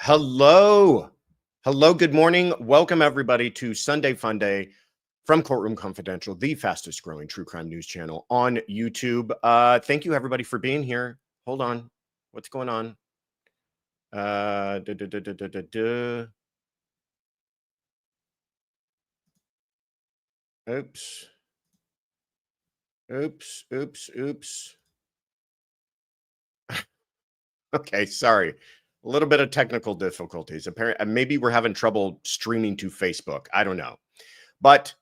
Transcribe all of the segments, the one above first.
Hello. Hello, good morning. Welcome, everybody, to Sunday Fun Day from Courtroom Confidential, the fastest growing true crime news channel on YouTube. Thank you, everybody, for being here. Hold on. What's going on? Oops. Oops. Okay, sorry. A little bit of technical difficulties. Apparently, maybe we're having trouble streaming to Facebook. I don't know. But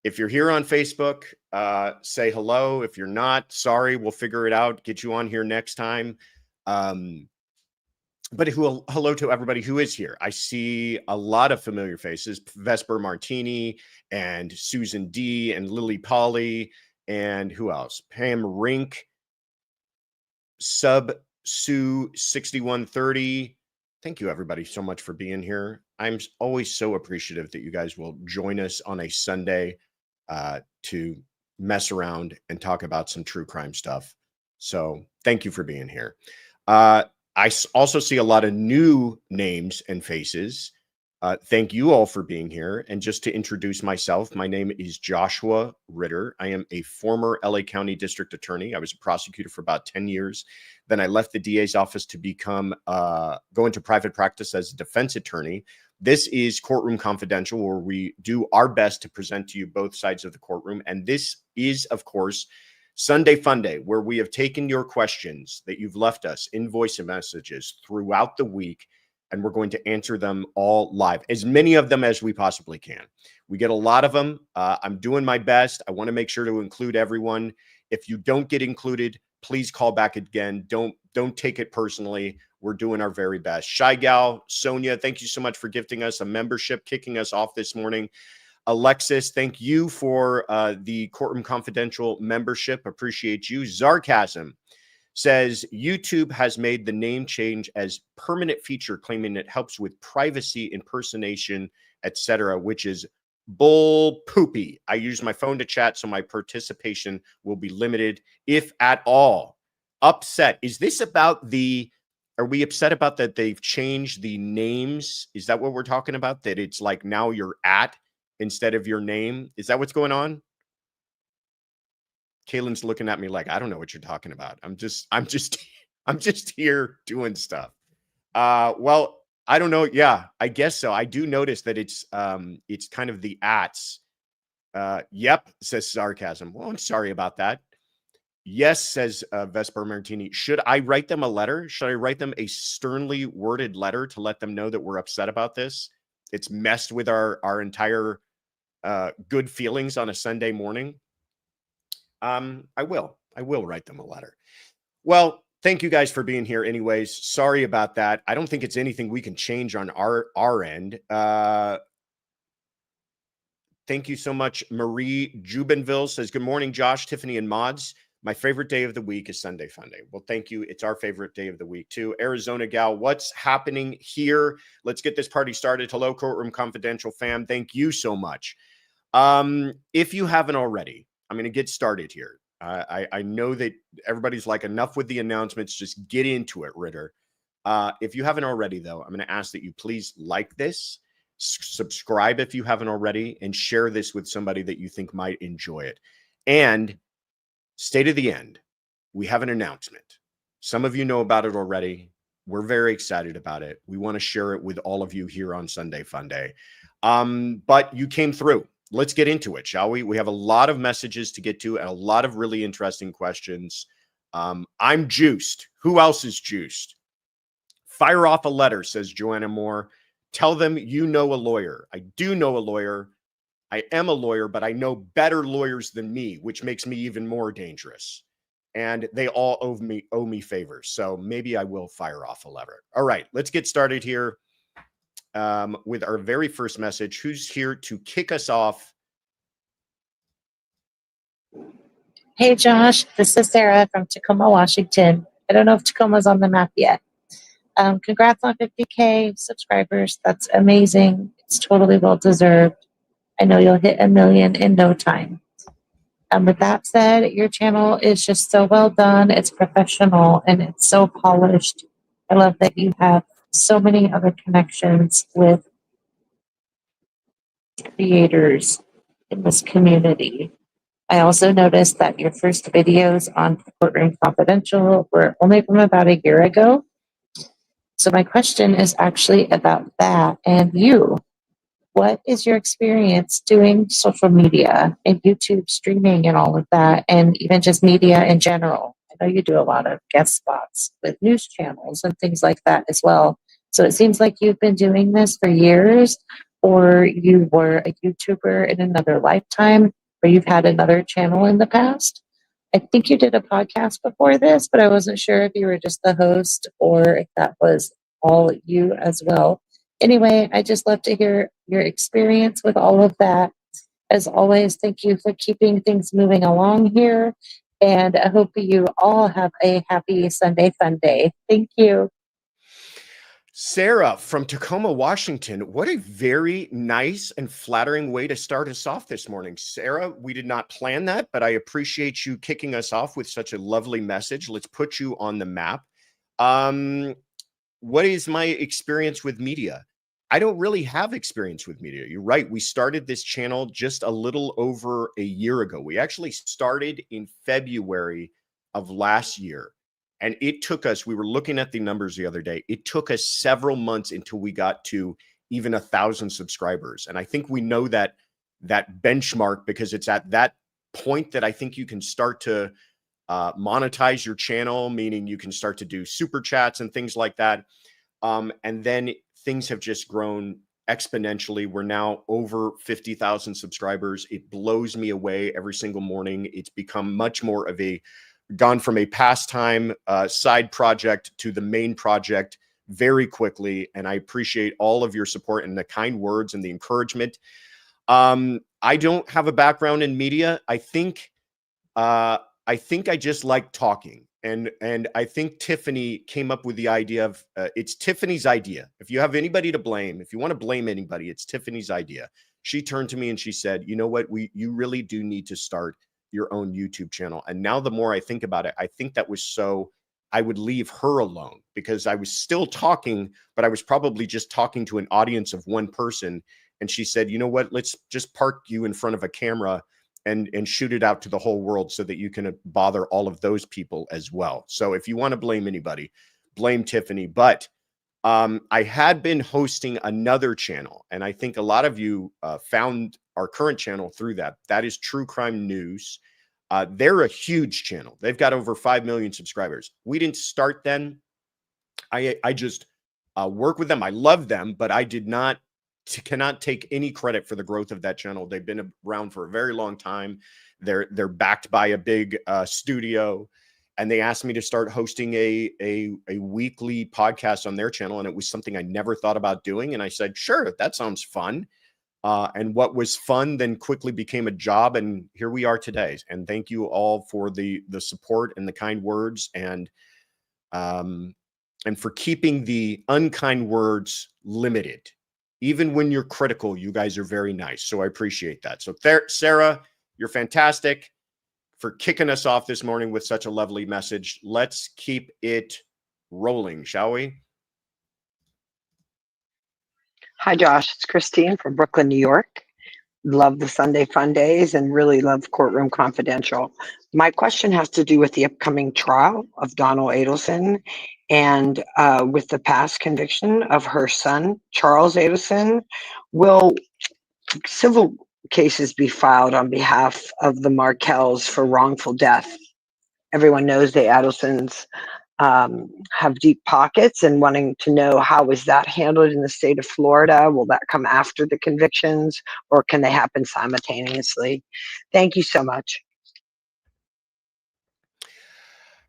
if you're here on Facebook, say hello. If you're not, sorry, we'll figure it out, get you on here next time. But hello to everybody who is here. I see a lot of familiar faces, Vesper Martini and Susan D and Lily Polly, and who else? Pam Rink, Sue 6130. Thank you, everybody, so much for being here. I'm always so appreciative that you guys will join us on a Sunday to mess around and talk about some true crime stuff. So thank you for being here. I also see a lot of new names and faces. Thank you all for being here. And just to introduce myself, my name is Joshua Ritter. I am a former LA County District Attorney. I was a prosecutor for about 10 years. Then I left the DA's office to go into private practice as a defense attorney. This is Courtroom Confidential, where we do our best to present to you both sides of the courtroom. And this is, of course, Sunday Fun Day, where we have taken your questions that you've left us in voice messages throughout the week, and we're going to answer them all live, as many of them as we possibly can. We get a lot of them. I'm doing my best. I want to make sure to include everyone. If you don't get included, please call back again. Don't take it personally. We're doing our very best. Shy Gal, Sonia, thank you so much for gifting us a membership, kicking us off this morning. Alexis, thank you for the Courtroom Confidential membership. Appreciate you. Zarcasm says YouTube has made the name change as permanent feature, claiming it helps with privacy, impersonation, etc., which is bull poopy. I use my phone to chat, so my participation will be limited, if at all. Upset. Is this about are we upset about that they've changed the names? Is that what we're talking about? That it's like now you're at instead of your name? Is that what's going on? Kaylin's looking at me like, I don't know what you're talking about. I'm just here doing stuff. Well, I don't know. Yeah, I guess so. I do notice that it's kind of the ats. Yep, says Sarcasm. Well, I'm sorry about that. Yes, says Vesper Martini. Should I write them a letter? Should I write them a sternly worded letter to let them know that we're upset about this? It's messed with our entire good feelings on a Sunday morning. I will write them a letter. Well, thank you guys for being here anyways. Sorry about that. I don't think it's anything we can change on our end. Thank you so much. Marie Jubinville says, good morning, Josh, Tiffany, and mods. My favorite day of the week is Sunday Fun Day. Well, thank you. It's our favorite day of the week too. Arizona Gal, what's happening here? Let's get this party started. Hello, Courtroom Confidential fam. Thank you so much. If you haven't already, I'm going to get started here. I know that everybody's like, enough with the announcements. Just get into it, Ritter. If you haven't already, though, I'm going to ask that you please like this, subscribe if you haven't already, and share this with somebody that you think might enjoy it. And stay to the end. We have an announcement. Some of you know about it already. We're very excited about it. We want to share it with all of you here on Sunday Fun Day. But you came through. Let's get into it, shall we? We have a lot of messages to get to and a lot of really interesting questions. I'm juiced. Who else is juiced? Fire off a letter, says Joanna Moore. Tell them you know a lawyer. I do know a lawyer. I am a lawyer, but I know better lawyers than me, which makes me even more dangerous. And they all owe me favors. So maybe I will fire off a letter. All right, let's get started here. With our very first message. Who's here to kick us off? Hey, Josh, this is Sarah from Tacoma, Washington. I don't know if Tacoma's on the map yet. Congrats on 50K subscribers. That's amazing. It's totally well-deserved. I know you'll hit 1 million in no time. With that said, your channel is just so well done. It's professional and it's so polished. I love that you have so many other connections with creators in this community. I also noticed that your first videos on Courtroom Confidential were only from about a year ago. So my question is actually about that and you. What is your experience doing social media and YouTube streaming and all of that, and even just media in general? I know you do a lot of guest spots with news channels and things like that as well. So it seems like you've been doing this for years, or you were a YouTuber in another lifetime, or you've had another channel in the past. I think you did a podcast before this, but I wasn't sure if you were just the host or if that was all you as well. Anyway, I just love to hear your experience with all of that. As always, thank you for keeping things moving along here. And I hope you all have a happy Sunday fun day. Thank you. Sarah from Tacoma, Washington. What a very nice and flattering way to start us off this morning. Sarah, we did not plan that, but I appreciate you kicking us off with such a lovely message. Let's put you on the map. What is my experience with media? I don't really have experience with media. You're right. We started this channel just a little over a year ago. We actually started in February of last year. And it took us, we were looking at the numbers the other day. It took us several months until we got to even 1,000 subscribers. And I think we know that benchmark because it's at that point that I think you can start to monetize your channel, meaning you can start to do super chats and things like that. And then things have just grown exponentially. We're now over 50,000 subscribers. It blows me away every single morning. It's become much more of gone from a pastime side project to the main project very quickly. And I appreciate all of your support and the kind words and the encouragement. I don't have a background in media. I think I just like talking. And I think Tiffany came up with the idea of, it's Tiffany's idea. If you have anybody to blame, if you want to blame anybody, it's Tiffany's idea. She turned to me and she said, you know what, you really do need to start your own YouTube channel. And now the more I think about it, I think that was so I would leave her alone because I was still talking, but I was probably just talking to an audience of one person. And she said, you know what, let's just park you in front of a camera and shoot it out to the whole world so that you can bother all of those people as well. So if you want to blame anybody, blame Tiffany. But I had been hosting another channel, and I think a lot of you found our current channel through that. That is True Crime News. They're a huge channel. They've got over 5 million subscribers. We didn't start then. I just work with them. I love them, but I cannot take any credit for the growth of that channel. They've been around for a very long time. They're backed by a big studio, and they asked me to start hosting a weekly podcast on their channel. And it was something I never thought about doing. And I said, sure, that sounds fun. And what was fun then quickly became a job. And here we are today. And thank you all for the support and the kind words and for keeping the unkind words limited. Even when you're critical, you guys are very nice. So I appreciate that. So Sarah, you're fantastic for kicking us off this morning with such a lovely message. Let's keep it rolling, shall we? Hi, Josh. It's Christine from Brooklyn, New York. Love the Sunday Fun Days and really love Courtroom Confidential. My question has to do with the upcoming trial of Donna Adelson and with the past conviction of her son, Charles Adelson. Will civil cases be filed on behalf of the Markells for wrongful death? Everyone knows the Adelsons have deep pockets, and wanting to know how is that handled in the state of Florida? Will that come after the convictions, or can they happen simultaneously? Thank you so much.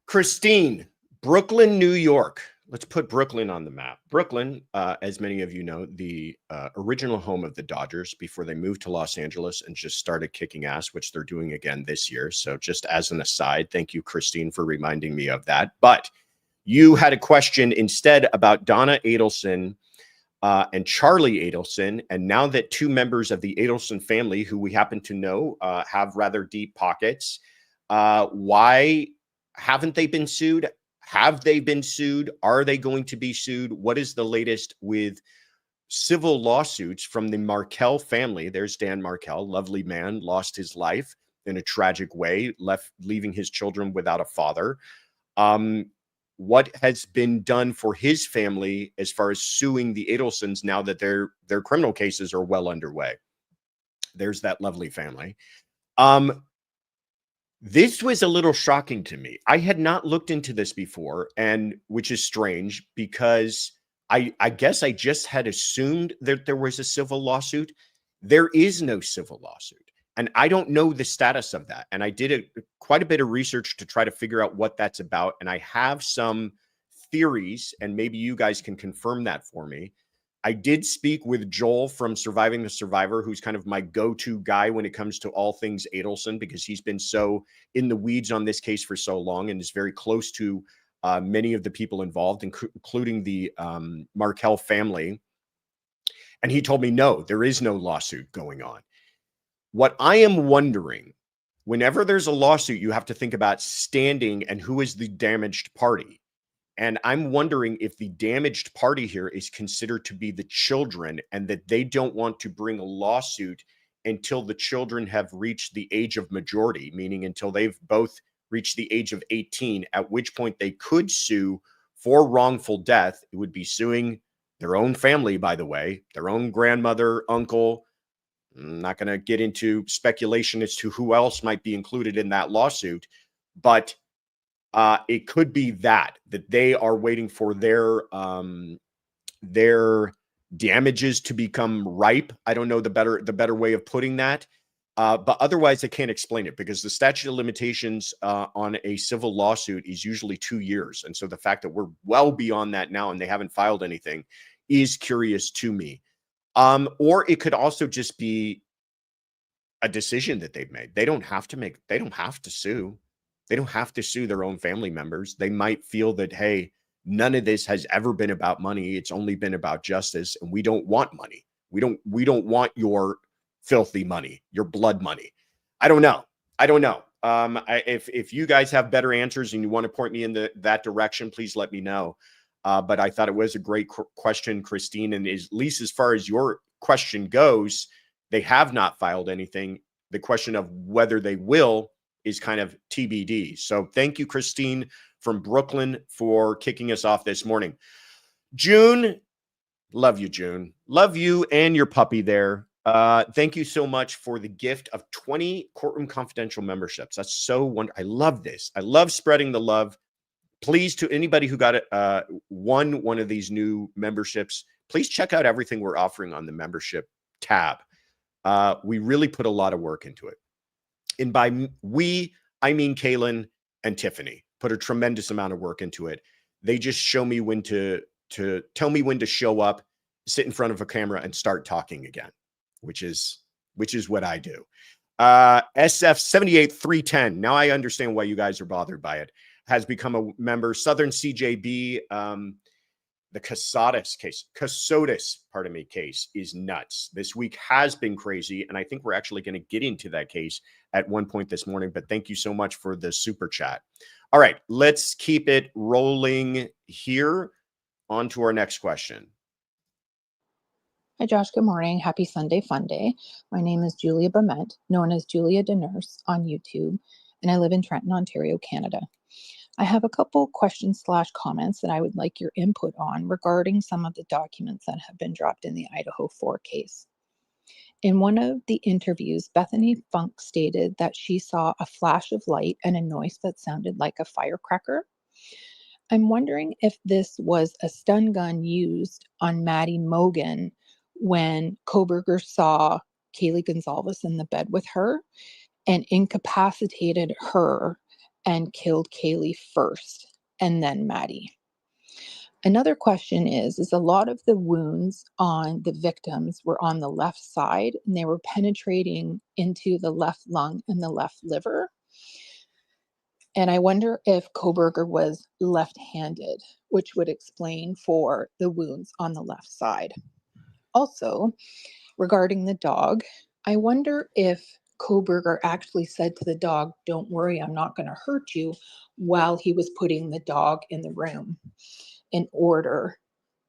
Christine, Brooklyn, New York. Let's put Brooklyn on the map. Brooklyn, as many of you know, the original home of the Dodgers before they moved to Los Angeles and just started kicking ass, which they're doing again this year. So just as an aside, thank you, Christine, for reminding me of that. But you had a question instead about Donna Adelson and Charlie Adelson. And now that two members of the Adelson family, who we happen to know have rather deep pockets, why haven't they been sued? Have they been sued? Are they going to be sued? What is the latest with civil lawsuits from the Markell family? There's Dan Markell, lovely man, lost his life in a tragic way, leaving his children without a father. What has been done for his family as far as suing the Adelsons now that their criminal cases are well underway? There's that lovely family. This was a little shocking to me. I had not looked into this before, and which is strange because I guess I just had assumed that there was a civil lawsuit. There is no civil lawsuit, and I don't know the status of that. And I did quite a bit of research to try to figure out what that's about, and I have some theories, and maybe you guys can confirm that for me. I did speak with Joel from Surviving the Survivor, who's kind of my go-to guy when it comes to all things Adelson, because he's been so in the weeds on this case for so long and is very close to many of the people involved, including the Markell family. And he told me, no, there is no lawsuit going on. What I am wondering, whenever there's a lawsuit, you have to think about standing and who is the damaged party. And I'm wondering if the damaged party here is considered to be the children, and that they don't want to bring a lawsuit until the children have reached the age of majority, meaning until they've both reached the age of 18, at which point they could sue for wrongful death. It would be suing their own family, by the way, their own grandmother, uncle. I'm not going to get into speculation as to who else might be included in that lawsuit, but it could be that they are waiting for their damages to become ripe. I don't know the better way of putting that, but otherwise I can't explain it, because the statute of limitations on a civil lawsuit is usually 2 years, and so the fact that we're well beyond that now and they haven't filed anything is curious to me. Or it could also just be a decision that they've made. They don't have to sue. They don't have to sue their own family members. They might feel that, hey, none of this has ever been about money. It's only been about justice, and we don't want money. We don't want your filthy money, your blood money. I don't know. If you guys have better answers and you want to point me in that direction, please let me know. But I thought it was a great question, Christine. And at least as far as your question goes, they have not filed anything. The question of whether they will is kind of TBD. So thank you, Christine from Brooklyn, for kicking us off this morning. June, love you, June. Love you and your puppy there. Thank you so much for the gift of 20 Courtroom Confidential memberships. That's so wonderful. I love this. I love spreading the love. Please, to anybody who got one of these new memberships, please check out everything we're offering on the membership tab. We really put a lot of work into it. And by we, I mean Kaylin and Tiffany put a tremendous amount of work into it. They just show me when to tell me when to show up, sit in front of a camera, and start talking again, which is what I do. SF 78310. Now I understand why you guys are bothered by it. Has become a member. Southern CJB. The Casotis case is nuts. This week has been crazy, and I think we're actually going to get into that case at one point this morning, but thank you so much for the super chat. All right, let's keep it rolling here. On to our next question. Hi, Josh. Good morning. Happy Sunday Fun Day. My name is Julia Bement, known as Julia the Nurse on YouTube, and I live in Trenton, Ontario, Canada. I have a couple questions/comments that I would like your input on regarding some of the documents that have been dropped in the Idaho 4 case. In one of the interviews, Bethany Funk stated that she saw a flash of light and a noise that sounded like a firecracker. I'm wondering if this was a stun gun used on Maddie Mogan when Kohberger saw Kaylee Gonzalez in the bed with her and incapacitated her and killed Kaylee first, and then Maddie. Another question is a lot of the wounds on the victims were on the left side, and they were penetrating into the left lung and the left liver. And I wonder if Kohberger was left-handed, which would explain for the wounds on the left side. Also, regarding the dog, I wonder if Kohberger actually said to the dog, "Don't worry, I'm not going to hurt you," while he was putting the dog in the room in order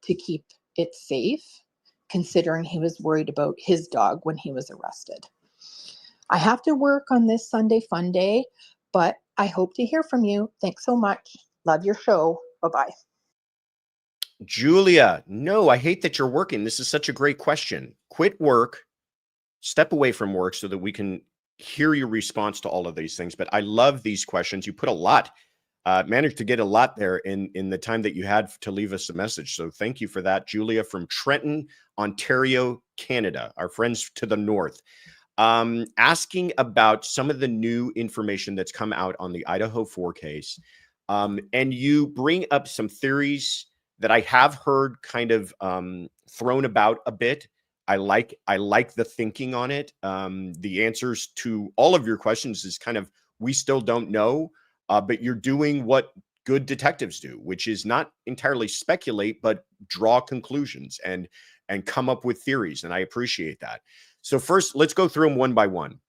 to keep it safe, considering he was worried about his dog when he was arrested. I have to work on this Sunday fun day, but I hope to hear from you. Thanks so much. Love your show. Bye-bye. Julia, no, I hate that you're working. This is such a great question. Quit work, step away from work so that we can hear your response to all of these things. But I love these questions. You put a lot, managed to get a lot there in the time that you had to leave us a message. So thank you for that, Julia from Trenton, Ontario, Canada, our friends to the north. Asking about some of the new information that's come out on the Idaho 4 case. And you bring up some theories that I have heard kind of thrown about a bit. I like the thinking on it. The answers to all of your questions is kind of, we still don't know, but you're doing what good detectives do, which is not entirely speculate, but draw conclusions and come up with theories. And I appreciate that. So first, let's go through them one by one.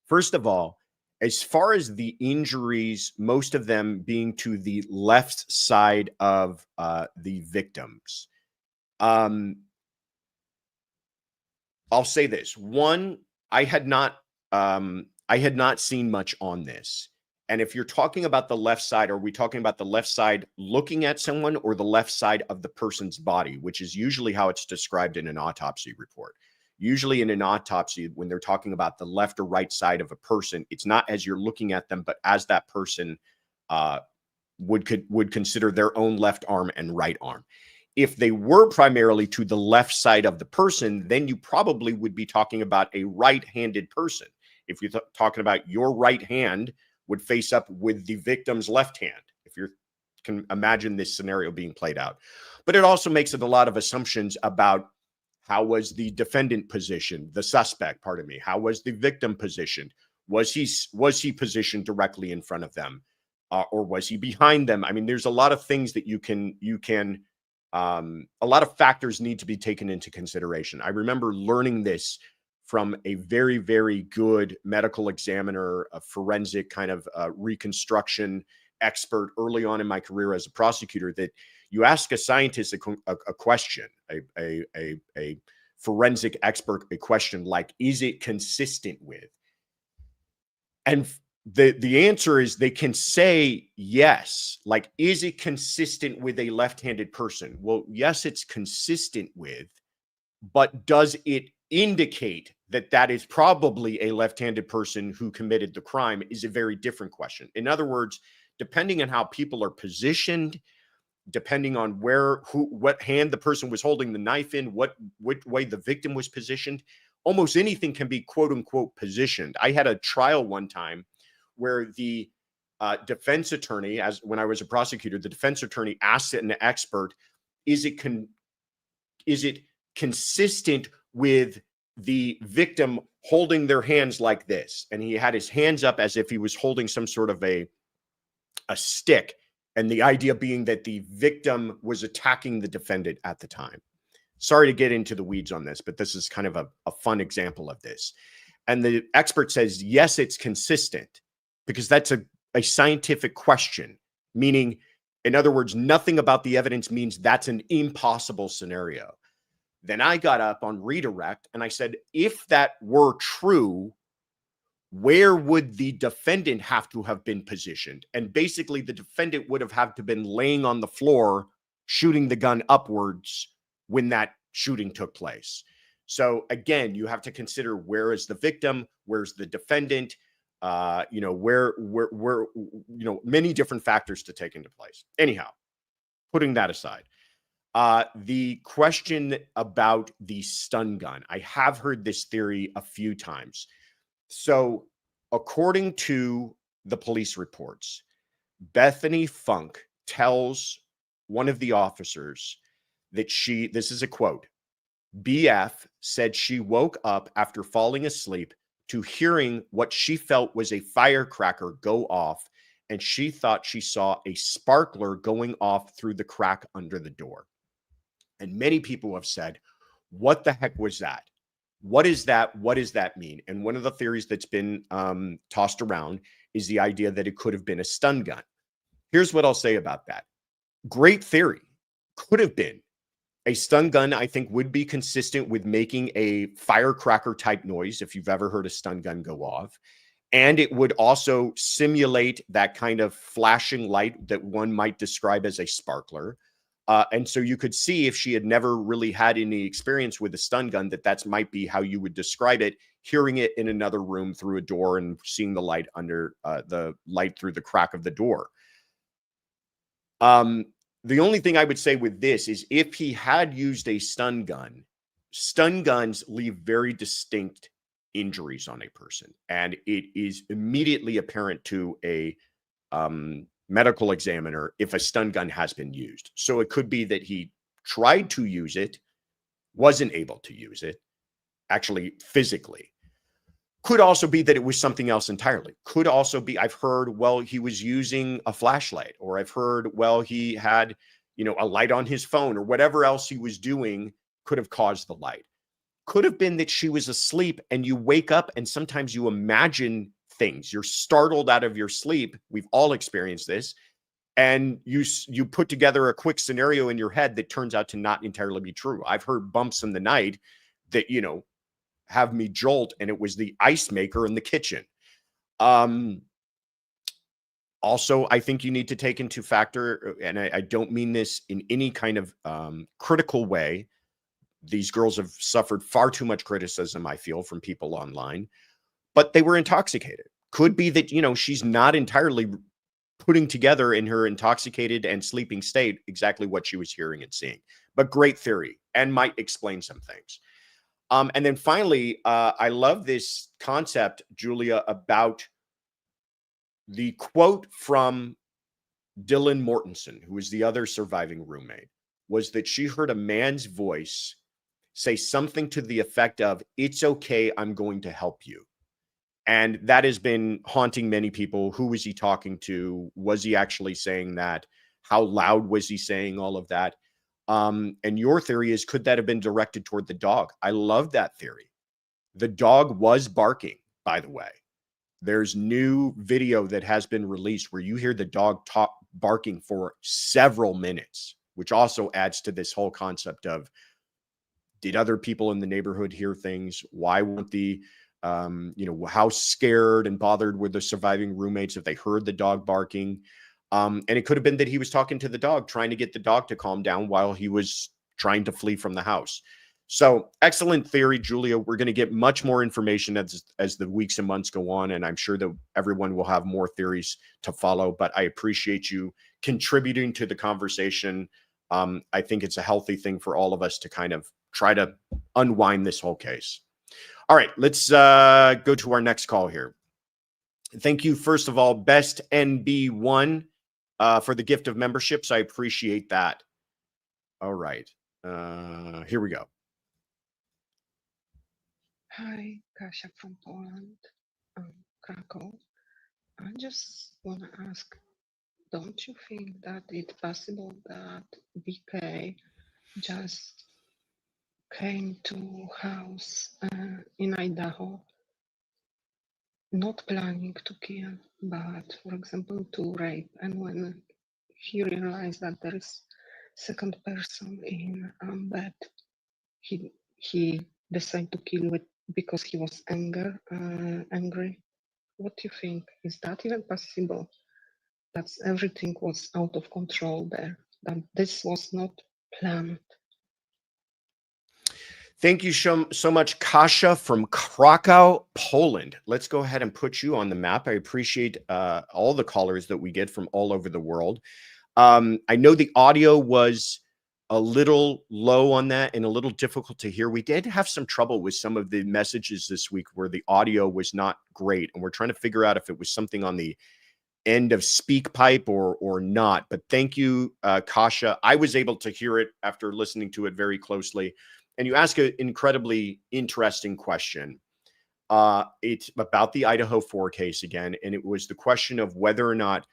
First of all, as far as the injuries, most of them being to the left side of the victims. I'll say this. One, I had not seen much on this. And if you're talking about the left side, are we talking about the left side looking at someone or the left side of the person's body, which is usually how it's described in an autopsy report? Usually in an autopsy, when they're talking about the left or right side of a person, it's not as you're looking at them, but as that person would consider their own left arm and right arm. If they were primarily to the left side of the person, then you probably would be talking about a right-handed person. If you're talking about your right hand would face up with the victim's left hand, if you can imagine this scenario being played out. But it also makes it a lot of assumptions about how was the defendant positioned, the suspect, pardon me, how was the victim positioned? Was he positioned directly in front of them, or was he behind them? I mean, there's a lot of things that a lot of factors need to be taken into consideration. I remember learning this from a very, very good medical examiner, a forensic kind of reconstruction expert early on in my career as a prosecutor, that you ask a scientist a question, a forensic expert a question like, is it consistent with? And the answer is they can say yes. Like, is it consistent with a left-handed person? Well, yes, it's consistent with, but does it indicate that that is probably a left-handed person who committed the crime is a very different question. In other words, depending on how people are positioned, depending on what hand the person was holding the knife in, what way the victim was positioned, almost anything can be quote unquote positioned. I had a trial one time where the defense attorney, when I was a prosecutor, the defense attorney asked an expert, is it consistent with the victim holding their hands like this? And he had his hands up as if he was holding some sort of a stick. And the idea being that the victim was attacking the defendant at the time. Sorry to get into the weeds on this, but this is kind of a fun example of this. And the expert says, yes, it's consistent, because that's a scientific question, meaning, in other words, nothing about the evidence means that's an impossible scenario. Then I got up on redirect and I said, if that were true, where would the defendant have to have been positioned? And basically the defendant would have had to been laying on the floor, shooting the gun upwards when that shooting took place. So again, you have to consider, where is the victim? Where's the defendant? Where, many different factors to take into place. Anyhow, putting that aside, the question about the stun gun, I have heard this theory a few times. So according to the police reports, Bethany Funk tells one of the officers that this is a quote, BF said she woke up after falling asleep to hearing what she felt was a firecracker go off, and she thought she saw a sparkler going off through the crack under the door. And many people have said, what the heck was that? What is that? What does that mean? And one of the theories that's been tossed around is the idea that it could have been a stun gun. Here's what I'll say about that. Great theory. Could have been. A stun gun, I think, would be consistent with making a firecracker type noise if you've ever heard a stun gun go off. And it would also simulate that kind of flashing light that one might describe as a sparkler. And so you could see, if she had never really had any experience with a stun gun, that might be how you would describe it, hearing it in another room through a door and seeing the light under the light through the crack of the door. The only thing I would say with this is, if he had used a stun guns leave very distinct injuries on a person. And it is immediately apparent to a medical examiner if a stun gun has been used. So it could be that he tried to use it, wasn't able to use it, actually physically. Could also be that it was something else entirely. Could also be, I've heard, well, he was using a flashlight, or I've heard, well, he had, a light on his phone, or whatever else he was doing could have caused the light. Could have been that she was asleep and you wake up and sometimes you imagine things. You're startled out of your sleep. We've all experienced this. And you put together a quick scenario in your head that turns out to not entirely be true. I've heard bumps in the night that, have me jolt, and it was the ice maker in the kitchen. Also, I think you need to take into factor, and I don't mean this in any kind of critical way. These girls have suffered far too much criticism, I feel, from people online, but they were intoxicated. Could be that, she's not entirely putting together in her intoxicated and sleeping state exactly what she was hearing and seeing. But great theory, and might explain some things. And then finally, I love this concept, Julia, about the quote from Dylan Mortensen, who is the other surviving roommate, was that she heard a man's voice say something to the effect of, "It's okay, I'm going to help you." And that has been haunting many people. Who was he talking to? Was he actually saying that? How loud was he saying all of that? And your theory is, could that have been directed toward the dog? I love that theory. The dog was barking, by the way. There's new video that has been released where you hear the dog barking for several minutes, which also adds to this whole concept of, did other people in the neighborhood hear things? Why weren't the, how scared and bothered were the surviving roommates if they heard the dog barking? And it could have been that he was talking to the dog, trying to get the dog to calm down while he was trying to flee from the house. So excellent theory, Julia. We're going to get much more information as the weeks and months go on, and I'm sure that everyone will have more theories to follow, but I appreciate you contributing to the conversation. I think it's a healthy thing for all of us to kind of try to unwind this whole case. All right, let's go to our next call here. Thank you, first of all, Best NB1, for the gift of memberships. I appreciate that. All right, here we go. Hi, Kasia from Poland, Krakow. I just want to ask, don't you think that it's possible that BK just came to house in Idaho, not planning to kill, but, for example, to rape, and when he realized that there is second person in bed, he decided to kill it because he was angry. What do you think? Is that even possible? That everything was out of control there, that this was not planned. Thank you so much, Kasia from Krakow, Poland. Let's go ahead and put you on the map. I appreciate all the callers that we get from all over the world. I know the audio was a little low on that and a little difficult to hear. We did have some trouble with some of the messages this week where the audio was not great, and we're trying to figure out if it was something on the end of SpeakPipe or not. But thank you, Kasia. I was able to hear it after listening to it very closely. And you ask an incredibly interesting question. It's about the Idaho 4 case again, and it was the question of whether or not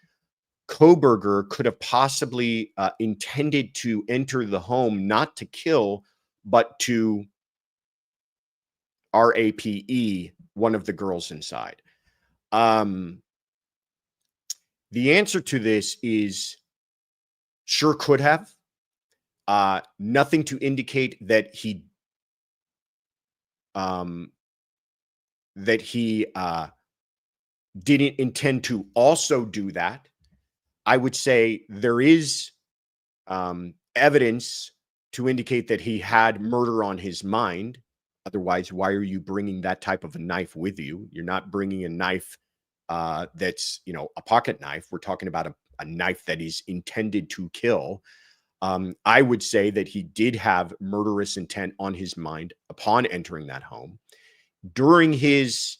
Kohberger could have possibly intended to enter the home, not to kill, but to RAPE one of the girls inside. The answer to this is sure could have. Nothing to indicate that he didn't intend to also do that. I would say there is evidence to indicate that he had murder on his mind. Otherwise, why are you bringing that type of a knife with you? You're not bringing a knife that's, you know, a pocket knife. We're talking about a knife that is intended to kill. I would say that he did have murderous intent on his mind upon entering that home. During his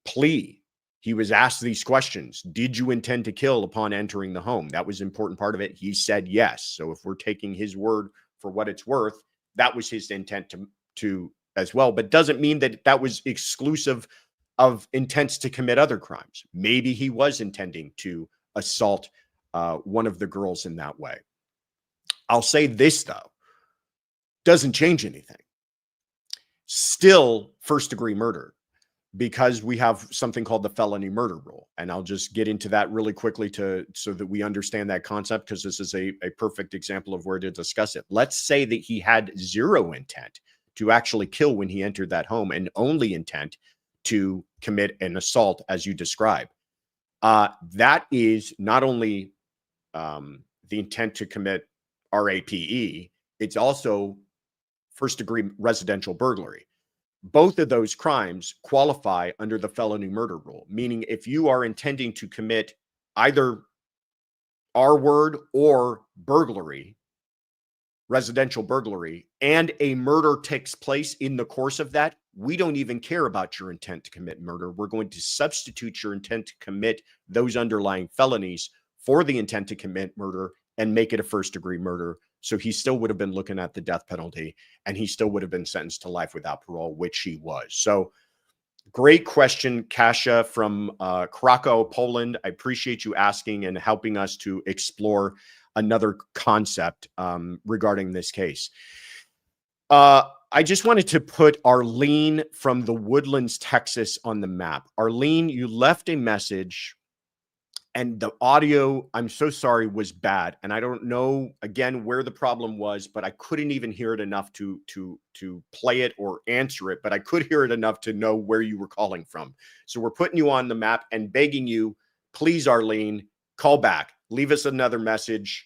plea, he was asked these questions. Did you intend to kill upon entering the home? That was an important part of it. He said yes. So if we're taking his word for what it's worth, that was his intent to as well. But doesn't mean that that was exclusive of intents to commit other crimes. Maybe he was intending to assault one of the girls in that way. I'll say this, though, doesn't change anything. Still first-degree murder, because we have something called the felony murder rule. And I'll just get into that really quickly so that we understand that concept, because this is a perfect example of where to discuss it. Let's say that he had zero intent to actually kill when he entered that home and only intent to commit an assault, as you describe. That is not only the intent to commit RAPE, it's also first-degree residential burglary. Both of those crimes qualify under the felony murder rule, meaning if you are intending to commit either R-word or burglary, residential burglary, and a murder takes place in the course of that, we don't even care about your intent to commit murder. We're going to substitute your intent to commit those underlying felonies for the intent to commit murder and make it a first-degree murder. So he still would have been looking at the death penalty, and he still would have been sentenced to life without parole, which he was. So great question, Kasia from Krakow, Poland. I appreciate you asking and helping us to explore another concept regarding this case. I just wanted to put Arlene from the Woodlands, Texas on the map. Arlene, you left a message, and the audio, I'm so sorry, was bad. And I don't know, again, where the problem was, but I couldn't even hear it enough to play it or answer it. But I could hear it enough to know where you were calling from. So we're putting you on the map and begging you, please, Arlene, call back. Leave us another message.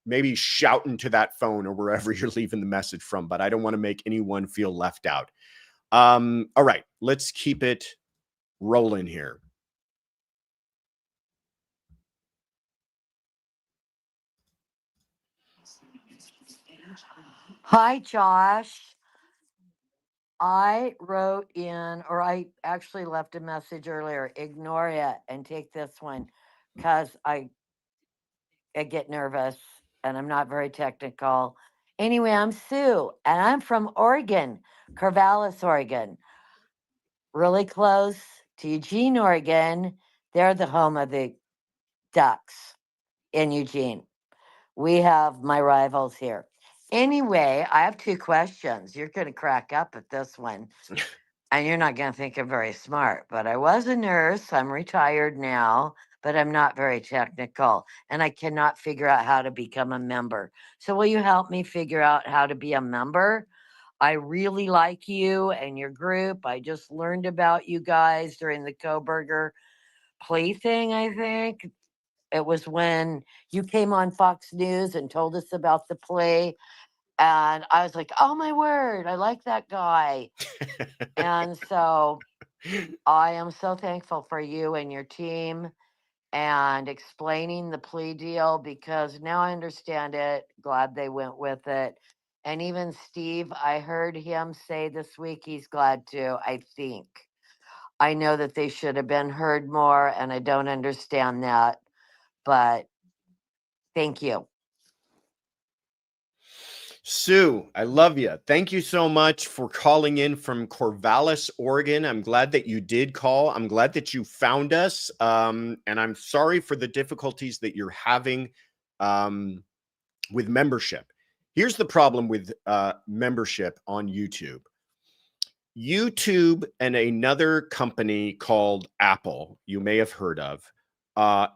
Maybe shout into that phone or wherever you're leaving the message from. But I don't want to make anyone feel left out. All right, let's keep it rolling here. Hi, Josh. I wrote in, or I actually left a message earlier. Ignore it and take this one because I get nervous and I'm not very technical. Anyway, I'm Sue and I'm from Oregon, Corvallis, Oregon. Really close to Eugene, Oregon. They're the home of the Ducks in Eugene. We have my rivals here. Anyway, I have two questions. You're going to crack up at this one, and you're not going to think I'm very smart. But I was a nurse. I'm retired now, but I'm not very technical, and I cannot figure out how to become a member. So will you help me figure out how to be a member? I really like you and your group. I just learned about you guys during the Kohberger plea thing, I think. It was when you came on Fox News and told us about the play. And I was like, oh my word, I like that guy. And so I am so thankful for you and your team and explaining the plea deal, because now I understand it. Glad they went with it. And even Steve, I heard him say this week he's glad too, I think. I know that they should have been heard more, and I don't understand that. But thank you. Sue, I love you. Thank you so much for calling in from Corvallis, Oregon. I'm glad that you did call. I'm glad that you found us. And I'm sorry for the difficulties that you're having with membership. Here's the problem with membership on YouTube. YouTube and another company called Apple, you may have heard of,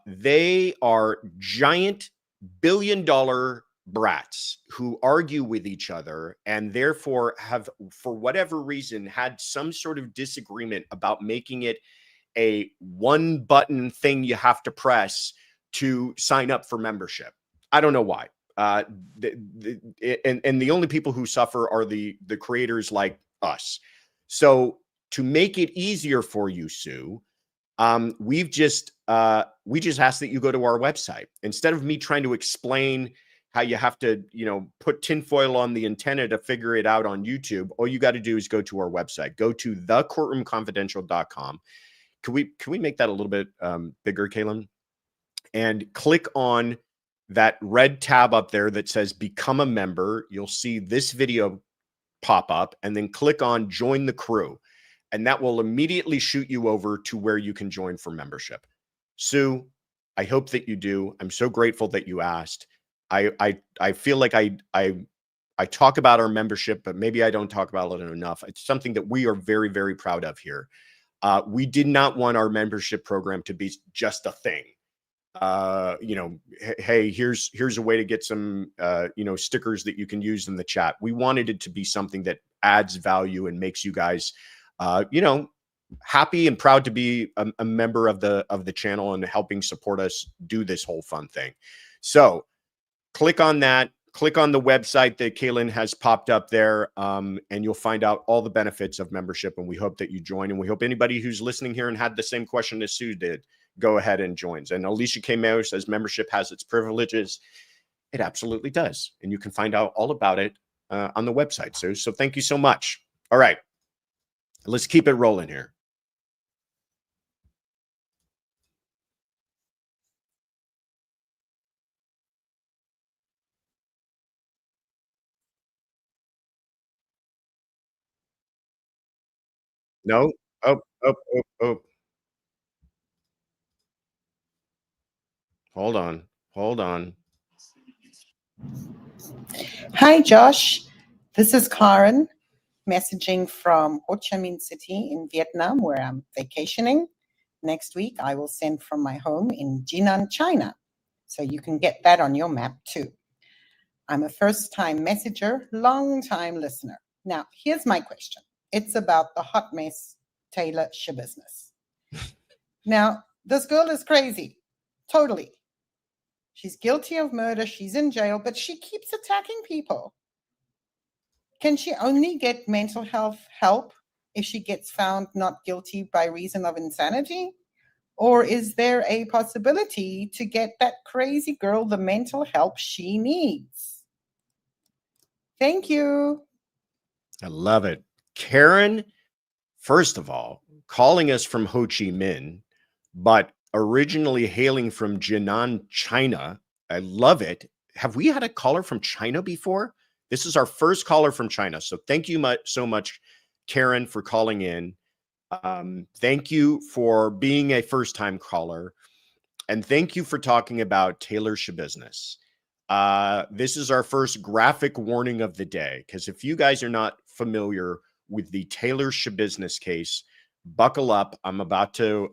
they are giant billion-dollar brats who argue with each other and therefore have, for whatever reason, had some sort of disagreement about making it a one-button thing you have to press to sign up for membership. I don't know why. And the only people who suffer are the creators like us. So to make it easier for you, Sue, we just ask that you go to our website. Instead of me trying to explain how you have to, put tinfoil on the antenna to figure it out on YouTube, all you got to do is go to our website. Go to thecourtroomconfidential.com. Can we make that a little bit bigger, Kaylin? And click on that red tab up there that says Become a Member. You'll see this video pop up, and then click on Join the Crew. And that will immediately shoot you over to where you can join for membership. Sue, I hope that you do. I'm so grateful that you asked. I feel like I talk about our membership, but maybe I don't talk about it enough. It's something that we are very, very proud of here. We did not want our membership program to be just a thing. Hey, here's a way to get some, stickers that you can use in the chat. We wanted it to be something that adds value and makes you guys, happy and proud to be a member of the channel and helping support us do this whole fun thing. So click on that. Click on the website that Kaylin has popped up there, and you'll find out all the benefits of membership. And we hope that you join. And we hope anybody who's listening here and had the same question as Sue did, go ahead and joins. And Alicia K. Mayo says membership has its privileges. It absolutely does. And you can find out all about it on the website, Sue. So thank you so much. All right, let's keep it rolling here. No. Oh. Hold on. Hi, Josh. This is Karen messaging from Ho Chi Minh City in Vietnam, where I'm vacationing. Next week, I will send from my home in Jinan, China. So you can get that on your map too. I'm a first-time messenger, long-time listener. Now, here's my question. It's about the hot mess Taylor Schabusiness. Now, this girl is crazy, totally. She's guilty of murder, she's in jail, but she keeps attacking people. Can she only get mental health help if she gets found not guilty by reason of insanity? Or is there a possibility to get that crazy girl the mental help she needs? Thank you. I love it. Karen, first of all, calling us from Ho Chi Minh, but originally hailing from Jinan, China. I love it. Have we had a caller from China before? This is our first caller from China. So thank you so much, Karen, for calling in. Thank you for being a first-time caller. And thank you for talking about Taylor Schabusiness. This is our first graphic warning of the day, because if you guys are not familiar with the Taylor Schabusiness case, buckle up. I'm about to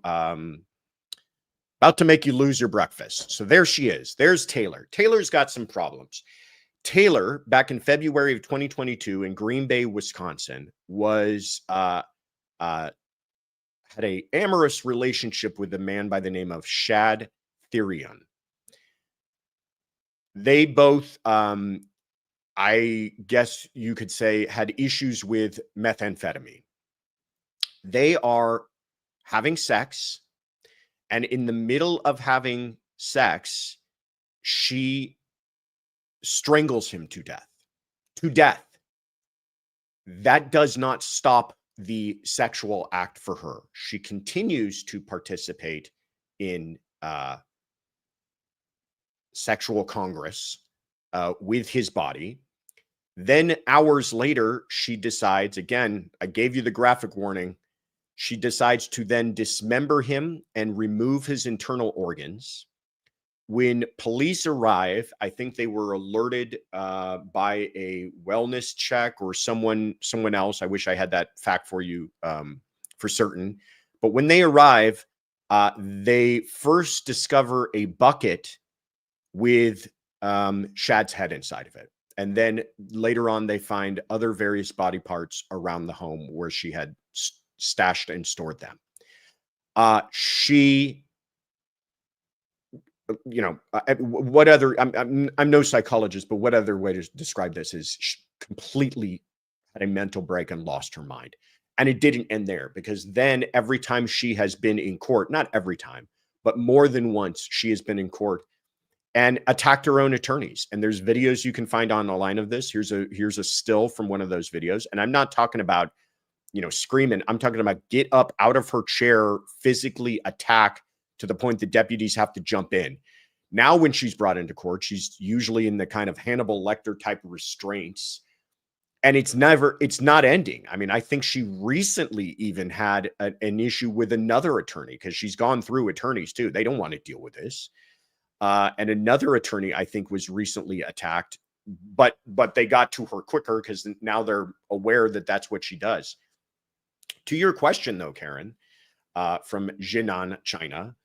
make you lose your breakfast. So there she is. There's Taylor. Taylor's got some problems. Taylor, back in February of 2022 in Green Bay, Wisconsin, was had a amorous relationship with a man by the name of Shad Therion. They both, I guess you could say, had issues with methamphetamine. They are having sex, and in the middle of having sex, she strangles him to death. To death. That does not stop the sexual act for her. She continues to participate in sexual congress with his body. Then hours later, she decides, again, I gave you the graphic warning, she decides to then dismember him and remove his internal organs. when police arrive, I think they were alerted by a wellness check or someone else. I wish I had that fact for you for certain. But when they arrive, they first discover a bucket with Shad's head inside of it. And then later on, they find other various body parts around the home where she had stashed and stored them. She, you know, what other, I'm no psychologist, but what other way to describe this is she completely had a mental break and lost her mind. And it didn't end there, because then every time she has been in court, not every time, but more than once, she has been in court and attacked her own attorneys. And there's videos you can find online of this. Here's a still from one of those videos. And I'm not talking about, you know, screaming. I'm talking about get up out of her chair, physically attack to the point the deputies have to jump in. Now, when she's brought into court, she's usually in the kind of Hannibal Lecter type of restraints. And it's not ending. I mean, I think she recently even had an issue with another attorney, because she's gone through attorneys too. They don't want to deal with this. And another attorney, I think, was recently attacked, but they got to her quicker because now they're aware that that's what she does. To your question, though, Karen, from Jinan, China,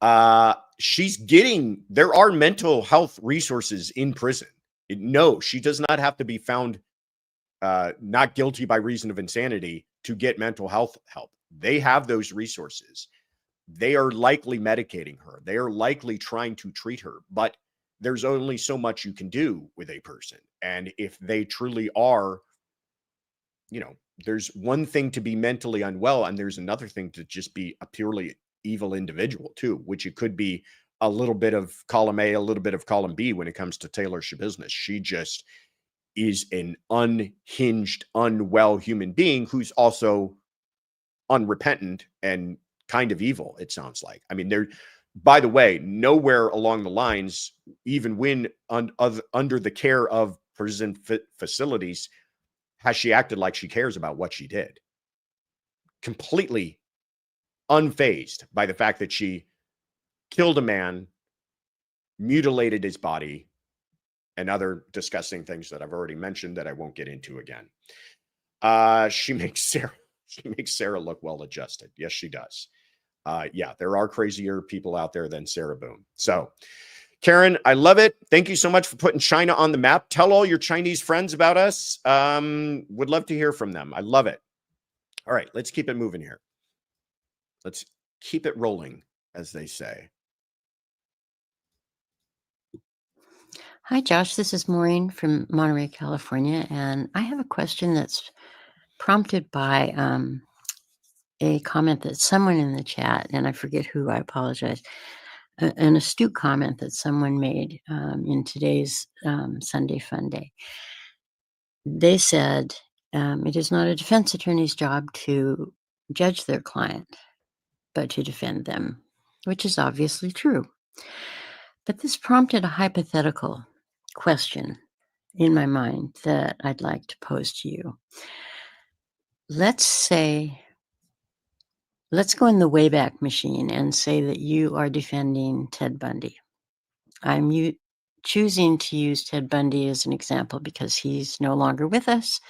there are mental health resources in prison. No, she does not have to be found not guilty by reason of insanity to get mental health help. They have those resources. They are likely medicating her. They are likely trying to treat her, but there's only so much you can do with a person. And if they truly are, you know, there's one thing to be mentally unwell, and there's another thing to just be a purely evil individual too, which it could be a little bit of column A, a little bit of column B when it comes to Taylor Schabusiness. She just is an unhinged, unwell human being who's also unrepentant and kind of evil, it sounds like. I mean, by the way, nowhere along the lines, even when under the care of prison facilities, has she acted like she cares about what she did. Completely unfazed by the fact that she killed a man, mutilated his body, and other disgusting things that I've already mentioned that I won't get into again. She makes Sarah look well-adjusted. Yes, she does. Yeah, there are crazier people out there than Sarah Boone. So, Karen, I love it. Thank you so much for putting China on the map. Tell all your Chinese friends about us. Would love to hear from them. I love it. All right, let's keep it moving here. Let's keep it rolling, as they say. Hi, Josh. This is Maureen from Monterey, California, and I have a question that's prompted by a comment that someone in the chat, and I forget who, I apologize, an astute comment that someone made in today's Sunday Fun Day. They said it is not a defense attorney's job to judge their client, but to defend them, which is obviously true. But this prompted a hypothetical question in my mind that I'd like to pose to you. Let's go in the Wayback Machine and say that you are defending Ted Bundy. I'm choosing to use Ted Bundy as an example because he's no longer with us.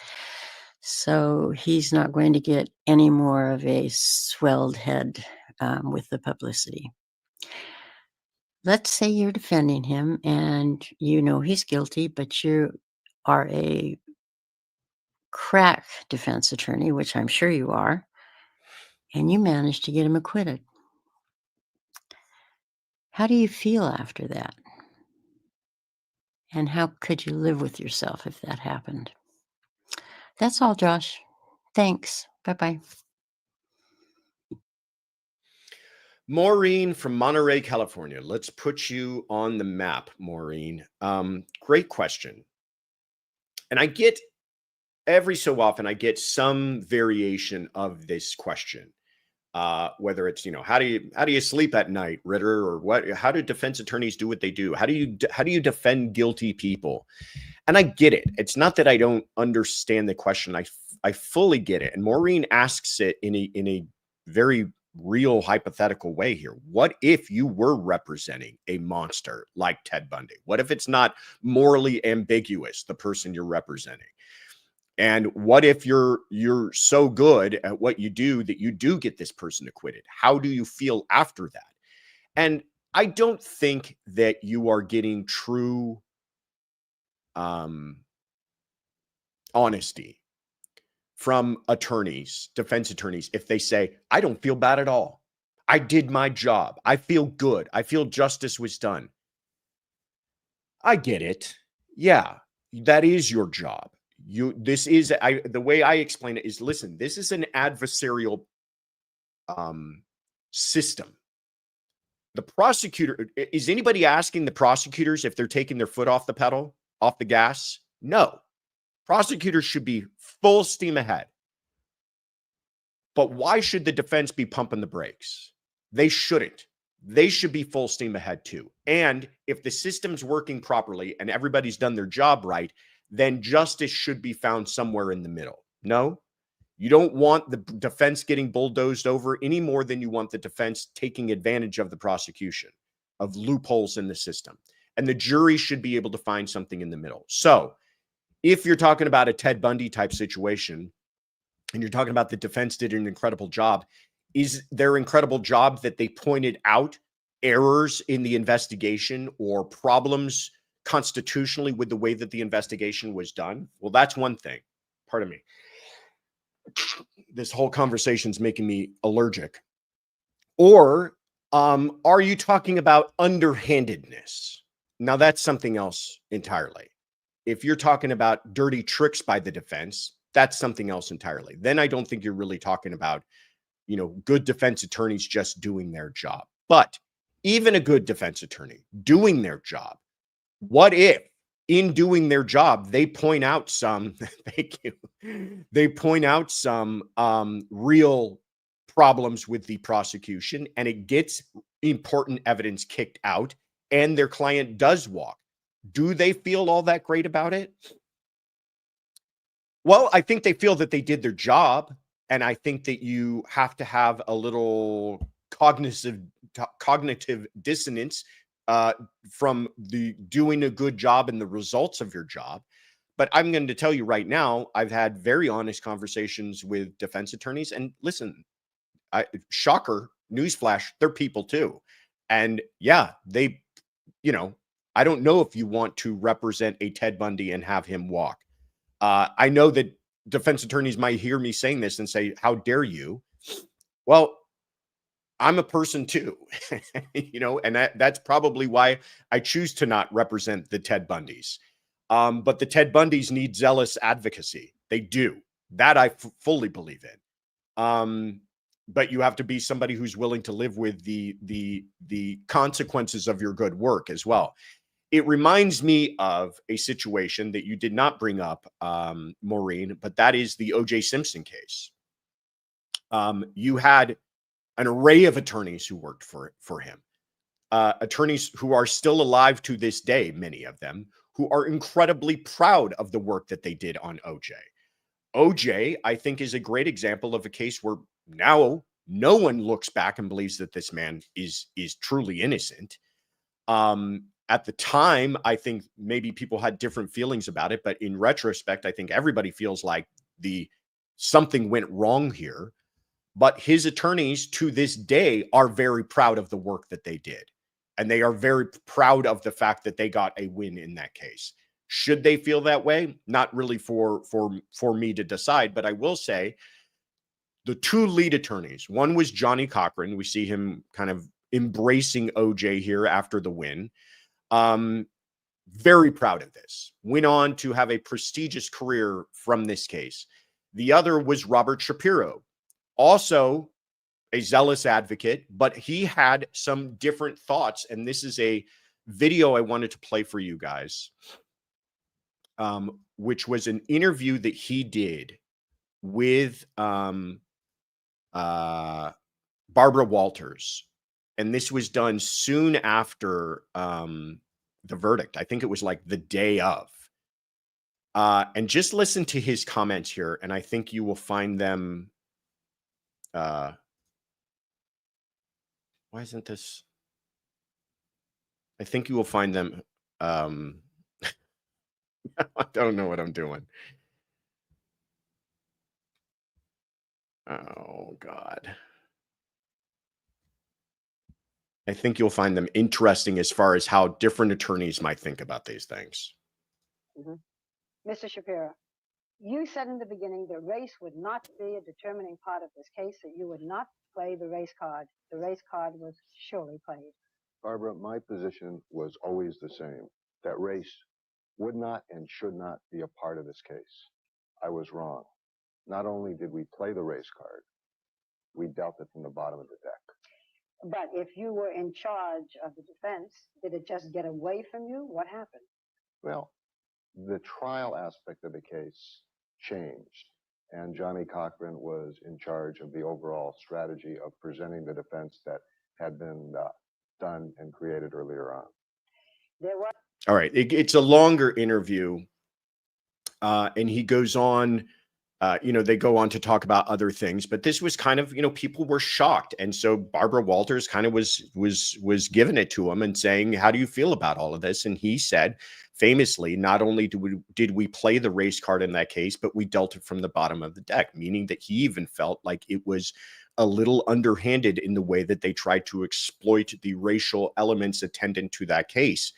So he's not going to get any more of a swelled head with the publicity. Let's say you're defending him and you know he's guilty, but you are a crack defense attorney, which I'm sure you are, and you managed to get him acquitted. How do you feel after that? And how could you live with yourself if that happened? That's all, Josh. Thanks. Bye-bye. Maureen from Monterey, California. Let's put you on the map, Maureen. Great question. And I get every so often, I get some variation of this question. Whether it's, you know, how do you sleep at night, Ritter, or what? How do defense attorneys do what they do? How do you defend guilty people? And I get it. It's not that I don't understand the question. I fully get it. And Maureen asks it in a very real hypothetical way here. What if you were representing a monster like Ted Bundy? What if it's not morally ambiguous, the person you're representing? And what if you're so good at what you do that you do get this person acquitted? How do you feel after that? And I don't think that you are getting true honesty from attorneys, defense attorneys, if they say, I don't feel bad at all. I did my job. I feel good. I feel justice was done. I get it. Yeah, that is your job. The way I explain it is, listen, this is an adversarial system. The prosecutor, is anybody asking the prosecutors if they're taking their foot off the pedal, off the gas? No. Prosecutors should be full steam ahead. But why should the defense be pumping the brakes? They shouldn't. They should be full steam ahead too. And if the system's working properly and everybody's done their job right, then justice should be found somewhere in the middle. No, you don't want the defense getting bulldozed over any more than you want the defense taking advantage of the prosecution, of loopholes in the system. And the jury should be able to find something in the middle. So if you're talking about a Ted Bundy type situation, and you're talking about the defense did an incredible job, is their incredible job that they pointed out errors in the investigation or problems constitutionally with the way that the investigation was done? Well, that's one thing. Pardon me. This whole conversation's making me allergic. Or are you talking about underhandedness? Now, that's something else entirely. If you're talking about dirty tricks by the defense, that's something else entirely. Then I don't think you're really talking about, good defense attorneys just doing their job. But even a good defense attorney doing their job, what if in doing their job, they point out some, thank you, they point out some real problems with the prosecution, and it gets important evidence kicked out and their client does walk? Do they feel all that great about it? Well, I think they feel that they did their job. And I think that you have to have a little cognitive dissonance from the doing a good job and the results of your job. But I'm going to tell you right now, I've had very honest conversations with defense attorneys. And listen, shocker, newsflash, they're people too. And yeah, they, I don't know if you want to represent a Ted Bundy and have him walk. I know that defense attorneys might hear me saying this and say, how dare you? Well, I'm a person too, and that's probably why I choose to not represent the Ted Bundys. But the Ted Bundys need zealous advocacy. They do. That I fully believe in. But you have to be somebody who's willing to live with the consequences of your good work as well. It reminds me of a situation that you did not bring up, Maureen, but that is the O.J. Simpson case. You had an array of attorneys who worked for him, attorneys who are still alive to this day, many of them, who are incredibly proud of the work that they did on O.J. O.J., I think, is a great example of a case where now no one looks back and believes that this man is truly innocent. At the time, I think maybe people had different feelings about it, but in retrospect, I think everybody feels like something went wrong here. But his attorneys to this day are very proud of the work that they did. And they are very proud of the fact that they got a win in that case. Should they feel that way? Not really for me to decide, but I will say the two lead attorneys, one was Johnny Cochran. We see him kind of embracing OJ here after the win. Very proud of this. Went on to have a prestigious career from this case. The other was Robert Shapiro, also a zealous advocate, but he had some different thoughts. And this is a video I wanted to play for you guys, which was an interview that he did with Barbara Walters. And this was done soon after the verdict. I think it was like the day of. And just listen to his comments here, and I think you will find them Why isn't this? I think you will find them. I don't know what I'm doing. Oh, God. I think you'll find them interesting as far as how different attorneys might think about these things. Mr. Shapiro, you said in the beginning that race would not be a determining part of this case, that you would not play the race card. The race card was surely played. Barbara, my position was always the same, that race would not and should not be a part of this case. I was wrong. Not only did we play the race card, we dealt it from the bottom of the deck. But if you were in charge of the defense, did it just get away from you? What happened? Well, the trial aspect of the case changed, and Johnny Cochran was in charge of the overall strategy of presenting the defense that had been done and created earlier on. There was. All right. It's a longer interview. And he goes on, they go on to talk about other things, but this was kind of, people were shocked. And so Barbara Walters kind of was giving it to him and saying, how do you feel about all of this? And he said, famously, not only did we play the race card in that case, but we dealt it from the bottom of the deck, meaning that he even felt like it was a little underhanded in the way that they tried to exploit the racial elements attendant to that case.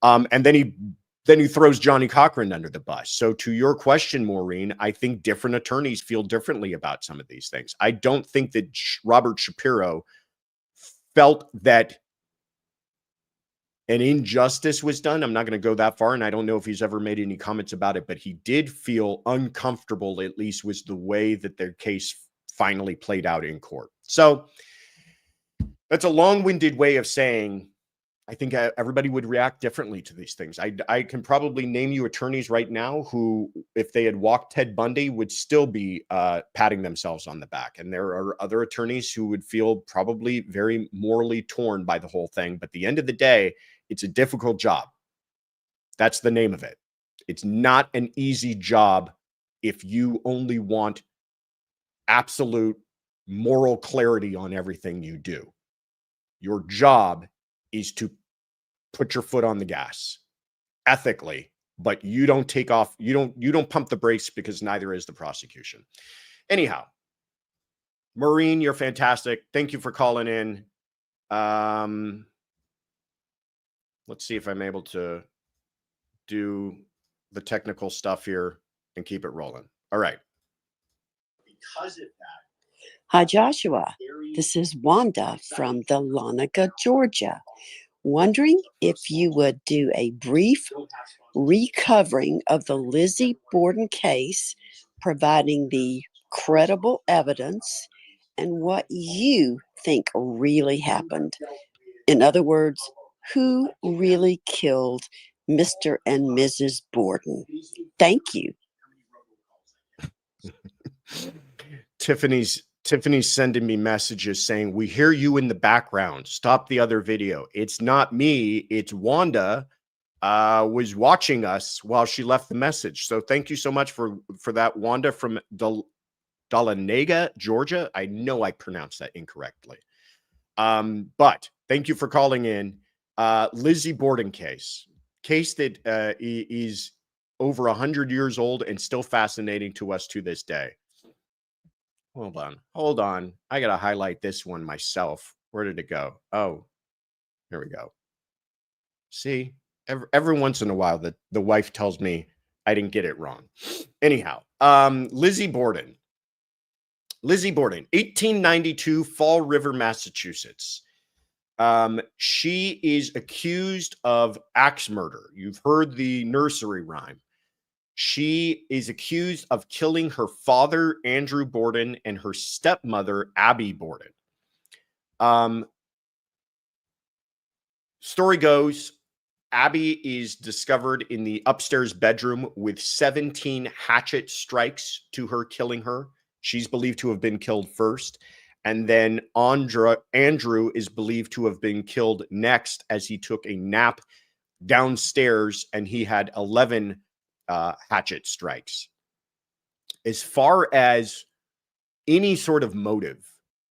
And then he throws Johnny Cochran under the bus. So to your question, Maureen, I think different attorneys feel differently about some of these things. I don't think that Robert Shapiro felt that an injustice was done. I'm not going to go that far, and I don't know if he's ever made any comments about it, but he did feel uncomfortable, at least with the way that their case finally played out in court. So that's a long-winded way of saying I think everybody would react differently to these things. I can probably name you attorneys right now who, if they had walked Ted Bundy, would still be patting themselves on the back. And there are other attorneys who would feel probably very morally torn by the whole thing. But at the end of the day, it's a difficult job. That's the name of it. It's not an easy job if you only want absolute moral clarity on everything you do. Your job is to put your foot on the gas ethically, but you don't take off. You don't pump the brakes, because neither is the prosecution. Anyhow, Maureen, you're fantastic. Thank you for calling in. Let's see if I'm able to do the technical stuff here and keep it rolling. All right. Because of that. Hi, Joshua. This is Wanda from Dahlonega, Georgia. Wondering if you would do a brief recovering of the Lizzie Borden case, providing the credible evidence and what you think really happened. In other words, who really killed Mr. and Mrs. Borden? Thank you. Tiffany's sending me messages saying, we hear you in the background. Stop the other video. It's not me. It's Wanda was watching us while she left the message. So thank you so much for that, Wanda from Dahlonega, Georgia. I know I pronounced that incorrectly. But thank you for calling in. Lizzie Borden case that is over 100 years old and still fascinating to us to this day. Hold on. I got to highlight this one myself. Where did it go? Oh, here we go. See, every once in a while the wife tells me I didn't get it wrong. Anyhow, Lizzie Borden, 1892, Fall River, Massachusetts. She is accused of axe murder. You've heard the nursery rhyme. She is accused of killing her father, Andrew Borden, and her stepmother, Abby Borden. Story goes, Abby is discovered in the upstairs bedroom with 17 hatchet strikes to her, killing her. She's believed to have been killed first. And then Andrew is believed to have been killed next, as he took a nap downstairs and he had 11 hatchet strikes. As far as any sort of motive,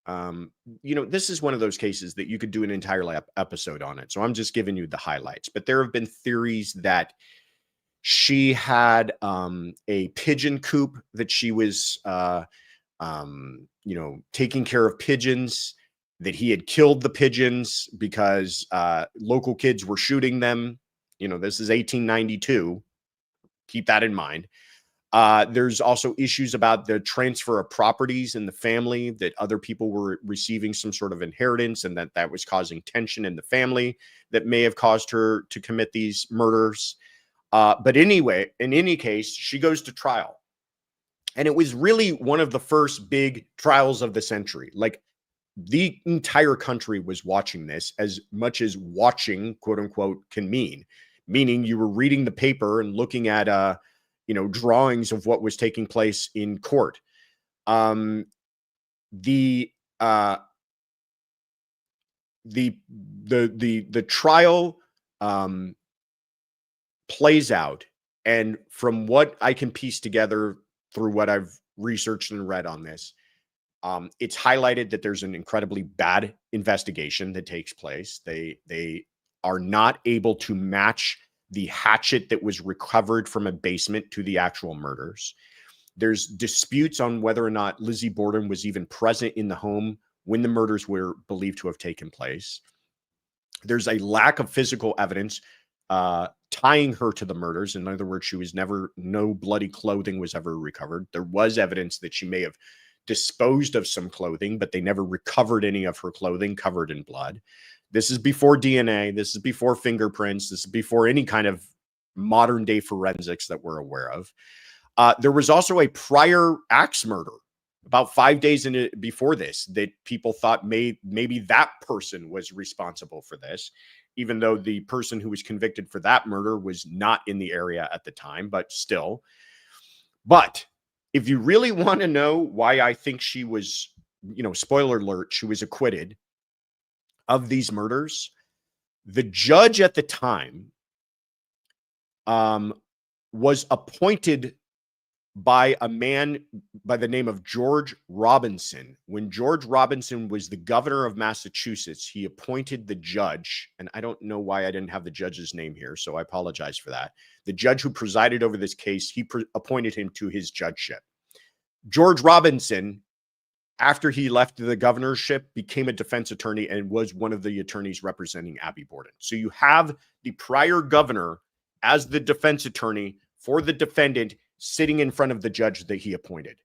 This is one of those cases that you could do an entire episode on it. So I'm just giving you the highlights. But there have been theories that she had a pigeon coop that she was, taking care of pigeons, that he had killed the pigeons because local kids were shooting them. This is 1892. Keep that in mind. There's also issues about the transfer of properties in the family, that other people were receiving some sort of inheritance, and that was causing tension in the family that may have caused her to commit these murders. But anyway, in any case, she goes to trial. And it was really one of the first big trials of the century. Like, the entire country was watching this, as much as watching, quote unquote, can mean. Meaning you were reading the paper and looking at, drawings of what was taking place in court. The trial plays out, and from what I can piece together through what I've researched and read on this, it's highlighted that there's an incredibly bad investigation that takes place. They are not able to match the hatchet that was recovered from a basement to the actual murders. There's disputes on whether or not Lizzie Borden was even present in the home when the murders were believed to have taken place. There's a lack of physical evidence tying her to the murders. In other words, no bloody clothing was ever recovered. There was evidence that she may have disposed of some clothing, but they never recovered any of her clothing covered in blood. This is before DNA. This is before fingerprints. This is before any kind of modern day forensics that we're aware of. There was also a prior axe murder about 5 days before this that people thought maybe that person was responsible for this, even though the person who was convicted for that murder was not in the area at the time, but still. But if you really want to know why I think she was, spoiler alert, she was acquitted of these murders, the judge at the time was appointed by a man by the name of George Robinson. When George Robinson was the governor of Massachusetts, he appointed the judge, and I don't know why I didn't have the judge's name here, so I apologize for that. The judge who presided over this case, he appointed him to his judgeship. George Robinson, after he left the governorship, became a defense attorney and was one of the attorneys representing Abby Borden. So you have the prior governor as the defense attorney for the defendant sitting in front of the judge that he appointed.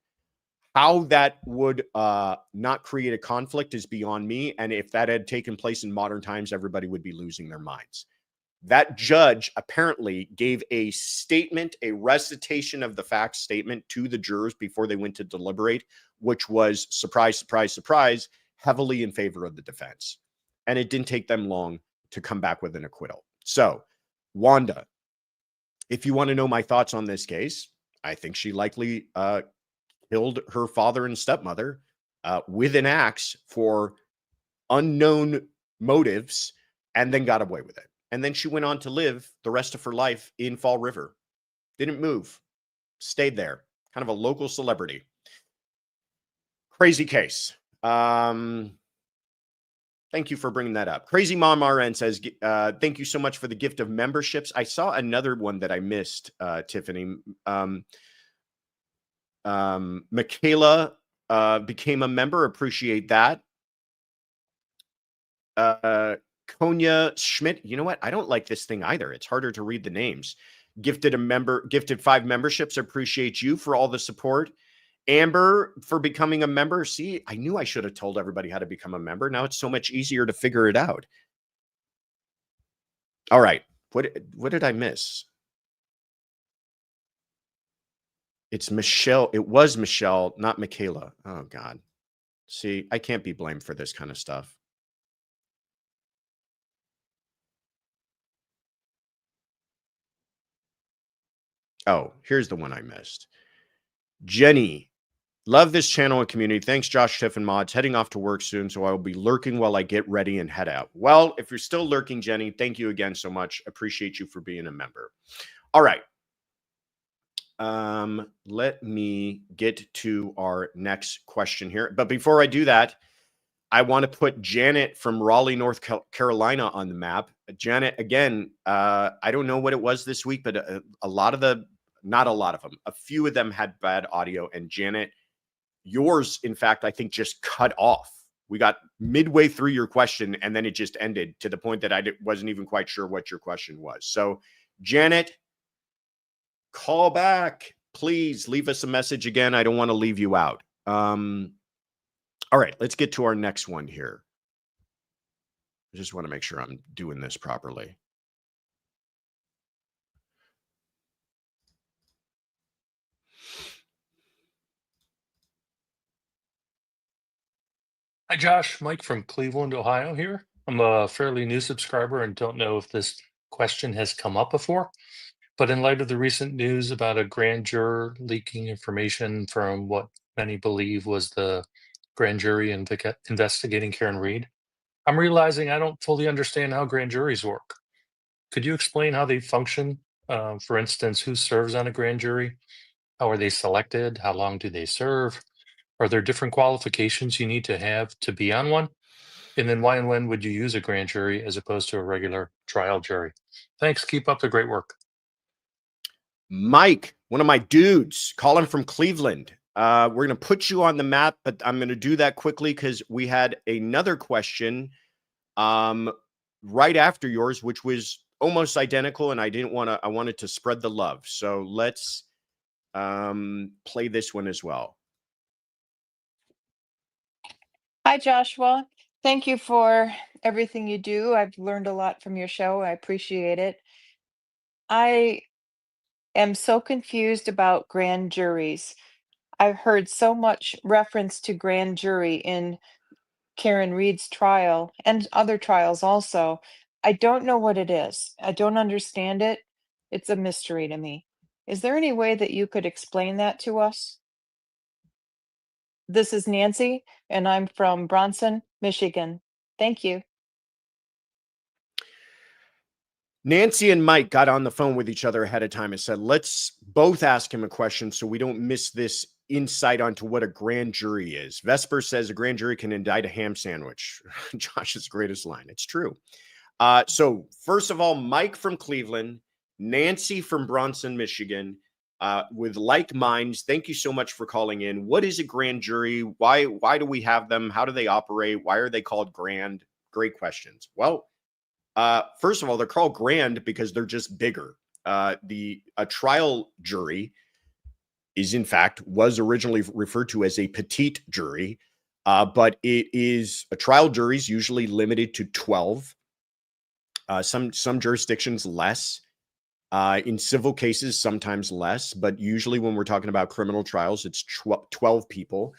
How that would not create a conflict is beyond me. And if that had taken place in modern times, everybody would be losing their minds. That judge apparently gave a statement, a recitation of the facts statement to the jurors before they went to deliberate, which was, surprise, surprise, surprise, heavily in favor of the defense. And it didn't take them long to come back with an acquittal. So, Wanda, if you want to know my thoughts on this case, I think she likely killed her father and stepmother with an axe for unknown motives and then got away with it. And then she went on to live the rest of her life in Fall River. Didn't move. Stayed there. Kind of a local celebrity. Crazy case. Thank you for bringing that up. Crazy Mom RN says, thank you so much for the gift of memberships. I saw another one that I missed, Tiffany. Michaela became a member. Appreciate that. Konya Schmidt. You know what? I don't like this thing either. It's harder to read the names. Gifted 5 memberships. Appreciate you for all the support. Amber for becoming a member. See, I knew I should have told everybody how to become a member. Now it's so much easier to figure it out. All right. What did I miss? It's Michelle. It was Michelle, not Michaela. Oh, God. See, I can't be blamed for this kind of stuff. Oh, here's the one I missed. Jenny. Love this channel and community. Thanks, Josh, Tiff, and Mods. Heading off to work soon, so I will be lurking while I get ready and head out. Well, if you're still lurking, Jenny, thank you again so much. Appreciate you for being a member. All right. Let me get to our next question here. But before I do that, I want to put Janet from Raleigh, North Carolina on the map. Janet, again, I don't know what it was this week, but a lot of the, not a lot of them, a few of them had bad audio. And Janet, yours, in fact, I think just cut off. We got midway through your question and then it just ended to the point that I wasn't even quite sure what your question was. So Janet, call back. Please leave us a message again. I don't want to leave you out. All right, let's get to our next one here. I just want to make sure I'm doing this properly. Hi, Josh. Mike from Cleveland, Ohio here. I'm a fairly new subscriber and don't know if this question has come up before, but in light of the recent news about a grand juror leaking information from what many believe was the grand jury investigating Karen Reed, I'm realizing I don't fully understand how grand juries work. Could you explain how they function? For instance, who serves on a grand jury? How are they selected? How long do they serve? Are there different qualifications you need to have to be on one? And then why and when would you use a grand jury as opposed to a regular trial jury? Thanks. Keep up the great work. Mike, one of my dudes, calling from Cleveland. We're going to put you on the map, but I'm going to do that quickly because we had another question right after yours, which was almost identical, and I wanted to spread the love. So let's play this one as well. Hi, Joshua. Thank you for everything you do. I've learned a lot from your show. I appreciate it. I am so confused about grand juries. I've heard so much reference to grand jury in Karen Reed's trial and other trials also. I don't know what it is. I don't understand it. It's a mystery to me. Is there any way that you could explain that to us? This is Nancy, and I'm from Bronson, Michigan. Thank you. Nancy and Mike got on the phone with each other ahead of time and said, let's both ask him a question so we don't miss this insight onto what a grand jury is. Vesper says a grand jury can indict a ham sandwich. Josh's greatest line. It's true. So first of all, Mike from Cleveland, Nancy from Bronson, Michigan, with like minds. Thank you so much for calling in. What is a grand jury? Why do we have them? How do they operate? Why are they called grand? Great questions. Well, first of all, they're called grand because they're just bigger. A trial jury was originally referred to as a petite jury, but it is a trial jury is usually limited to 12. Some jurisdictions less. In civil cases, sometimes less, but usually when we're talking about criminal trials, it's 12 people.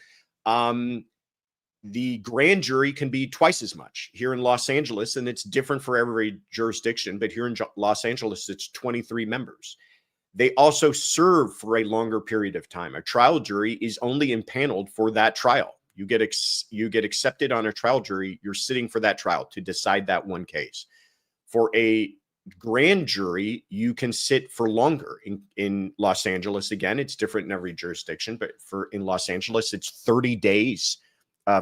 The grand jury can be twice as much here in Los Angeles, and it's different for every jurisdiction, but here in Los Angeles, it's 23 members. They also serve for a longer period of time. A trial jury is only impaneled for that trial. You get accepted on a trial jury, you're sitting for that trial to decide that one case. For a grand jury, you can sit for longer. In Los Angeles, again, it's different in every jurisdiction, but in Los Angeles, it's 30 days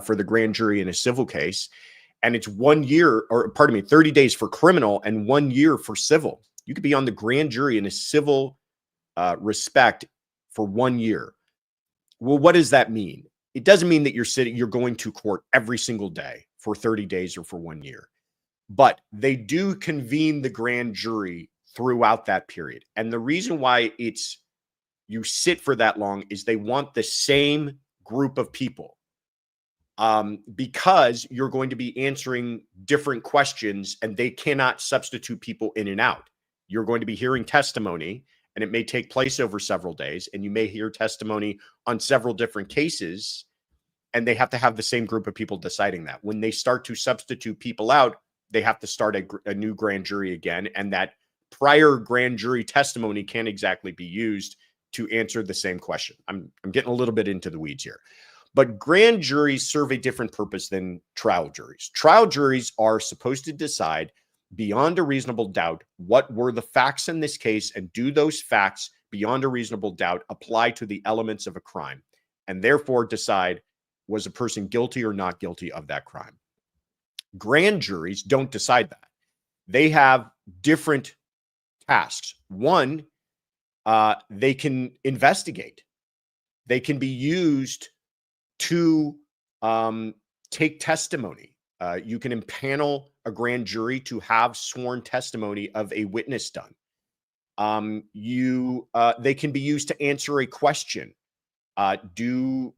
for the grand jury in a civil case. And it's 30 days for criminal and 1 year for civil. You could be on the grand jury in a civil respect for 1 year. Well, what does that mean? It doesn't mean that you're going to court every single day for 30 days or for 1 year. But they do convene the grand jury throughout that period. And the reason why you sit for that long is they want the same group of people, because you're going to be answering different questions and they cannot substitute people in and out. You're going to be hearing testimony, and it may take place over several days, and you may hear testimony on several different cases, and they have to have the same group of people deciding that. When they start to substitute people out, they have to start a new grand jury again, and that prior grand jury testimony can't exactly be used to answer the same question. I'm getting a little bit into the weeds here. But grand juries serve a different purpose than trial juries. Trial juries are supposed to decide beyond a reasonable doubt what were the facts in this case, and do those facts beyond a reasonable doubt apply to the elements of a crime, and therefore decide was a person guilty or not guilty of that crime. Grand juries don't decide that. They have different tasks. One, they can investigate. They can be used to take testimony. You can impanel a grand jury to have sworn testimony of a witness done. They can be used to answer a question. Do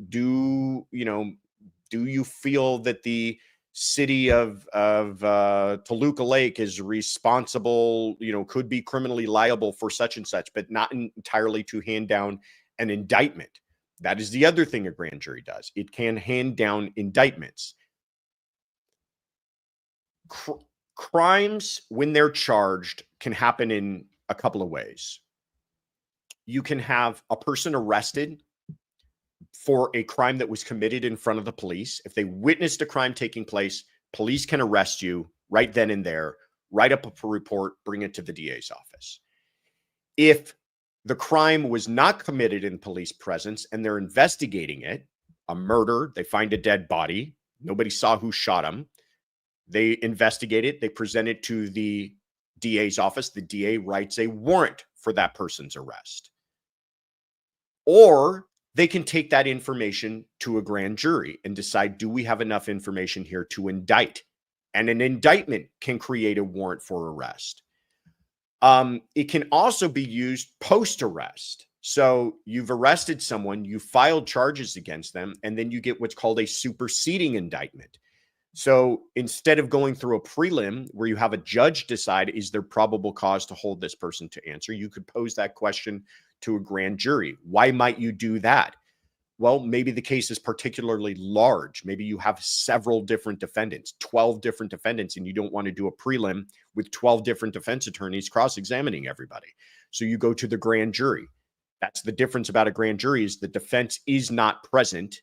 you feel that the city of Toluca Lake is responsible, could be criminally liable for such and such, but not entirely to hand down an indictment? That is the other thing a grand jury does. It can hand down indictments. Crimes, when they're charged, can happen in a couple of ways. You can have a person arrested for a crime that was committed in front of the police. If they witnessed a crime taking place, police can arrest you right then and there, write up a report, bring it to the DA's office. If the crime was not committed in police presence and they're investigating it, a murder, they find a dead body, nobody saw who shot him, they investigate it, they present it to the DA's office, the DA writes a warrant for that person's arrest. Or they can take that information to a grand jury and decide, do we have enough information here to indict? And an indictment can create a warrant for arrest. It can also be used post-arrest. So you've arrested someone, you filed charges against them, and then you get what's called a superseding indictment. So instead of going through a prelim where you have a judge decide, is there probable cause to hold this person to answer? You could pose that question to a grand jury. Why might you do that? Well, maybe the case is particularly large. Maybe you have several different defendants, 12 different defendants, and you don't want to do a prelim with 12 different defense attorneys cross-examining everybody. So you go to the grand jury. That's the difference about a grand jury, is the defense is not present.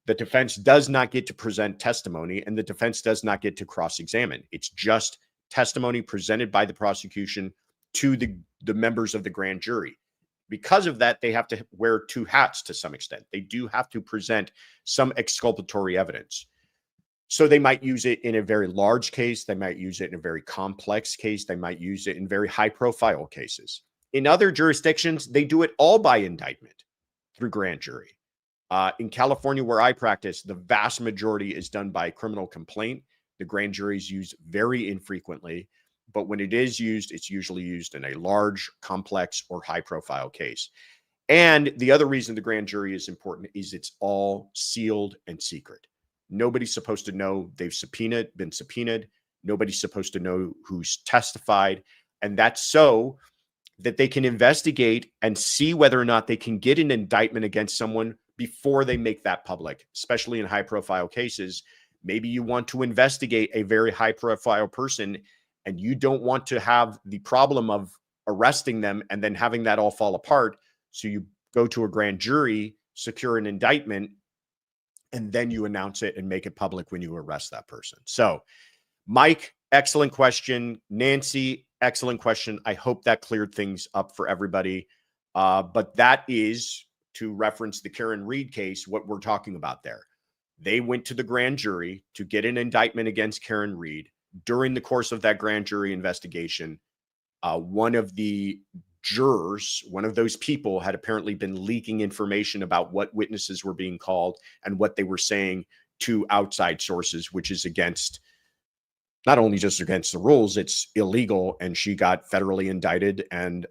The defense does not get to present testimony, and the defense does not get to cross-examine. It's just testimony presented by the prosecution to the members of the grand jury. Because of that, they have to wear two hats to some extent. They do have to present some exculpatory evidence. So they might use it in a very large case. They might use it in a very complex case. They might use it in very high-profile cases. In other jurisdictions, they do it all by indictment through grand jury. In California, where I practice, the vast majority is done by criminal complaint. The grand jury is used very infrequently, but when it is used, it's usually used in a large, complex, or high-profile case. And the other reason the grand jury is important is it's all sealed and secret. Nobody's supposed to know they've been subpoenaed. Nobody's supposed to know who's testified. And that's so that they can investigate and see whether or not they can get an indictment against someone before they make that public, especially in high-profile cases. Maybe you want to investigate a very high-profile person, and you don't want to have the problem of arresting them and then having that all fall apart. So you go to a grand jury, secure an indictment, and then you announce it and make it public when you arrest that person. So, Mike, excellent question. Nancy, excellent question. I hope that cleared things up for everybody. But that is, to reference the Karen Reed case, what we're talking about there. They went to the grand jury to get an indictment against Karen Reed. During the course of that grand jury investigation, one of the jurors, one of those people, had apparently been leaking information about what witnesses were being called and what they were saying to outside sources, which is against, not only just against the rules, it's illegal. And she got federally indicted and,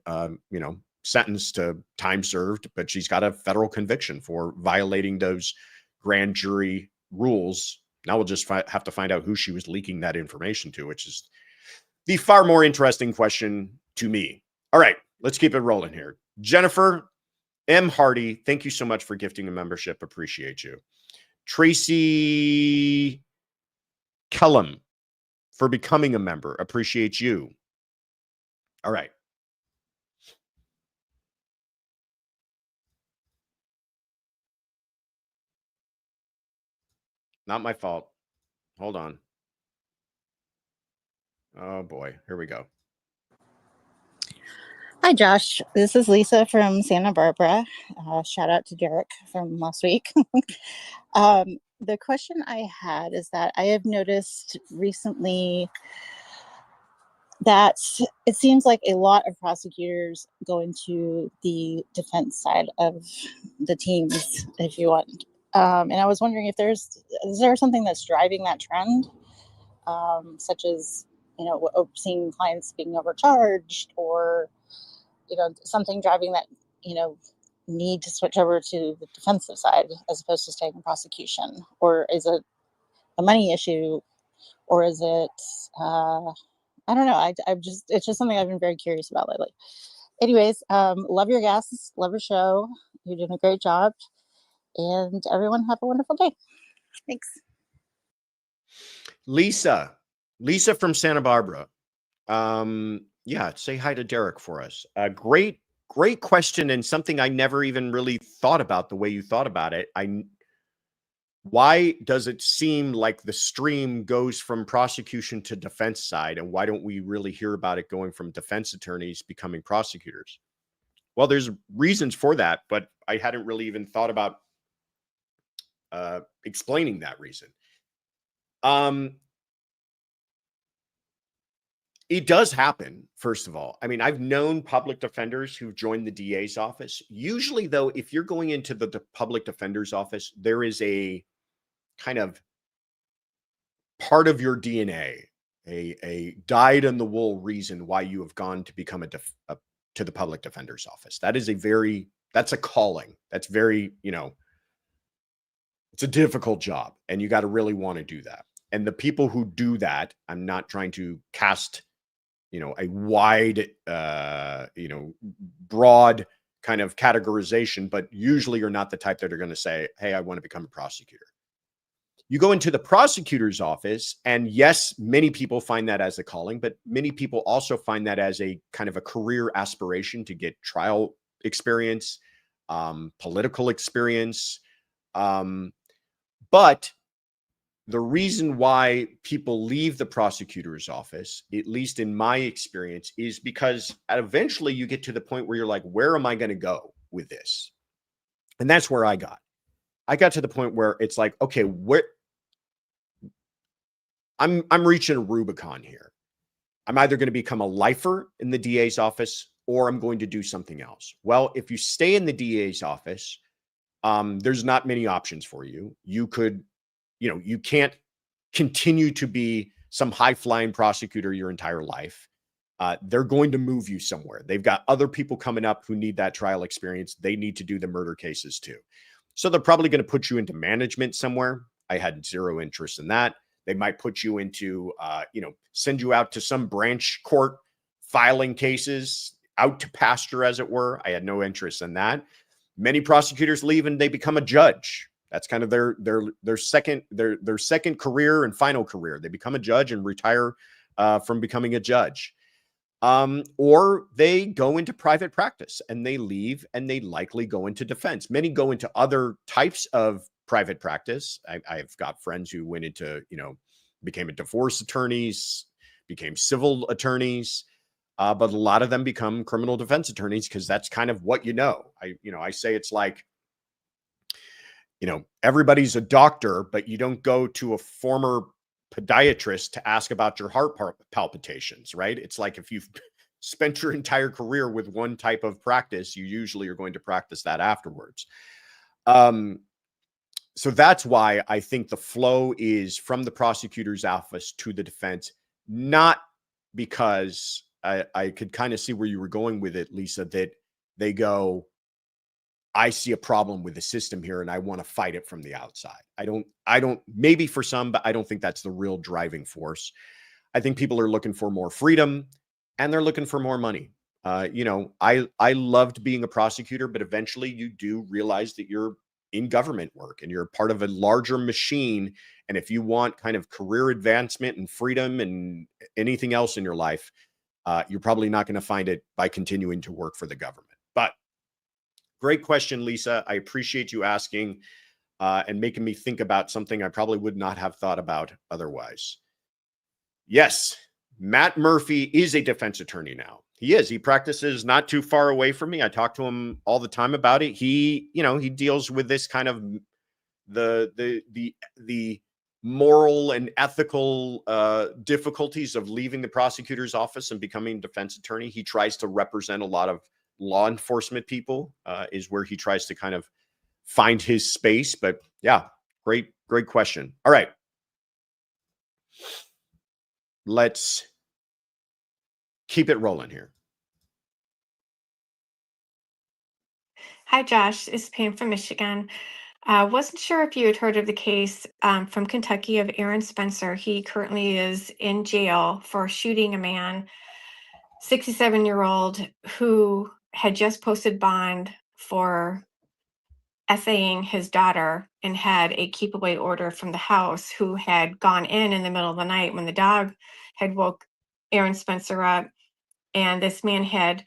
sentenced to time served, but she's got a federal conviction for violating those grand jury rules. Now we'll just have to find out who she was leaking that information to, which is the far more interesting question to me. All right, let's keep it rolling here. Jennifer M. Hardy, thank you so much for gifting a membership. Appreciate you. Tracy Kellum for becoming a member. Appreciate you. All right. Not my fault. Hold on. Oh boy, here we go. Hi, Josh. This is Lisa from Santa Barbara. Shout out to Derek from last week. The question I had is that I have noticed recently that it seems like a lot of prosecutors go into the defense side of the teams, if you want. And I was wondering if is there something that's driving that trend, such as, seeing clients being overcharged, or something driving that, need to switch over to the defensive side as opposed to staying in prosecution? Or is it a money issue? Or is it, I don't know. It's just something I've been very curious about lately. Anyways, love your guests, love your show. You're doing a great job. And everyone have a wonderful day. Thanks. Lisa from Santa Barbara. Yeah, say hi to Derek for us. Great question, and something I never even really thought about the way you thought about it. Why does it seem like the stream goes from prosecution to defense side, and why don't we really hear about it going from defense attorneys becoming prosecutors? Well, there's reasons for that, but I hadn't really even thought about explaining that reason. It does happen, first of all. I mean, I've known public defenders who've joined the DA's office. Usually, though, if you're going into the public defender's office, there is a kind of part of your DNA, a dyed-in-the-wool reason why you have gone to become to the public defender's office. That's a calling. That's very, it's a difficult job, and you got to really want to do that. And the people who do that, I'm not trying to cast, a wide, broad kind of categorization, but usually you're not the type that are going to say, hey, I want to become a prosecutor. You go into the prosecutor's office, and yes, many people find that as a calling, but many people also find that as a kind of a career aspiration to get trial experience, political experience. But the reason why people leave the prosecutor's office, at least in my experience, is because eventually you get to the point where you're like, where am I going to go with this? And that's where I got. I got to the point where it's like, okay, I'm reaching a Rubicon here. I'm either going to become a lifer in the DA's office, or I'm going to do something else. Well, if you stay in the DA's office, there's not many options for you. You could, you can't continue to be some high-flying prosecutor your entire life. They're going to move you somewhere. They've got other people coming up who need that trial experience. They need to do the murder cases too. So they're probably going to put you into management somewhere. I had zero interest in that. They might put you into, send you out to some branch court filing cases, out to pasture, as it were. I had no interest in that. Many prosecutors leave and they become a judge. That's kind of their second career and final career. They become a judge and retire from becoming a judge. Or they go into private practice and they leave and they likely go into defense. Many go into other types of private practice. I've got friends who went into, became a divorce attorneys, became civil attorneys. But a lot of them become criminal defense attorneys because that's kind of what I say it's like, everybody's a doctor, but you don't go to a former podiatrist to ask about your heart palpitations, right? It's like if you've spent your entire career with one type of practice, you usually are going to practice that afterwards. So that's why I think the flow is from the prosecutor's office to the defense, not because I could kind of see where you were going with it, Lisa, that they go, I see a problem with the system here and I want to fight it from the outside. I don't, maybe for some, but I don't think that's the real driving force. I think people are looking for more freedom and they're looking for more money. I loved being a prosecutor, but eventually you do realize that you're in government work and you're part of a larger machine. And if you want kind of career advancement and freedom and anything else in your life, you're probably not going to find it by continuing to work for the government. But great question, Lisa. I appreciate you asking and making me think about something I probably would not have thought about otherwise. Yes, Matt Murphy is a defense attorney now. He is. He practices not too far away from me. I talk to him all the time about it. He, you know, he deals with this kind of the moral and ethical difficulties of leaving the prosecutor's office and becoming defense attorney. He tries to represent a lot of law enforcement people, is where he tries to kind of find his space. But yeah, great question. All right. Let's keep it rolling here. Hi, Josh. It's Pam from Michigan. Wasn't sure if you had heard of the case from Kentucky of Aaron Spencer. He currently is in jail for shooting a man, 67-year-old, who had just posted bond for essaying his daughter and had a keep away order from the house, who had gone in the middle of the night when the dog had woke Aaron Spencer up. And this man had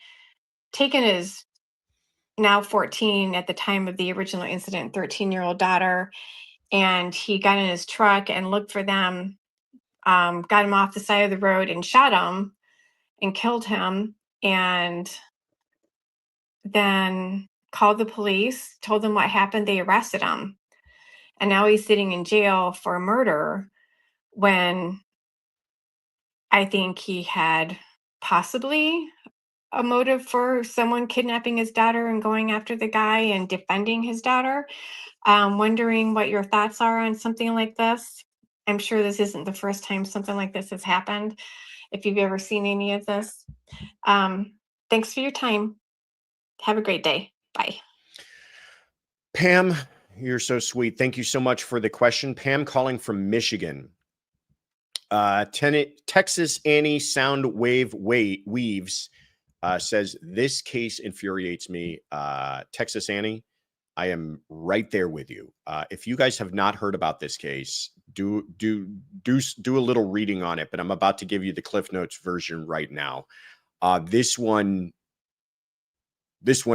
taken his now 14 at the time of the original incident, 13-year-old daughter. And he got in his truck and looked for them, got him off the side of the road and shot him and killed him. And then called the police, told them what happened. They arrested him. And now he's sitting in jail for murder when I think he had possibly a motive for someone kidnapping his daughter and going after the guy and defending his daughter. Wondering what your thoughts are on something like this. I'm sure this isn't the first time something like this has happened. If you've ever seen any of this. Thanks for your time. Have a great day. Bye. Pam, you're so sweet. Thank you so much for the question. Pam calling from Michigan. Texas Annie Sound Wave Weaves says, this case infuriates me. Texas Annie, I am right there with you. If you guys have not heard about this case, do a little reading on it, but I'm about to give you the Cliff Notes version right now. This one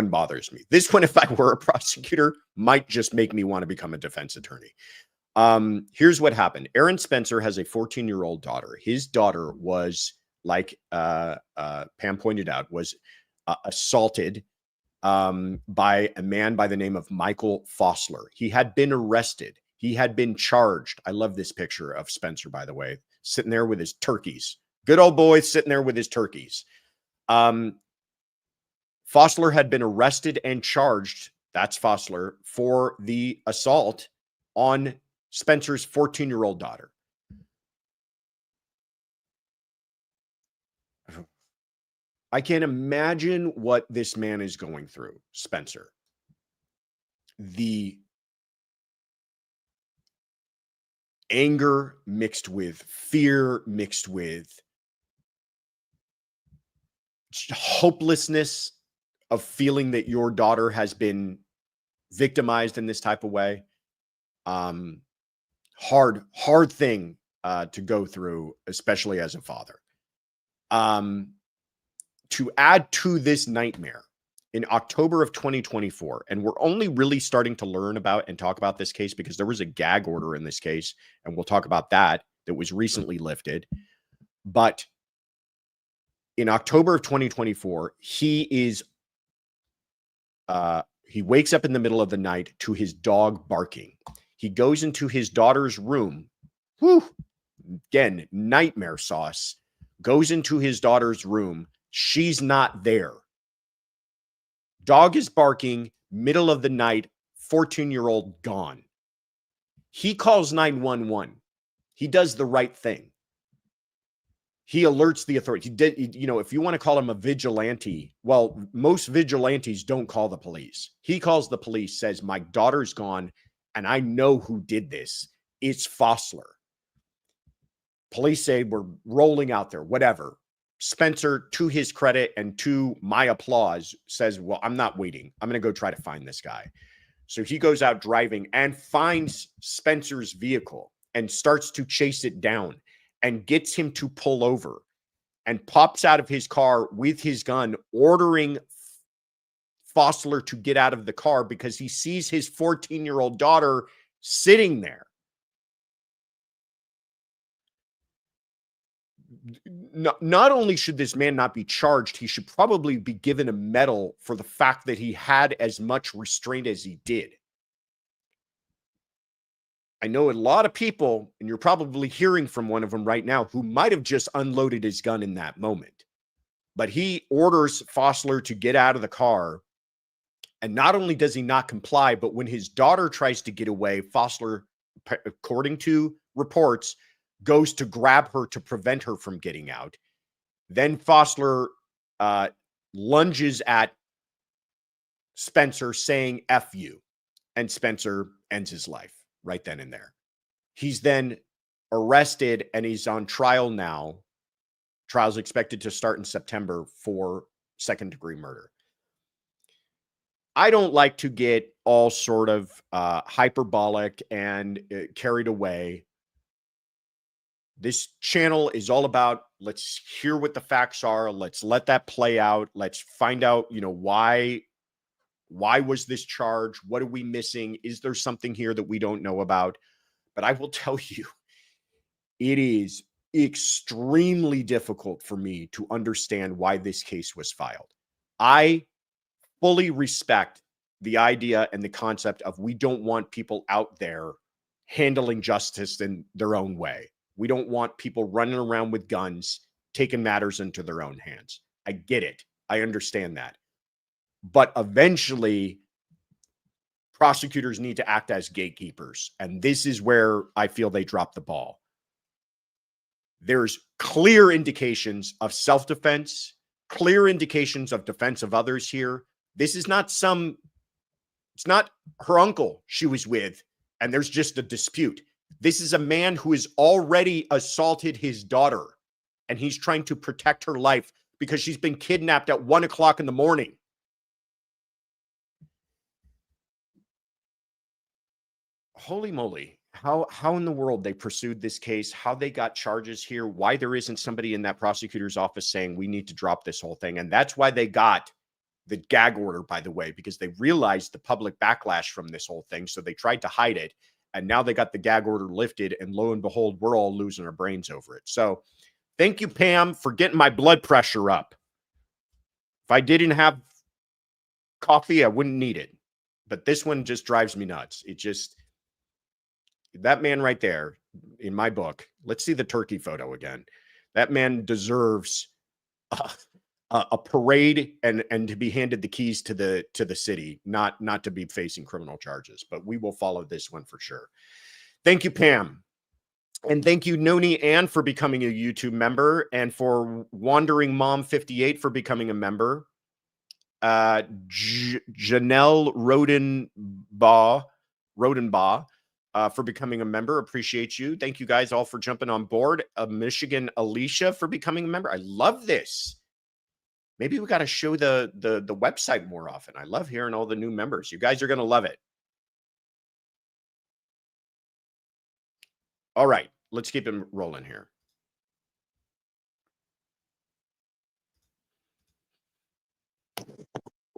bothers me. This one, if I were a prosecutor, might just make me want to become a defense attorney. Here's what happened. Aaron Spencer has a 14-year-old daughter. His daughter was, like Pam pointed out, was assaulted by a man by the name of Michael Fossler. He had been arrested. He had been charged. I love this picture of Spencer, by the way, sitting there with his turkeys. Good old boy sitting there with his turkeys. Fossler had been arrested and charged, that's Fossler, for the assault on Spencer's 14-year-old daughter. I can't imagine what this man is going through, Spencer. The anger mixed with fear, mixed with hopelessness of feeling that your daughter has been victimized in this type of way. Hard thing to go through, especially as a father. To add to this nightmare, in October of 2024, and we're only really starting to learn about and talk about this case because there was a gag order in this case, and we'll talk about that was recently lifted. But in October of 2024, he wakes up in the middle of the night to his dog barking. He goes into his daughter's room. Whew, again, nightmare sauce. Goes into his daughter's room. She's not there. Dog is barking, middle of the night, 14-year-old gone. He calls 911. He does the right thing. He alerts the authorities. He did, if you want to call him a vigilante, well, most vigilantes don't call the police. He calls the police, says, my daughter's gone, and I know who did this. It's Fossler. Police say we're rolling out there, whatever. Spencer, to his credit and to my applause, says, well, I'm not waiting. I'm going to go try to find this guy. So he goes out driving and finds Spencer's vehicle and starts to chase it down and gets him to pull over and pops out of his car with his gun, ordering Fossler to get out of the car because he sees his 14-year-old daughter sitting there. not only should this man not be charged, he should probably be given a medal for the fact that he had as much restraint as he did. I know a lot of people, and you're probably hearing from one of them right now, who might have just unloaded his gun in that moment. But he orders Fossler to get out of the car. And not only does he not comply, but when his daughter tries to get away, Fossler, according to reports, goes to grab her to prevent her from getting out. Then Fossler lunges at Spencer saying, F you. And Spencer ends his life right then and there. He's then arrested and he's on trial now. Trial's expected to start in September for second-degree murder. I don't like to get all sort of hyperbolic and carried away. This channel is all about, let's hear what the facts are. Let's let that play out. Let's find out, why was this charge? What are we missing? Is there something here that we don't know about? But I will tell you, it is extremely difficult for me to understand why this case was filed. I fully respect the idea and the concept of we don't want people out there handling justice in their own way. We don't want people running around with guns, taking matters into their own hands. I get it. I understand that. But eventually, prosecutors need to act as gatekeepers. And this is where I feel they dropped the ball. There's clear indications of self-defense, clear indications of defense of others here. This is not it's not her uncle she was with, and there's just a dispute. This is a man who has already assaulted his daughter, and he's trying to protect her life because she's been kidnapped at 1 o'clock in the morning. Holy moly. How in the world they pursued this case, how they got charges here, why there isn't somebody in that prosecutor's office saying we need to drop this whole thing. And that's why they got the gag order, by the way, because they realized the public backlash from this whole thing. So they tried to hide it. And now they got the gag order lifted. And lo and behold, we're all losing our brains over it. So thank you, Pam, for getting my blood pressure up. If I didn't have coffee, I wouldn't need it. But this one just drives me nuts. That man right there in my book, let's see the turkey photo again. That man deserves a parade and to be handed the keys to the city, not to be facing criminal charges. But we will follow this one for sure. Thank you, Pam. And thank you, Noni Ann, for becoming a YouTube member, and for Wandering Mom 58 for becoming a member. Janelle Rodenbaugh for becoming a member. Appreciate you. Thank you guys all for jumping on board. Michigan Alicia for becoming a member. I love this. Maybe we got to show the website more often. I love hearing all the new members. You guys are going to love it. All right, let's keep it rolling here.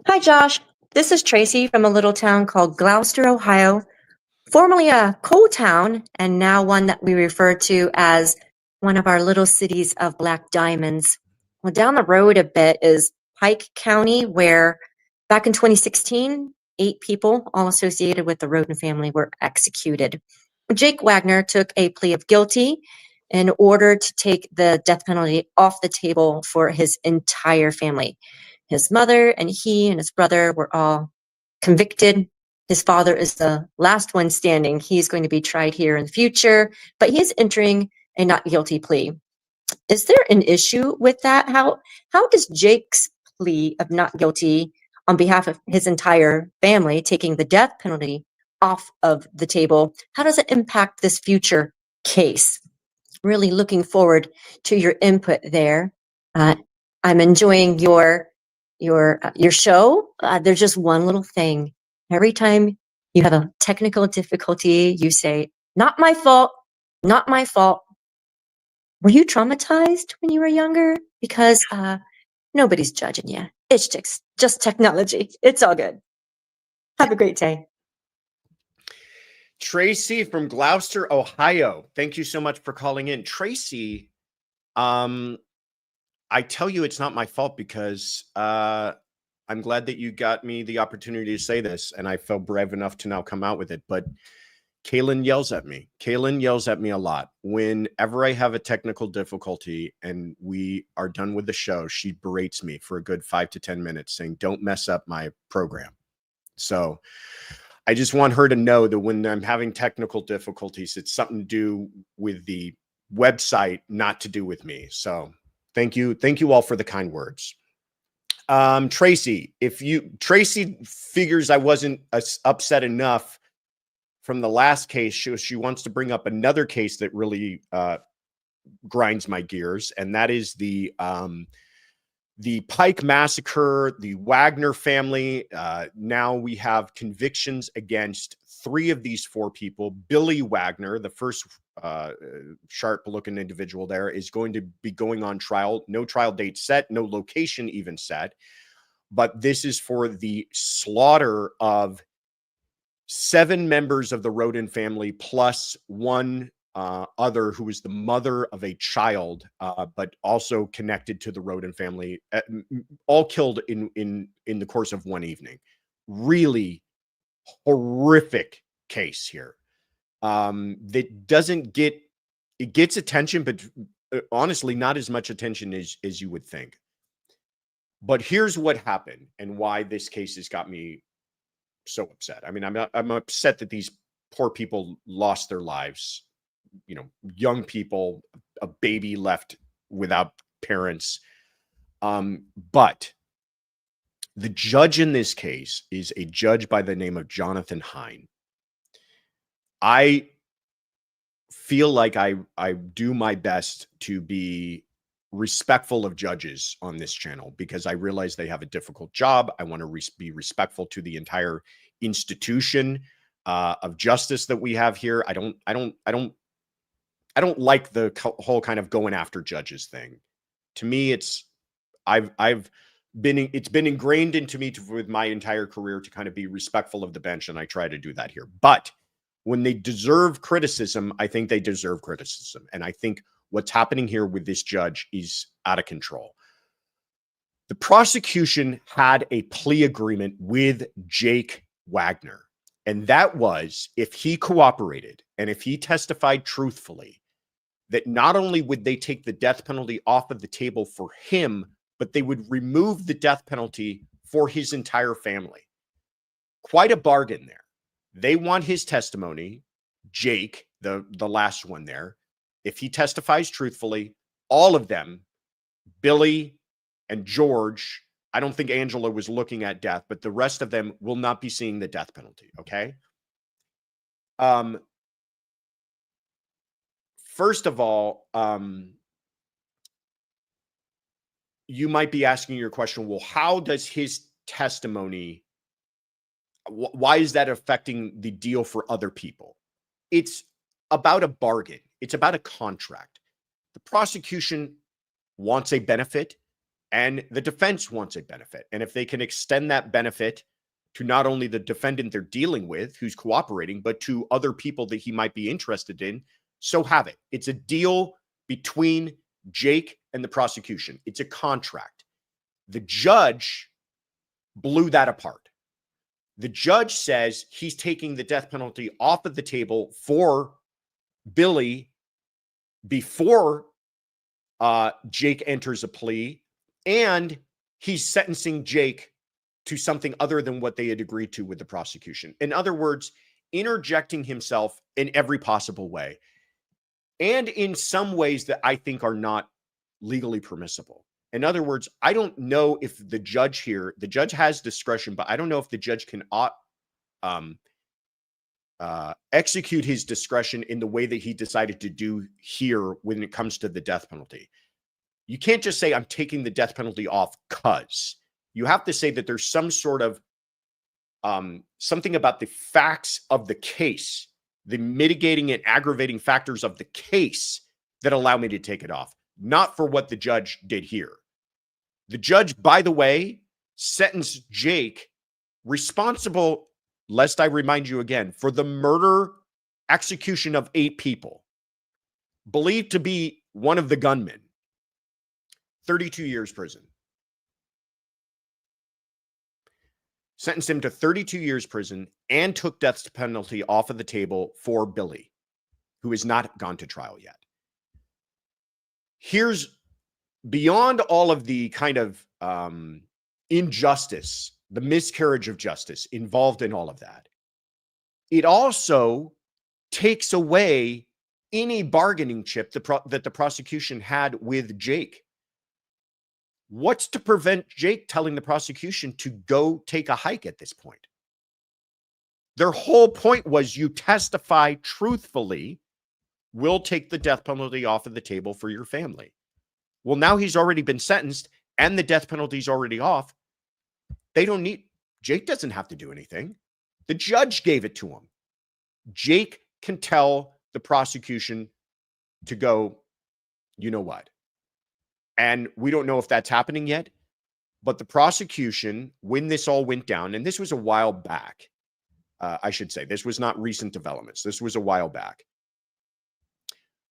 Hi, Josh. This is Tracy from a little town called Gloucester, Ohio, formerly a coal town and now one that we refer to as one of our little cities of black diamonds. Well, down the road a bit is Pike County, where back in 2016, 8 people, all associated with the Roden family, were executed. Jake Wagner took a plea of guilty in order to take the death penalty off the table for his entire family. His mother and he and his brother were all convicted. His father is the last one standing. He's going to be tried here in the future, but he's entering a not guilty plea. Is there an issue with that? How does Jake's plea of not guilty on behalf of his entire family, taking the death penalty off of the table, how does it impact this future case? Really looking forward to your input there. I'm enjoying your show. There's just one little thing. Every time you have a technical difficulty, you say, "Not my fault, not my fault." Were you traumatized when you were younger? Because nobody's judging you. It's just technology. It's all good. Have a great day. Tracy from Gloucester, Ohio. Thank you so much for calling in. Tracy, I tell you, it's not my fault because I'm glad that you got me the opportunity to say this, and I felt brave enough to now come out with it. But Kaylin yells at me. Kaylin yells at me a lot. Whenever I have a technical difficulty and we are done with the show, she berates me for a good 5 to 10 minutes saying, don't mess up my program. So I just want her to know that when I'm having technical difficulties, it's something to do with the website, not to do with me. So thank you. Thank you all for the kind words. Tracy figures I wasn't upset enough from the last case. She wants to bring up another case that really grinds my gears. And that is the Pike Massacre, the Wagner family. Now we have convictions against 3 of these 4 people. Billy Wagner, the first sharp-looking individual there, is going to be going on trial. No trial date set, no location even set. But this is for the slaughter of 7 members of the Roden family, plus 1 other who was the mother of a child, but also connected to the Roden family, all killed in the course of one evening. Really horrific case here. That doesn't get, it gets attention, but honestly, not as much attention as you would think. But here's what happened and why this case has got me so upset. I mean, I'm upset that these poor people lost their lives. You know, young people, a baby left without parents. But the judge in this case is a judge by the name of Jonathan Hine. I feel like I do my best to be respectful of judges on this channel because I realize they have a difficult job. I want to be respectful to the entire institution of justice that we have here. I don't like the whole kind of going after judges thing. To me, it's been ingrained into me with my entire career to kind of be respectful of the bench, and I try to do that here. But when they deserve criticism, I think they deserve criticism. And I think what's happening here with this judge is out of control. The prosecution had a plea agreement with Jake Wagner, and that was if he cooperated and if he testified truthfully, that not only would they take the death penalty off of the table for him, but they would remove the death penalty for his entire family. Quite a bargain there. They want his testimony, Jake, the last one there. If he testifies truthfully, all of them, Billy and George, I don't think Angela was looking at death, but the rest of them will not be seeing the death penalty, okay? First of all, you might be asking your question, well, how does his testimony, why is that affecting the deal for other people? It's about a bargain. It's about a contract. The prosecution wants a benefit and the defense wants a benefit. And if they can extend that benefit to not only the defendant they're dealing with, who's cooperating, but to other people that he might be interested in, so have it. It's a deal between Jake and the prosecution. It's a contract. The judge blew that apart. The judge says he's taking the death penalty off of the table for Billy before Jake enters a plea, and he's sentencing Jake to something other than what they had agreed to with the prosecution. In other words, interjecting himself in every possible way, and in some ways that I think are not legally permissible. In other words, I don't know if the judge here, the judge has discretion, but I don't know if the judge can execute his discretion in the way that he decided to do here when it comes to the death penalty. You can't just say, I'm taking the death penalty off because. You have to say that there's some sort of something about the facts of the case, the mitigating and aggravating factors of the case that allow me to take it off, not for what the judge did here. The judge, by the way, sentenced Jake responsible, lest I remind you again, for the murder execution of 8 people, believed to be one of the gunmen. 32 years prison. Sentenced him to 32 years prison and took death penalty off of the table for Billy, who has not gone to trial yet. Here's beyond all of the kind of injustice, the miscarriage of justice involved in all of that. It also takes away any bargaining chip that the prosecution had with Jake. What's to prevent Jake telling the prosecution to go take a hike at this point? Their whole point was you testify truthfully, we'll take the death penalty off of the table for your family. Well, now he's already been sentenced and the death penalty's already off. Jake doesn't have to do anything. The judge gave it to him. Jake can tell the prosecution to go, you know what? And we don't know if that's happening yet, but the prosecution, when this all went down, and this was a while back, I should say, this was not recent developments. This was a while back.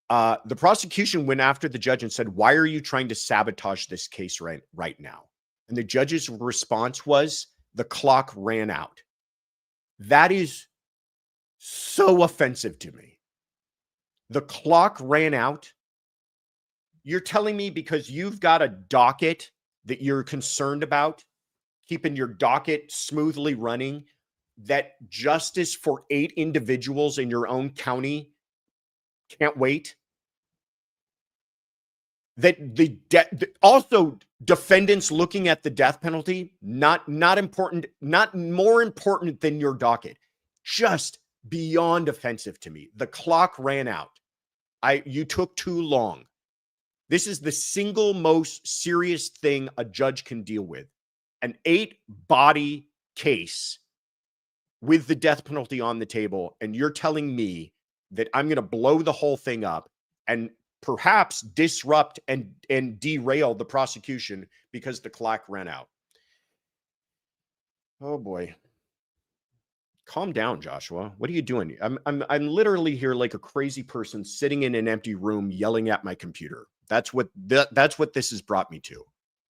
The prosecution went after the judge and said, why are you trying to sabotage this case right now? And the judge's response was, the clock ran out. That is so offensive to me. The clock ran out. You're telling me because you've got a docket that you're concerned about, keeping your docket smoothly running, that justice for 8 individuals in your own county can't wait? That also defendants looking at the death penalty, not important, not more important than your docket. Just beyond offensive to me. The clock ran out. You took too long. This is the single most serious thing a judge can deal with. An 8-body case with the death penalty on the table, and you're telling me that I'm going to blow the whole thing up and perhaps disrupt and derail the prosecution because the clock ran out. Oh boy. Calm down, Joshua. What are you doing? I'm literally here like a crazy person sitting in an empty room yelling at my computer. That's what this has brought me to.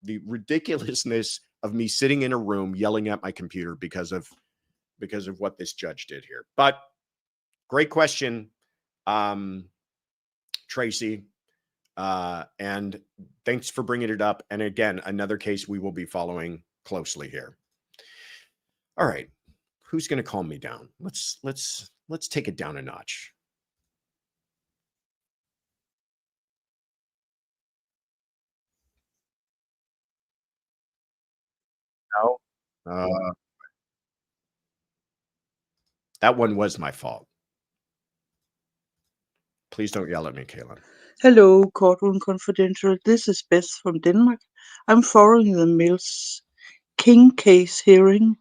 The ridiculousness of me sitting in a room yelling at my computer because of what this judge did here. But great question, Tracy. And thanks for bringing it up. And again, another case we will be following closely here. All right. Who's going to calm me down? Let's take it down a notch. No. That one was my fault. Please don't yell at me, Kaylin. Hello, Courtroom Confidential. This is Beth from Denmark. I'm following the Mills King case hearing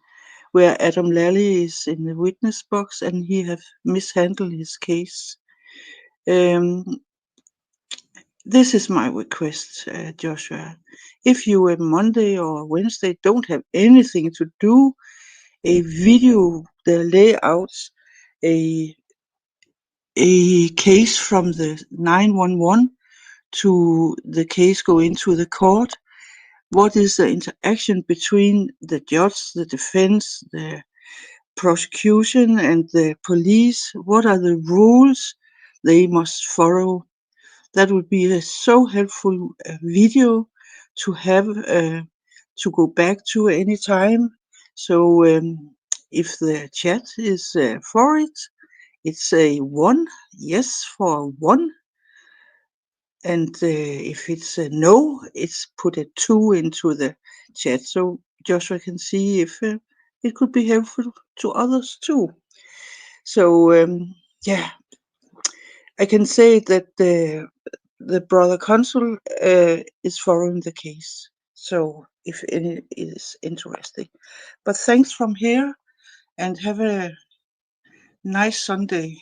where Adam Lally is in the witness box and he have mishandled his case. This is my request, Joshua. If you on Monday or Wednesday don't have anything to do, a video that lay out a case from the 911 to the case go into the court. What is the interaction between the judge, the defense, the prosecution, and the police? What are the rules they must follow? That would be a so helpful video to have to go back to any time. So if the chat is for it, it's a 1, yes for 1. And if it's a no, it's put a 2 into the chat. So Joshua can see if it could be helpful to others too. So yeah, I can say that the brother consul is following the case. So if any is interesting. But thanks from here and have a nice Sunday.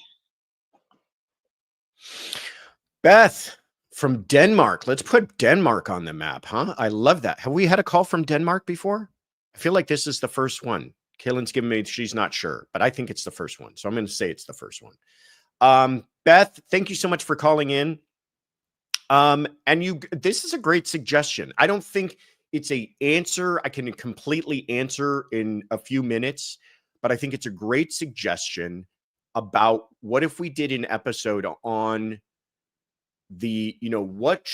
Beth from Denmark. Let's put Denmark on the map, huh? I love that. Have we had a call from Denmark before? I feel like this is the first one. Kaylin's giving me, she's not sure, but I think it's the first one. So I'm going to say it's the first one. Beth, thank you so much for calling in. This is a great suggestion. I don't think it's a answer I can completely answer in a few minutes, but I think it's a great suggestion about what if we did an episode on the, what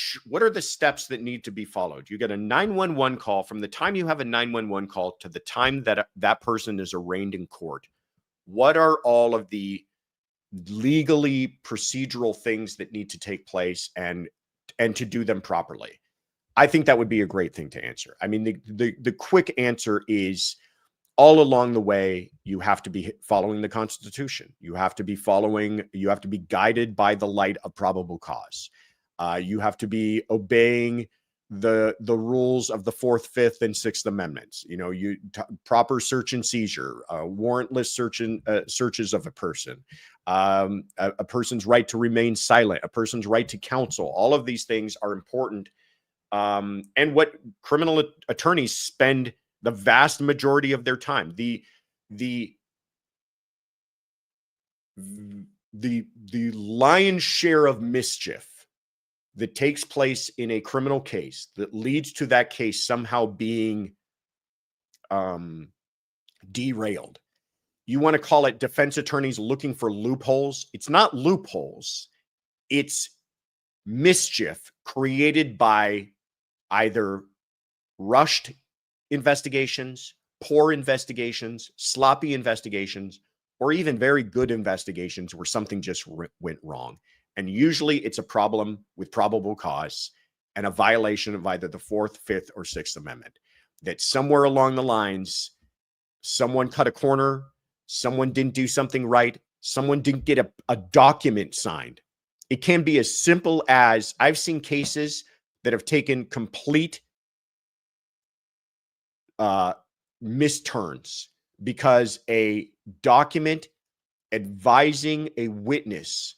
are the steps that need to be followed? You get a 911 call. From the time you have a 911 call to the time that that person is arraigned in court, what are all of the legally procedural things that need to take place and to do them properly? I think that would be a great thing to answer. I mean, the quick answer is, all along the way, you have to be following the Constitution. You have to be guided by the light of probable cause. You have to be obeying the rules of the 4th, 5th, and 6th Amendments. Proper search and seizure, warrantless searches of a person, a person's right to remain silent, a person's right to counsel. All of these things are important. And what criminal attorneys spend the vast majority of their time, the lion's share of mischief that takes place in a criminal case that leads to that case somehow being derailed. You want to call it defense attorneys looking for loopholes? It's not loopholes. It's mischief created by either rushed investigations, poor investigations, sloppy investigations, or even very good investigations where something just went wrong. And usually it's a problem with probable cause and a violation of either the 4th, 5th, or 6th Amendment. That somewhere along the lines, someone cut a corner, someone didn't do something right, someone didn't get a document signed. It can be as simple as, I've seen cases that have taken complete misturns because a document advising a witness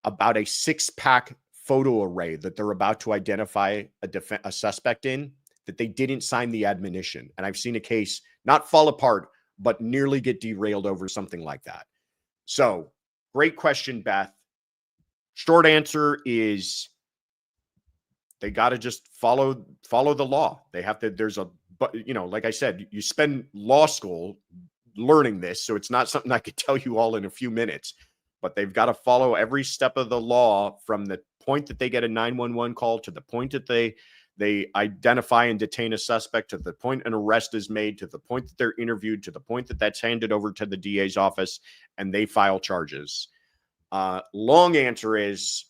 about a 6-pack photo array that they're about to identify a suspect in, that they didn't sign the admonition. And I've seen a case not fall apart, but nearly get derailed over something like that. So, great question, Beth. Short answer is they got to just follow the law. They have to, but like I said, you spend law school learning this, so it's not something I could tell you all in a few minutes, but they've got to follow every step of the law from the point that they get a 911 call to the point that they identify and detain a suspect, to the point an arrest is made, to the point that they're interviewed, to the point that that's handed over to the DA's office and they file charges. Long answer is,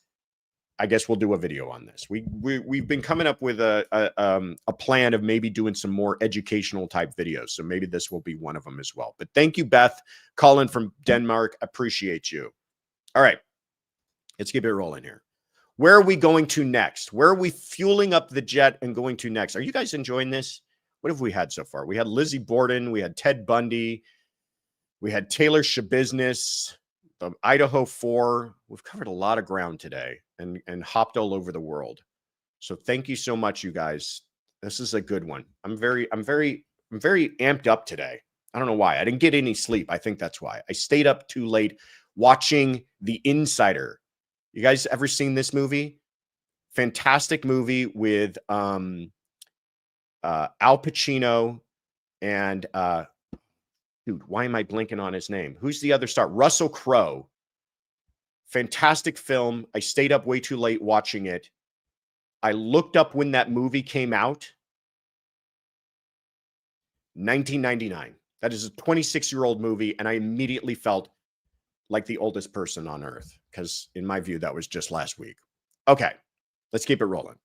I guess we'll do a video on this. We've been coming up with a plan of maybe doing some more educational type videos. So maybe this will be one of them as well. But thank you, Beth. Colin from Denmark. Appreciate you. All right. Let's keep it rolling here. Where are we going to next? Where are we fueling up the jet and going to next? Are you guys enjoying this? What have we had so far? We had Lizzie Borden. We had Ted Bundy. We had Taylor Schabusiness. The Idaho 4. We've covered a lot of ground today and hopped all over the world. So thank you so much, you guys. This is a good one. I'm very amped up today. I don't know why. I didn't get any sleep. I think that's why. I stayed up too late watching The Insider. You guys ever seen this movie? Fantastic movie with Al Pacino and dude, why am I blanking on his name? Who's the other star? Russell Crowe. Fantastic film. I stayed up way too late watching it. I looked up when that movie came out. 1999. That is a 26-year-old movie, and I immediately felt like the oldest person on earth, because in my view, that was just last week. Okay, let's keep it rolling.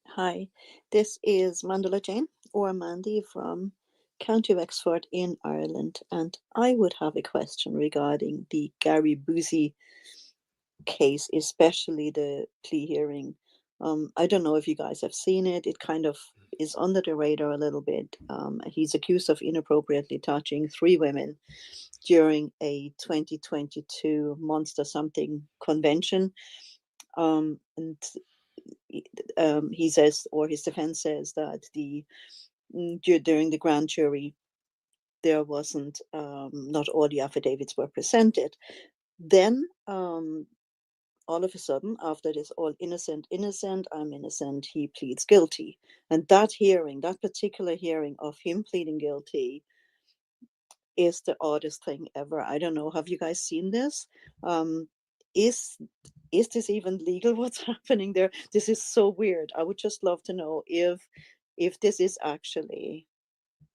Hi, this is Mandela Jane, or Mandy, from County Wexford in Ireland, and I would have a question regarding the Gary Busey case, especially the plea hearing. I don't know if you guys have seen it. It kind of is under the radar a little bit. He's accused of inappropriately touching 3 women during a 2022 Monster Something convention. And he says, or his defense says, that during the grand jury, there wasn't, not all the affidavits were presented. Then all of a sudden, after this all innocent, I'm innocent, he pleads guilty. And that hearing, that particular hearing of him pleading guilty, is the oddest thing ever. I don't know. Have you guys seen this? Is this even legal? What's happening there? This is so weird. I would just love to know if this is actually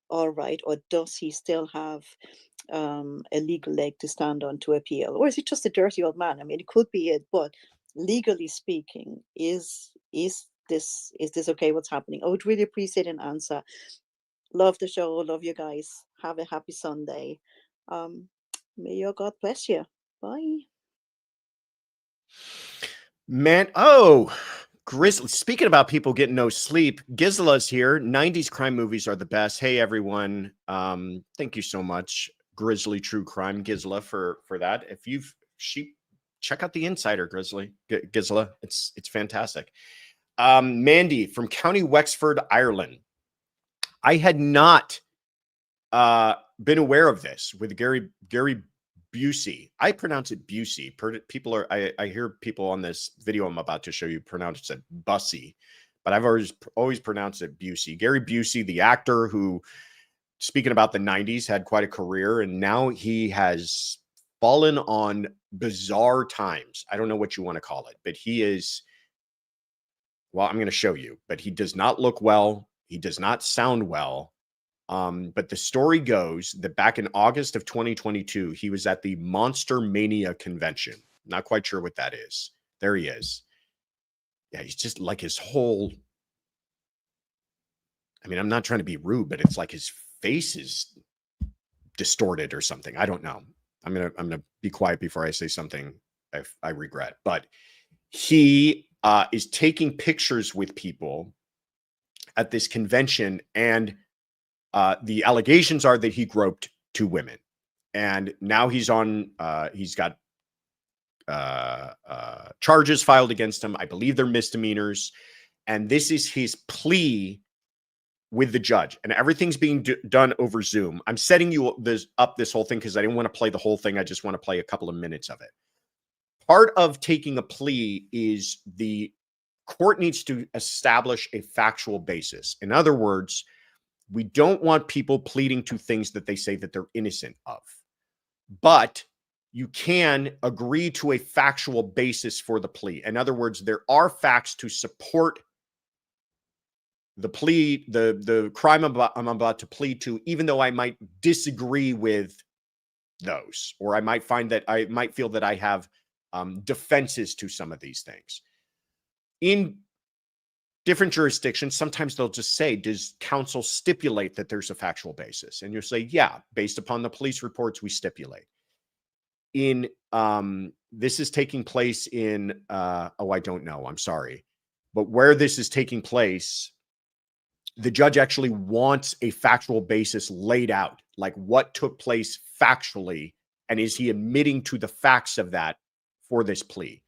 all right, or does he still have a legal leg to stand on to appeal, or is he just a dirty old man? I mean, it could be it, but legally speaking, is this okay? What's happening? I would really appreciate an answer. Love the show. Love you guys. Have a happy Sunday. May your God bless you. Bye. Man, oh, Grizzly. Speaking about people getting no sleep, Gizla's here. 90s crime movies are the best. Hey, everyone. Thank you so much, Grizzly True Crime Gizla, for that. If check out the Insider, Grizzly Gizla. It's fantastic. Mandy from County Wexford, Ireland. I had not been aware of this with Gary Busey. I pronounce it Busey. People are, I hear people on this video I'm about to show you pronounce it Bussy, but I've always pronounced it Busey. Gary Busey, the actor who, speaking about the 90s, had quite a career, and now he has fallen on bizarre times. I don't know what you want to call it, but he is, well, I'm going to show you, but he does not look well. He does not sound well. But the story goes that back in August of 2022, he was at the Monster Mania convention. Not quite sure what that is. There he is. Yeah, he's just like his whole, I mean, I'm not trying to be rude, but it's like his face is distorted or something. I don't know. I'm gonna be quiet before I say something I regret. But he is taking pictures with people at this convention, and the allegations are that he groped 2 women, and now he's on. He's got charges filed against him. I believe they're misdemeanors, and this is his plea with the judge, and everything's being done over Zoom. I'm setting you this whole thing because I didn't want to play the whole thing. I just want to play a couple of minutes of it. Part of taking a plea is the court needs to establish a factual basis. In other words, we don't want people pleading to things that they say that they're innocent of. But you can agree to a factual basis for the plea. In other words, there are facts to support the plea, the crime I'm about to plead to, even though I might disagree with those, or I might feel that I have defenses to some of these things. In different jurisdictions, sometimes they'll just say, does counsel stipulate that there's a factual basis? And you'll say, yeah, based upon the police reports, we stipulate. In this is taking place in I don't know, I'm sorry, but where this is taking place, the judge actually wants a factual basis laid out, like what took place factually, and is he admitting to the facts of that for this plea?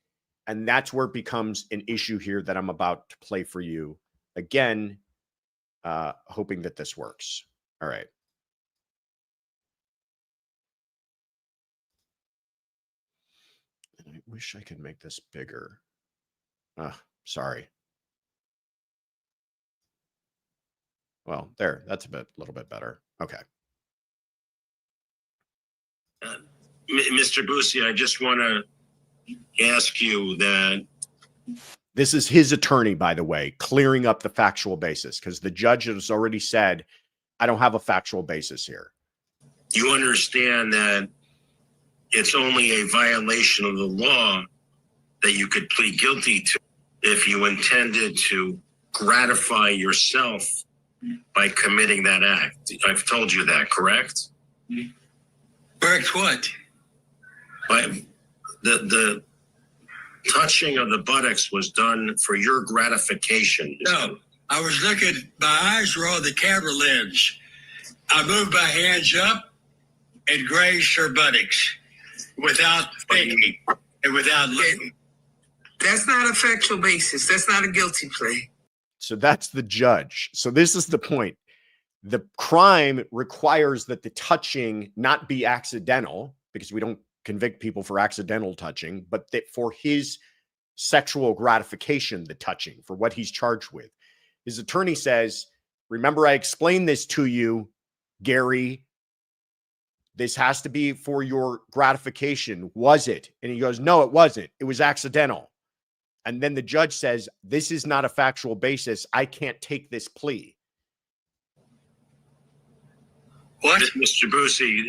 And that's where it becomes an issue here that I'm about to play for you. Again, hoping that this works. All right. And I wish I could make this bigger. Sorry. Well, there, that's a little bit better. Okay. Mr. Busey, I just want to ask you that. This is his attorney, by the way, clearing up the factual basis, because the judge has already said, I don't have a factual basis here. You understand that it's only a violation of the law that you could plead guilty to if you intended to gratify yourself by committing that act. I've told you that, correct? Correct what? By the touching of the buttocks was done for your gratification. No, I was looking, my eyes were on the camera lens. I moved my hands up and grazed her buttocks without thinking and without looking. That's not a factual basis. That's not a guilty plea. So that's the judge. So this is the point. The crime requires that the touching not be accidental, because we don't convict people for accidental touching, but that for his sexual gratification, the touching, for what he's charged with. His attorney says, remember, I explained this to you, Gary. This has to be for your gratification. Was it? And he goes, no, it wasn't. It was accidental. And then the judge says, this is not a factual basis. I can't take this plea. What? Mr. Busey,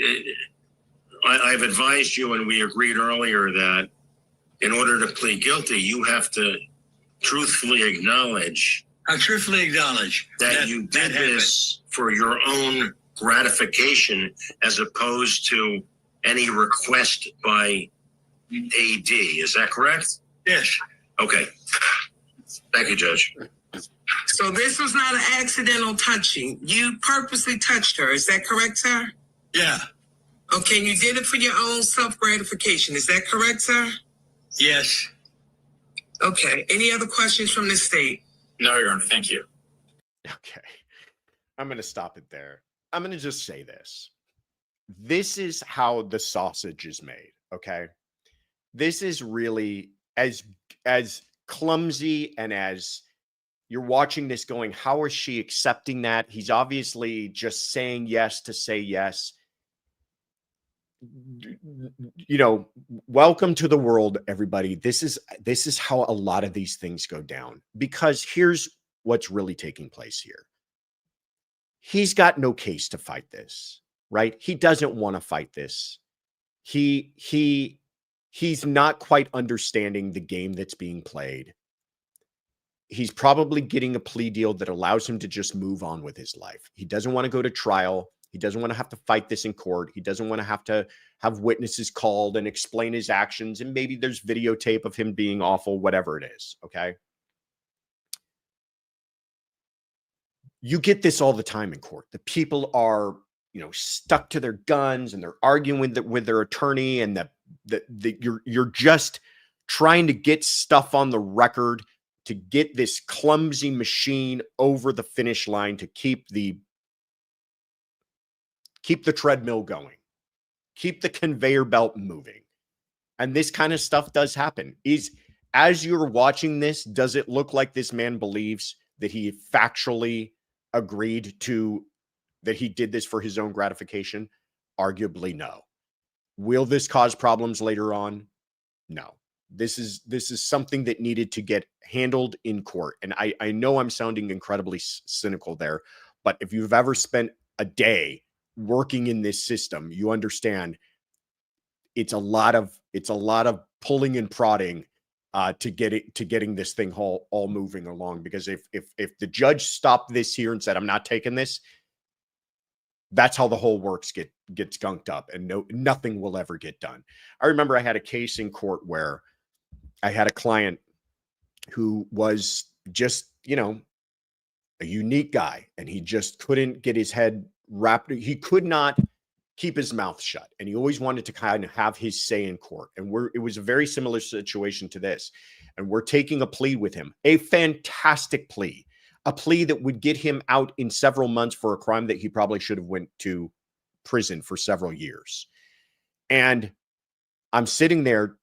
I've advised you, and we agreed earlier, that in order to plead guilty, you have to truthfully acknowledge. I truthfully acknowledge that you did this for your own gratification, as opposed to any request by AD. Is that correct? Yes. Okay. Thank you, Judge. So this was not an accidental touching. You purposely touched her. Is that correct, sir? Yeah. Okay, you did it for your own self-gratification. Is that correct, sir? Yes. Okay. Any other questions from the state? No, Your Honor. Thank you. Okay. I'm going to stop it there. I'm going to just say this. This is how the sausage is made, okay? This is really as clumsy, and as you're watching this going, how is she accepting that? He's obviously just saying yes to say yes. You know, welcome to the world, everybody. This is how a lot of these things go down, because here's what's really taking place here. He's got no case to fight this, right? He doesn't want to fight this. He's not quite understanding the game that's being played. He's probably getting a plea deal that allows him to just move on with his life. He doesn't want to go to trial. He doesn't want to have to fight this in court. He doesn't want to have witnesses called and explain his actions. And maybe there's videotape of him being awful, whatever it is. Okay. You get this all the time in court. The people are, stuck to their guns, and they're arguing with their attorney, and you're just trying to get stuff on the record to get this clumsy machine over the finish line, to keep the treadmill going, keep the conveyor belt moving. And this kind of stuff does happen. As you're watching this, does it look like this man believes that he factually agreed to, that he did this for his own gratification? Arguably, no. Will this cause problems later on? No. This is something that needed to get handled in court. And I know I'm sounding incredibly cynical there, but if you've ever spent a day working in this system, you understand it's a lot of pulling and prodding to getting this thing all moving along. Because if the judge stopped this here and said, I'm not taking this, that's how the whole works gets gunked up, and nothing will ever get done. I remember I had a case in court where I had a client who was just, a unique guy, and he just couldn't get his head wrapped. He could not keep his mouth shut, and he always wanted to kind of have his say in court. And it was a very similar situation to this. And we're taking a plea with him, a fantastic plea, a plea that would get him out in several months for a crime that he probably should have went to prison for several years. And I'm sitting there,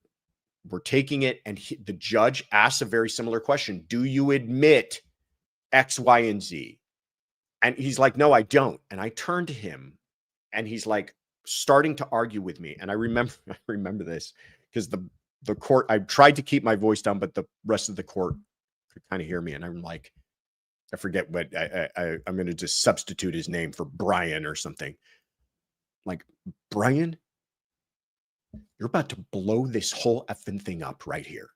we're taking it, and the judge asks a very similar question. Do you admit X, Y, and Z? And he's like, no, I don't. And I turned to him, and he's like starting to argue with me. And I remember this because the court, I tried to keep my voice down, but the rest of the court could kind of hear me. And I'm like, I forget what I'm going to just substitute his name for Bryan or something. Like, Bryan, you're about to blow this whole effing thing up right here.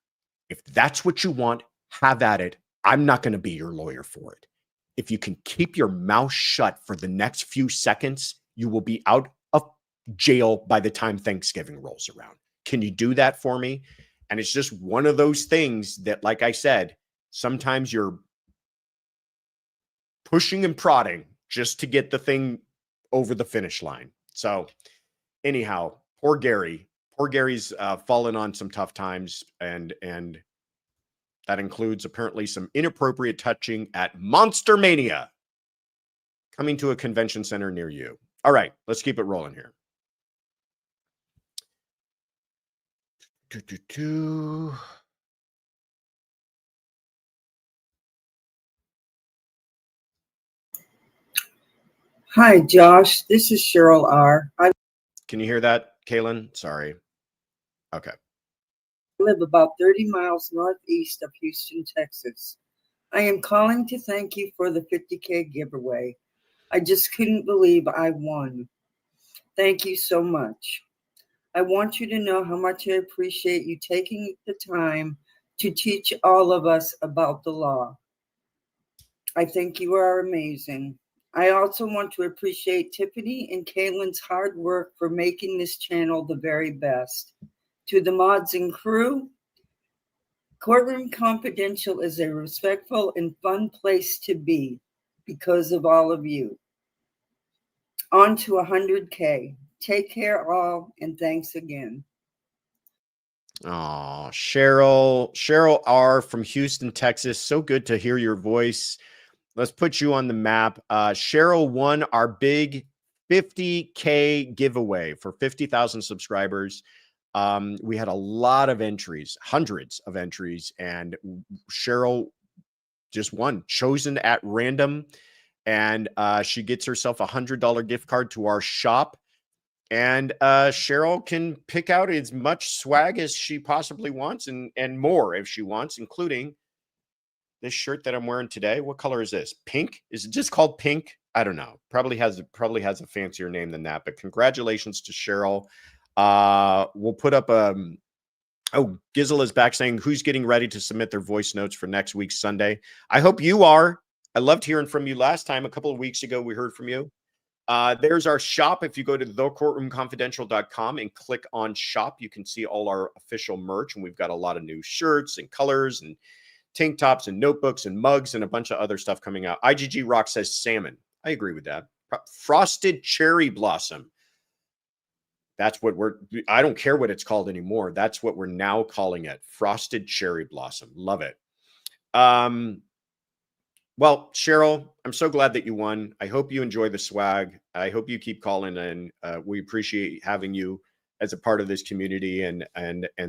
If that's what you want, have at it. I'm not going to be your lawyer for it. If you can keep your mouth shut for the next few seconds, you will be out of jail by the time Thanksgiving rolls around. Can you do that for me? And it's just one of those things that, like I said, sometimes you're pushing and prodding just to get the thing over the finish line. So anyhow, poor Gary's fallen on some tough times, and that includes apparently some inappropriate touching at Monster Mania coming to a convention center near you. All right, let's keep it rolling here. Hi, Josh. This is Cheryl R. I Can you hear that, Kaylin? Sorry. Okay. live about 30 miles northeast of Houston, Texas. I am calling to thank you for the 50K giveaway. I just couldn't believe I won. Thank you so much. I want you to know how much I appreciate you taking the time to teach all of us about the law. I think you are amazing. I also want to appreciate Tiffany and Kaylin's hard work for making this channel the very best. To the mods and crew, Courtroom Confidential is a respectful and fun place to be because of all of you. On to 100K. Take care all, and thanks again. Oh, Cheryl R from Houston, Texas. So good to hear your voice. Let's put you on the map. Cheryl won our big 50K giveaway for 50,000 subscribers. We had a lot of entries, hundreds of entries, and Cheryl just won, chosen at random. And she gets herself $100 gift card to our shop. And Cheryl can pick out as much swag as she possibly wants and more if she wants, including this shirt that I'm wearing today. What color is this? Pink? Is it just called pink? I don't know. Probably has a fancier name than that. But congratulations to Cheryl. We'll put up oh, Gizzle is back saying who's getting ready to submit their voice notes for next week's Sunday. I hope you are. I loved hearing from you last time. A couple of weeks ago, we heard from you. There's our shop. If you go to thecourtroomconfidential.com and click on shop, you can see all our official merch. And we've got a lot of new shirts and colors and tank tops and notebooks and mugs and a bunch of other stuff coming out. IGG Rock says salmon. I agree with that. Frosted cherry blossom. That's what I don't care what it's called anymore. That's what we're now calling it. Frosted cherry blossom. Love it. Well, Cheryl, I'm so glad that you won. I hope you enjoy the swag. I hope you keep calling in. We appreciate having you as a part of this community, and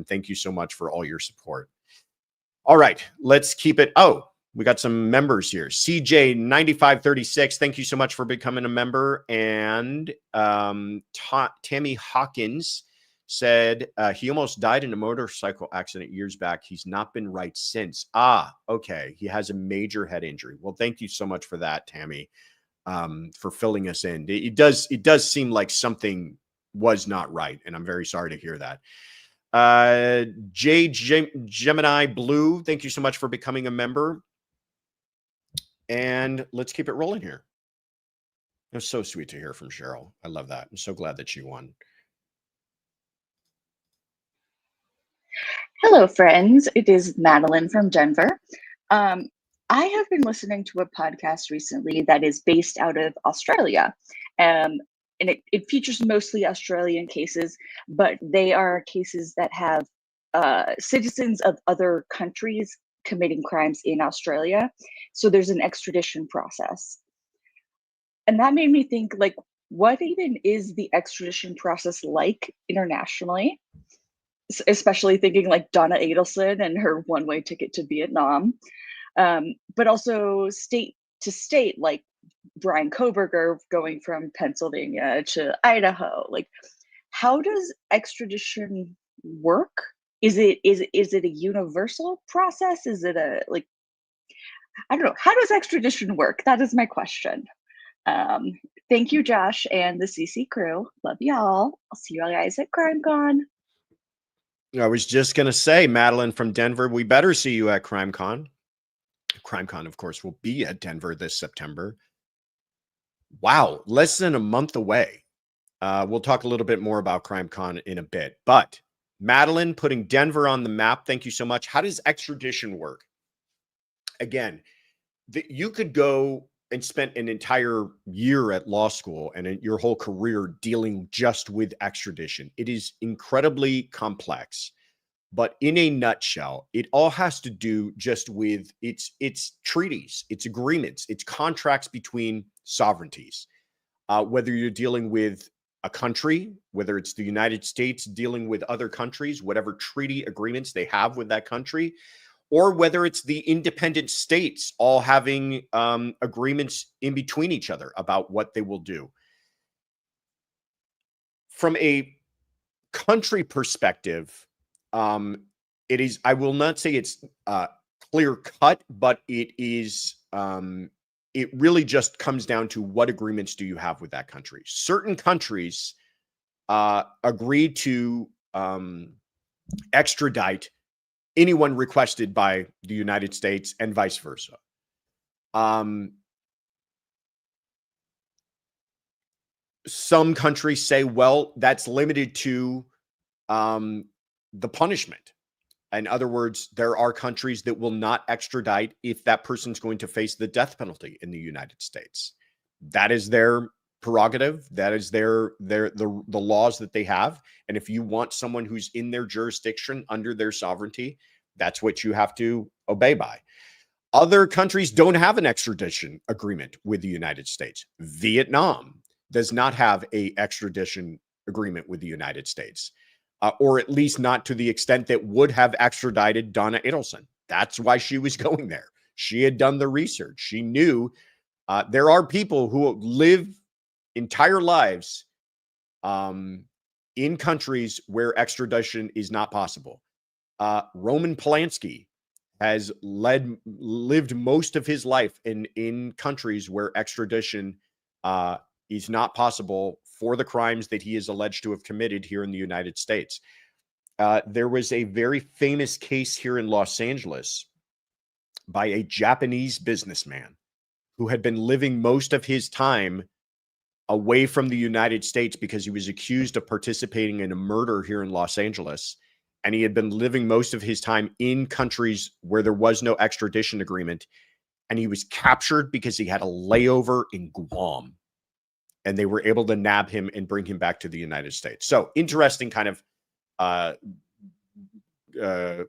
thank you so much for all your support. All right, let's keep it. Oh, we got some members here. CJ9536, thank you so much for becoming a member. And Tammy Hawkins said he almost died in a motorcycle accident years back. He's not been right since. Okay. He has a major head injury. Well, thank you so much for that, Tammy, for filling us in. It does seem like something was not right, and I'm very sorry to hear that. Gemini Blue, thank you so much for becoming a member. And let's keep it rolling here. It was so sweet to hear from Cheryl. I love that. I'm so glad that she won. Hello, friends. It is Madeline from Denver. I have been listening to a podcast recently that is based out of Australia. And it features mostly Australian cases, but they are cases that have citizens of other countries committing crimes in Australia. So there's an extradition process. And that made me think, like, what even is the extradition process like internationally? Especially thinking like Donna Adelson and her one-way ticket to Vietnam, but also state to state, like Bryan Kohberger going from Pennsylvania to Idaho. Like, how does extradition work? Is it a universal process? Is it a, like, I don't know. How does extradition work? That is my question. Thank you, Josh and the CC crew. Love y'all. I'll see you guys at CrimeCon. I was just going to say, Madeline from Denver, we better see you at CrimeCon. CrimeCon, of course, will be at Denver this September. Wow, less than a month away. We'll talk a little bit more about CrimeCon in a bit. But Madeline, putting Denver on the map, thank you so much. How does extradition work? Again, you could go and spend an entire year at law school and your whole career dealing just with extradition. It is incredibly complex, but in a nutshell, it all has to do just with its treaties, its agreements, its contracts between sovereignties. Whether you're dealing with a country, whether it's the United States dealing with other countries, whatever treaty agreements they have with that country, or whether it's the independent states all having agreements in between each other about what they will do. From a country perspective, it is, I will not say it's clear cut, but it is, it really just comes down to what agreements do you have with that country. Certain countries agree to extradite anyone requested by the United States and vice versa. Some countries say, well, that's limited to the punishment. In other words, there are countries that will not extradite if that person's going to face the death penalty in the United States. That is their prerogative. That is the laws that they have. And if you want someone who's in their jurisdiction under their sovereignty, that's what you have to obey by. Other countries don't have an extradition agreement with the United States. Vietnam does not have an extradition agreement with the United States. Or at least not to the extent that would have extradited Donna Adelson. That's why she was going there. She had done the research. She knew there are people who live entire lives in countries where extradition is not possible. Roman Polanski has lived most of his life in countries where extradition is not possible for the crimes that he is alleged to have committed here in the United States. There was a very famous case here in Los Angeles by a Japanese businessman who had been living most of his time away from the United States because he was accused of participating in a murder here in Los Angeles. And he had been living most of his time in countries where there was no extradition agreement. And he was captured because he had a layover in Guam. And they were able to nab him and bring him back to the United States. So interesting kind of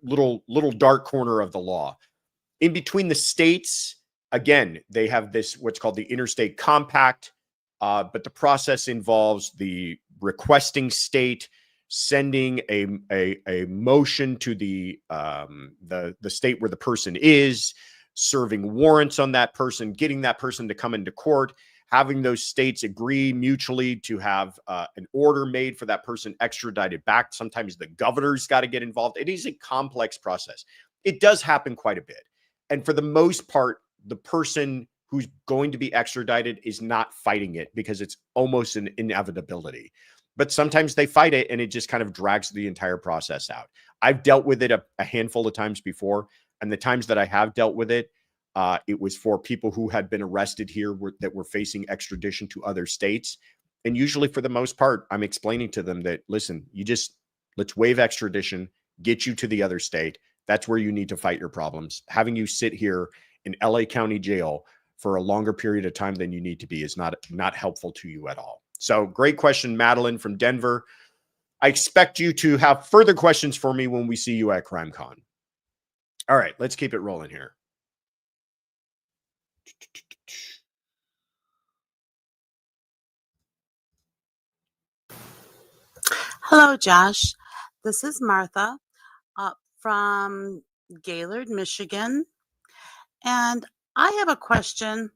little dark corner of the law. In between the states, again, they have this, what's called the Interstate Compact, but the process involves the requesting state sending a motion to the state where the person is, serving warrants on that person, getting that person to come into court, having those states agree mutually to have an order made for that person extradited back. Sometimes the governor's got to get involved. It is a complex process. It does happen quite a bit. And for the most part, the person who's going to be extradited is not fighting it because it's almost an inevitability. But sometimes they fight it and it just kind of drags the entire process out. I've dealt with it a handful of times before. And the times that I have dealt with it, it was for people who had been arrested here that were facing extradition to other states. And usually for the most part, I'm explaining to them that, listen, let's waive extradition, get you to the other state. That's where you need to fight your problems. Having you sit here in LA County jail for a longer period of time than you need to be is not helpful to you at all. So great question, Madeline from Denver. I expect you to have further questions for me when we see you at CrimeCon. All right, let's keep it rolling here. Hello, Josh. This is Martha from Gaylord, Michigan. And I have a question.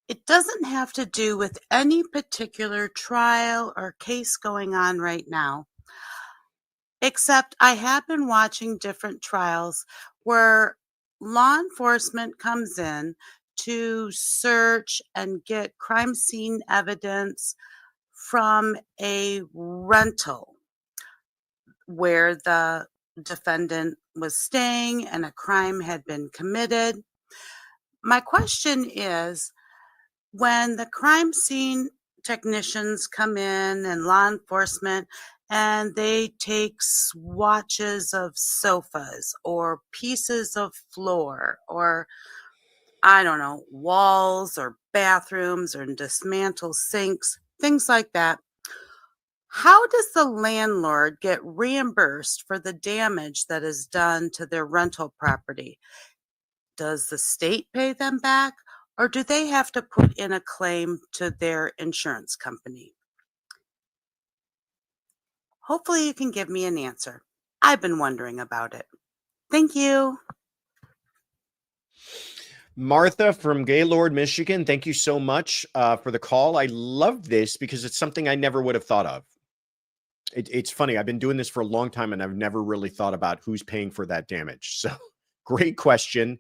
It doesn't have to do with any particular trial or case going on right now, except I have been watching different trials where law enforcement comes in to search and get crime scene evidence from a rental where the defendant was staying and a crime had been committed. My question is, when the crime scene technicians come in and law enforcement and they take swatches of sofas or pieces of floor or, I don't know, walls or bathrooms or dismantle sinks, things like that, how does the landlord get reimbursed for the damage that is done to their rental property? Does the state pay them back, or do they have to put in a claim to their insurance company? Hopefully you can give me an answer. I've been wondering about it. Thank you. Martha from Gaylord, Michigan, thank you so much for the call. I love this because it's something I never would have thought of. It's funny. I've been doing this for a long time, and I've never really thought about who's paying for that damage. So great question.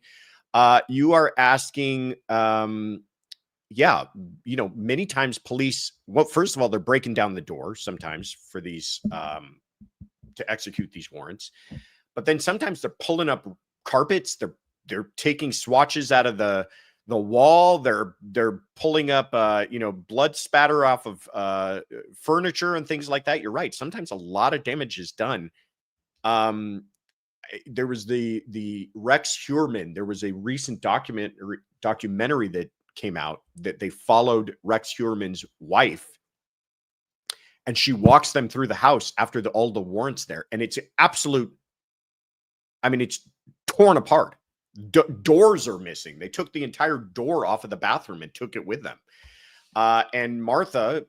You are asking, yeah, you know, many times police, well, first of all, they're breaking down the door sometimes for these, to execute these warrants. But then sometimes they're pulling up carpets. They're taking swatches out of the wall. They're pulling up, you know, blood spatter off of furniture and things like that. You're right. Sometimes a lot of damage is done. There was the Rex Heuermann. There was a recent documentary that came out that they followed Rex Heuermann's wife, and she walks them through the house after all the warrants there, and it's absolute. I mean, it's torn apart. Doors are missing. They took the entire door off of the bathroom and took it with them. And Martha,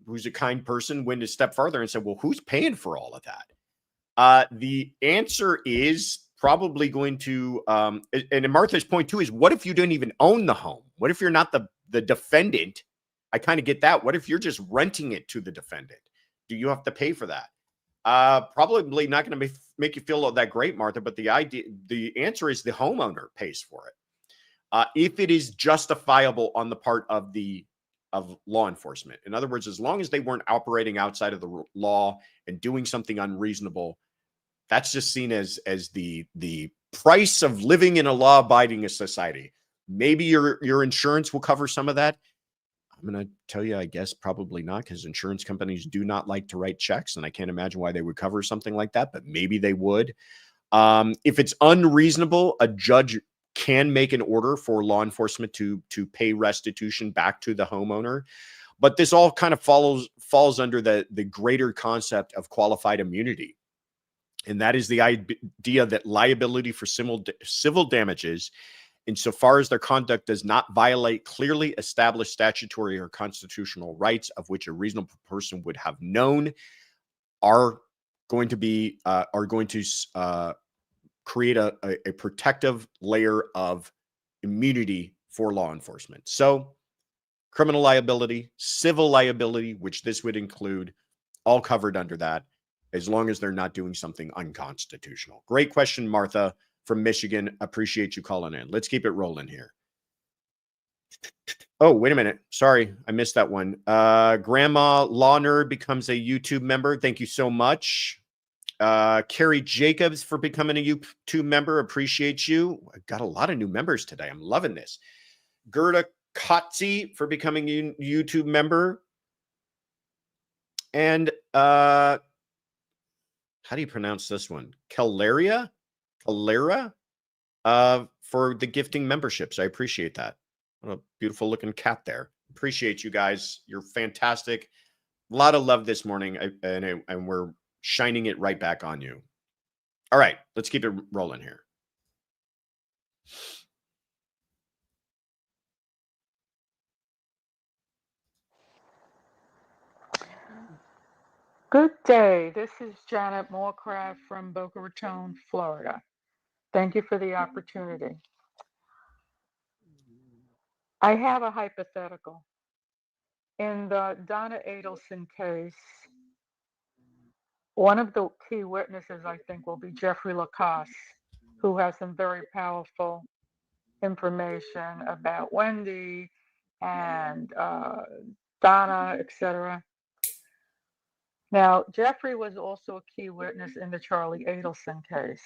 who's a kind person, went a step farther and said, well, who's paying for all of that? The answer is probably going to, and Martha's point too is, what if you didn't even own the home? What if you're not the defendant? I kind of get that. What if you're just renting it to the defendant? Do you have to pay for that? Probably not going to make you feel that great, Martha, but the answer is the homeowner pays for it. If it is justifiable on the part of law enforcement. In other words, as long as they weren't operating outside of the law and doing something unreasonable, that's just seen as the price of living in a law-abiding society. Maybe your insurance will cover some of that. I'm going to tell you, I guess probably not, because insurance companies do not like to write checks, and I can't imagine why they would cover something like that, but maybe they would. If it's unreasonable, a judge can make an order for law enforcement to pay restitution back to the homeowner. But this all kind of falls under the greater concept of qualified immunity. And that is the idea that liability for civil damages, insofar as their conduct does not violate clearly established statutory or constitutional rights of which a reasonable person would have known, are going to create a protective layer of immunity for law enforcement. So criminal liability, civil liability, which this would include, all covered under that, as long as they're not doing something unconstitutional. Great question, Martha from Michigan. Appreciate you calling in. Let's keep it rolling here. Oh, wait a minute. Sorry, I missed that one. Grandma Law Nerd becomes a YouTube member. Thank you so much. Carrie Jacobs for becoming a YouTube member. Appreciate you. I've got a lot of new members today. I'm loving this. Gerda Kotze for becoming a YouTube member. And how do you pronounce this one? Calera for the gifting memberships. I appreciate that. What a beautiful looking cat there. Appreciate you guys. You're fantastic. A lot of love this morning, and we're shining it right back on you. All right, let's keep it rolling here. Good day. This is Janet Moorcraft from Boca Raton, Florida. Thank you for the opportunity. I have a hypothetical. In the Donna Adelson case, one of the key witnesses, I think, will be Jeffrey Lacoste, who has some very powerful information about Wendy and Donna, etc. Now, Jeffrey was also a key witness in the Charlie Adelson case.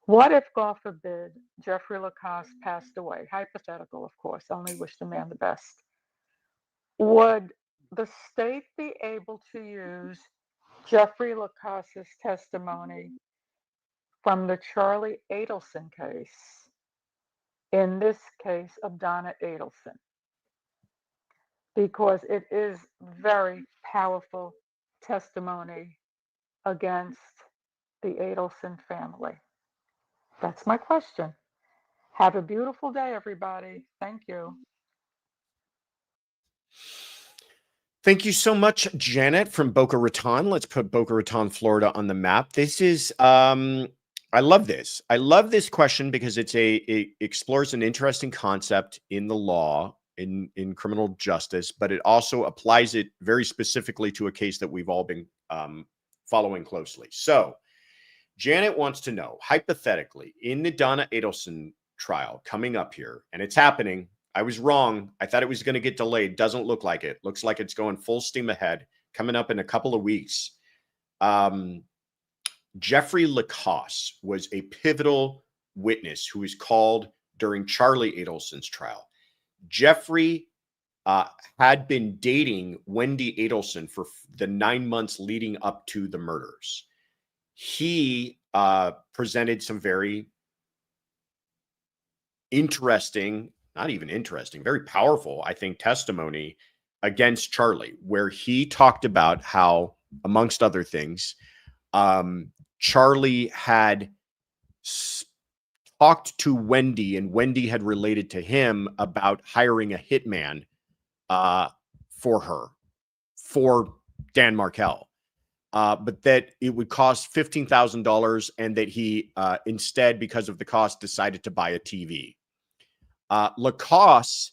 What if, God forbid, Jeffrey Lacoste passed away? Hypothetical, of course, only wish the man the best. Would the state be able to use Jeffrey Lacoste's testimony from the Charlie Adelson case in this case of Donna Adelson? Because it is very powerful testimony against the Adelson family. That's my question. Have a beautiful day, everybody. Thank you. Thank you so much, Janet from Boca Raton. Let's put Boca Raton, Florida on the map. This is I love this. I love this question because it explores an interesting concept in the law, in criminal justice, but it also applies it very specifically to a case that we've all been following closely. So Janet wants to know, hypothetically, in the Donna Adelson trial coming up here, and it's happening. I was wrong. I thought it was going to get delayed. Doesn't look like it. Looks like it's going full steam ahead, coming up in a couple of weeks. Jeffrey Lacoste was a pivotal witness who was called during Charlie Adelson's trial. Jeffrey had been dating Wendy Adelson for the 9 months leading up to the murders. He presented some very interesting, not even interesting, very powerful, I think, testimony against Charlie, where he talked about how, amongst other things, Charlie had talked to Wendy, and Wendy had related to him about hiring a hitman for her, for Dan Markel. But that it would cost $15,000 and that he instead, because of the cost, decided to buy a TV. Lacoste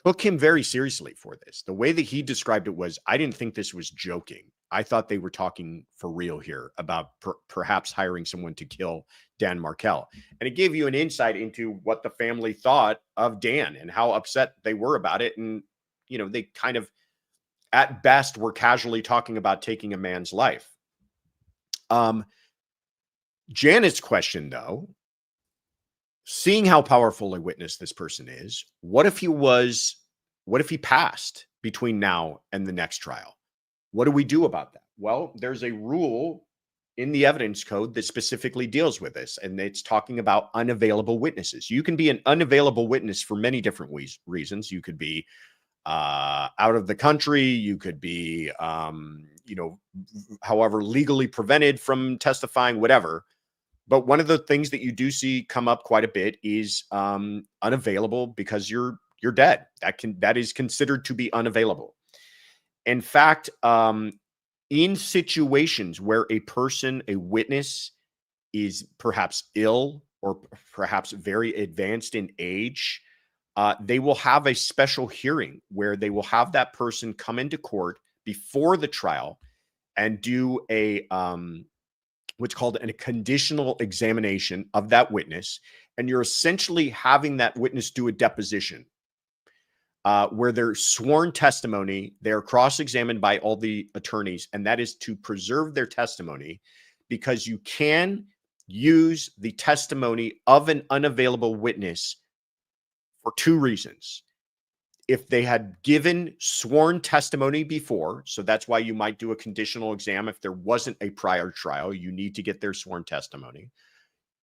took him very seriously for this. The way that he described it was, I didn't think this was joking. I thought they were talking for real here about perhaps hiring someone to kill Dan Markel. And it gave you an insight into what the family thought of Dan and how upset they were about it. And, you know, they kind of, at best, were casually talking about taking a man's life. Janet's question, though, seeing how powerful a witness this person is, what if he passed between now and the next trial? What do we do about that? Well, there's a rule in the evidence code that specifically deals with this, and it's talking about unavailable witnesses. You can be an unavailable witness for many different reasons. You could be out of the country. You could be, however, legally prevented from testifying, whatever. But one of the things that you do see come up quite a bit is unavailable because you're dead. That is considered to be unavailable. In fact, in situations where a witness is perhaps ill or perhaps very advanced in age, they will have a special hearing where they will have that person come into court before the trial and do a what's called a conditional examination of that witness. And you're essentially having that witness do a deposition where their sworn testimony, they're cross-examined by all the attorneys, and that is to preserve their testimony, because you can use the testimony of an unavailable witness for two reasons. If they had given sworn testimony before, so that's why you might do a conditional exam. If there wasn't a prior trial, you need to get their sworn testimony.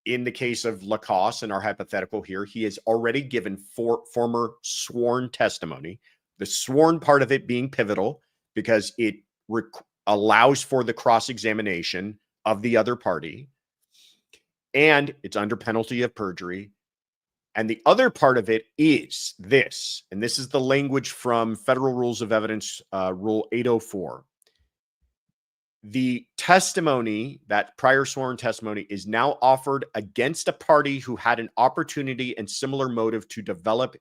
In the case of Lacoste, in our hypothetical here, he has already given former sworn testimony, the sworn part of it being pivotal because it allows for the cross-examination of the other party, and it's under penalty of perjury. And the other part of it is this, and this is the language from Federal Rules of Evidence, Rule 804. The testimony, that prior sworn testimony, is now offered against a party who had an opportunity and similar motive to develop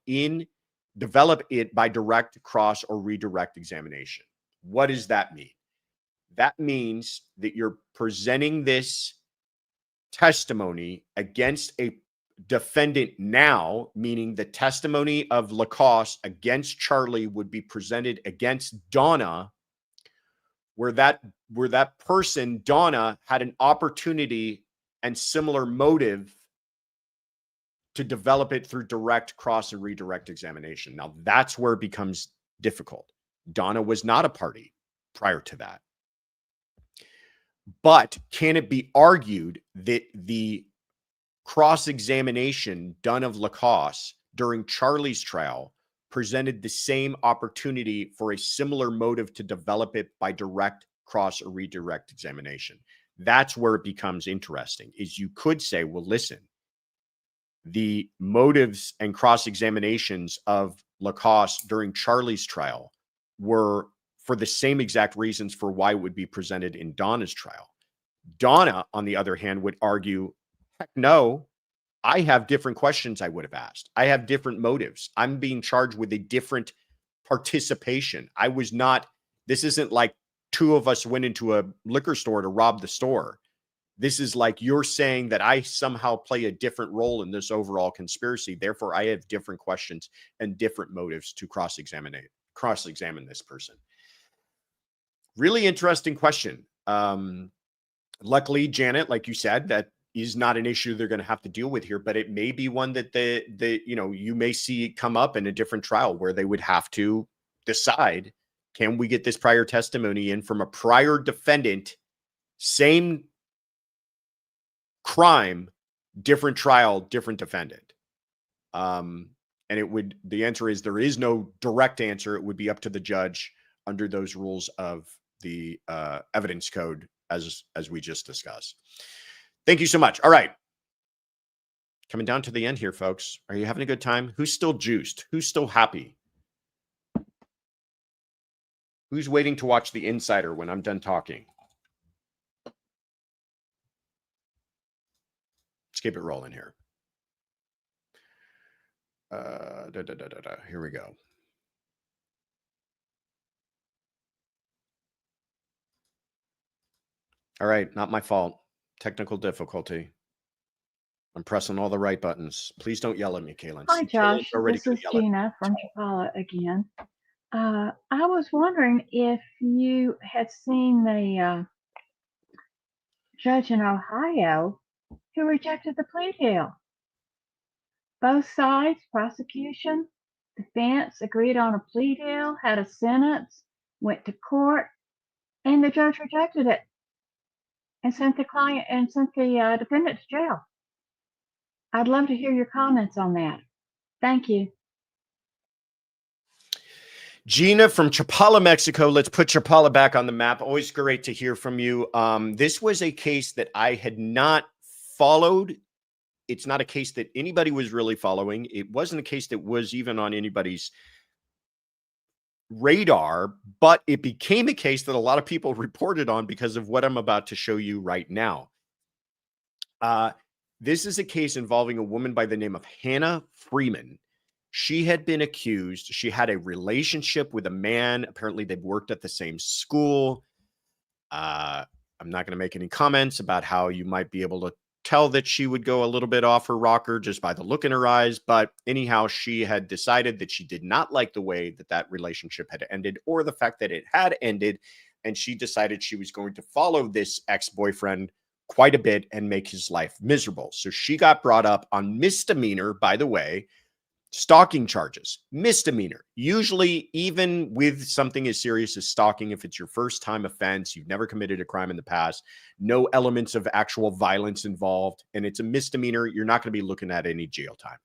it by direct, cross, or redirect examination. What does that mean? That means that you're presenting this testimony against a defendant now, meaning the testimony of Lacoste against Charlie would be presented against Donna, where that person, Donna, had an opportunity and similar motive to develop it through direct, cross, and redirect examination. Now, that's where it becomes difficult. Donna was not a party prior to that. But can it be argued that the cross-examination done of Lacoste during Charlie's trial presented the same opportunity for a similar motive to develop it by direct, cross, or redirect examination? That's where it becomes interesting, is you could say, well, listen, the motives and cross-examinations of Lacoste during Charlie's trial were for the same exact reasons for why it would be presented in Donna's trial. Donna, on the other hand, would argue, heck no, I have different questions I would have asked. I have different motives. I'm being charged with a different participation. I was not, this isn't like two of us went into a liquor store to rob the store. This is like you're saying that I somehow play a different role in this overall conspiracy. Therefore, I have different questions and different motives to cross-examine this person. Really interesting question. Luckily, Janet, like you said, that is not an issue they're going to have to deal with here, but it may be one that you may see it come up in a different trial where they would have to decide, can we get this prior testimony in from a prior defendant, same crime, different trial, different defendant? And the answer is there is no direct answer. It would be up to the judge under those rules of the evidence code as we just discussed. Thank you so much. All right. Coming down to the end here, folks. Are you having a good time? Who's still juiced? Who's still happy? Who's waiting to watch The Insider when I'm done talking? Let's keep it rolling here. Here we go. All right, not my fault. Technical difficulty. I'm pressing all the right buttons. Please don't yell at me, Kaylin. Hi, Josh. This is Gina from Chapala again. I was wondering if you had seen the judge in Ohio who rejected the plea deal. Both sides, prosecution, defense, agreed on a plea deal, had a sentence, went to court, and the judge rejected it and sent the defendant to jail. I'd love to hear your comments on that. Thank you. Gina from Chapala, Mexico. Let's put Chapala back on the map. Always great to hear from you. This was a case that I had not followed. It's not a case that anybody was really following. It wasn't a case that was even on anybody's radar, but it became a case that a lot of people reported on because of what I'm about to show you right now. This is a case involving a woman by the name of Hannah Freeman. She had been accused. She had a relationship with a man. Apparently, they've worked at the same school. I'm not going to make any comments about how you might be able to tell that she would go a little bit off her rocker just by the look in her eyes. But anyhow, she had decided that she did not like the way that relationship had ended or the fact that it had ended. And she decided she was going to follow this ex-boyfriend quite a bit and make his life miserable. So she got brought up on misdemeanor, by the way, stalking charges, misdemeanor. Usually, even with something as serious as stalking, if it's your first time offense, you've never committed a crime in the past, no elements of actual violence involved, and it's a misdemeanor, you're not going to be looking at any jail time.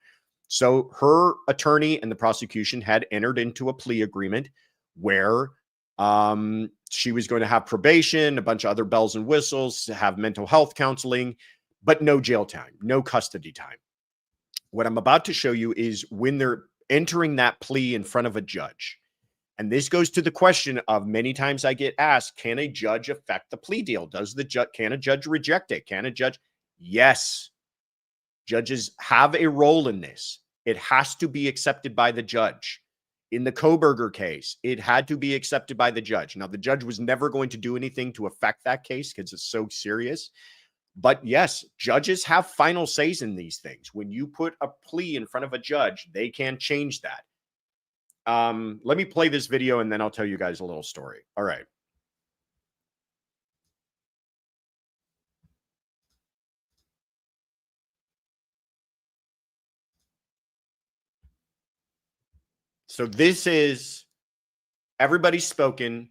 So her attorney and the prosecution had entered into a plea agreement where she was going to have probation, a bunch of other bells and whistles, have mental health counseling, but no jail time, no custody time. What I'm about to show you is when they're entering that plea in front of a judge. And this goes to the question of many times I get asked, can a judge affect the plea deal? Can a judge reject it? Can a judge? Yes. Judges have a role in this. It has to be accepted by the judge. In the Kohberger case, it had to be accepted by the judge. Now, the judge was never going to do anything to affect that case because it's so serious. But yes, judges have final says in these things. When you put a plea in front of a judge, they can change that. Let me play this video and then I'll tell you guys a little story. All right. So this is everybody's spoken.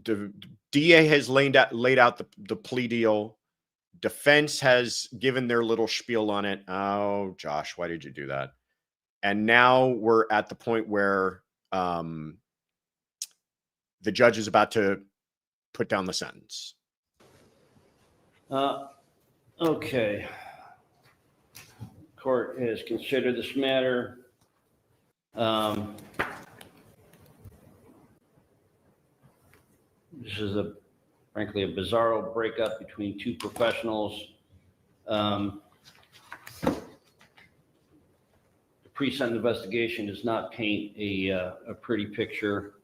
The DA has laid out the plea deal. Defense has given their little spiel on it. Oh, Josh, why did you do that? And now we're at the point where the judge is about to put down the sentence. Okay. Court has considered this matter. This is a frankly, a bizarro breakup between two professionals. The pre-sentence investigation does not paint a pretty picture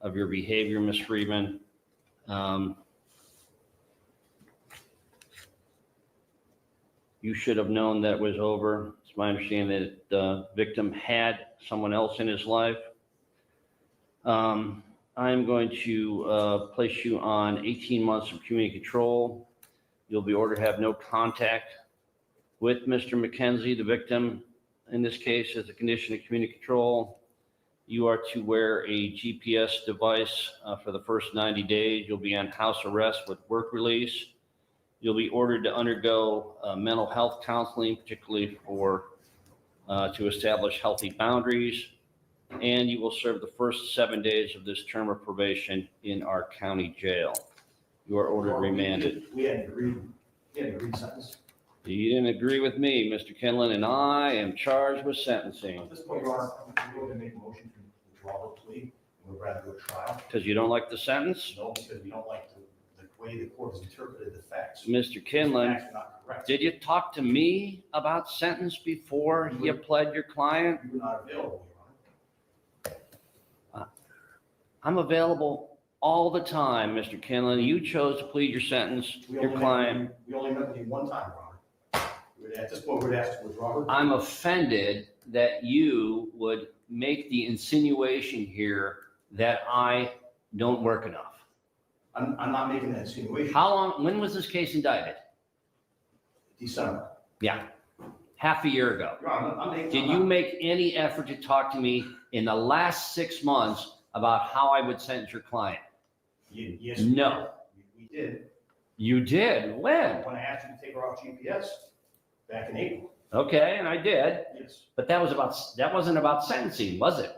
of your behavior, Ms. Freeman. You should have known that was over. It's my understanding that the victim had someone else in his life. I'm going to place you on 18 months of community control. You'll be ordered to have no contact with Mr. McKenzie, the victim, in this case, as a condition of community control. You are to wear a GPS device for the first 90 days. You'll be on house arrest with work release. You'll be ordered to undergo mental health counseling, particularly to establish healthy boundaries. And you will serve the first 7 days of this term of probation in our county jail. You are ordered remanded. We hadn't agreed sentence. You didn't agree with me, Mr. Kinlan, and I am charged with sentencing. At this point, Your Honor, we're going to make a motion to withdraw the plea. We'd rather go to trial. Because you don't like the sentence? No, because we don't like the way the court has interpreted the facts. Mr. Kinlan, The facts are not correct. did you talk to me about sentence before you pled your client? You were not available, Your Honor. I'm available all the time, Mr. Kinlan. You chose to plead your sentence, your client. We only met with you one time, Your Honor. At this point, we'd ask to withdraw. I'm offended that you would make the insinuation here that I don't work enough. I'm not making that insinuation. How long, when was this case indicted? December. Yeah, half a year ago. Your Honor, Did you make any effort to talk to me in the last 6 months about how I would sentence your client? Yes. No. We did. You did? When? When I asked you to take her off GPS back in April. Okay, and I did. Yes. But that wasn't about sentencing, was it?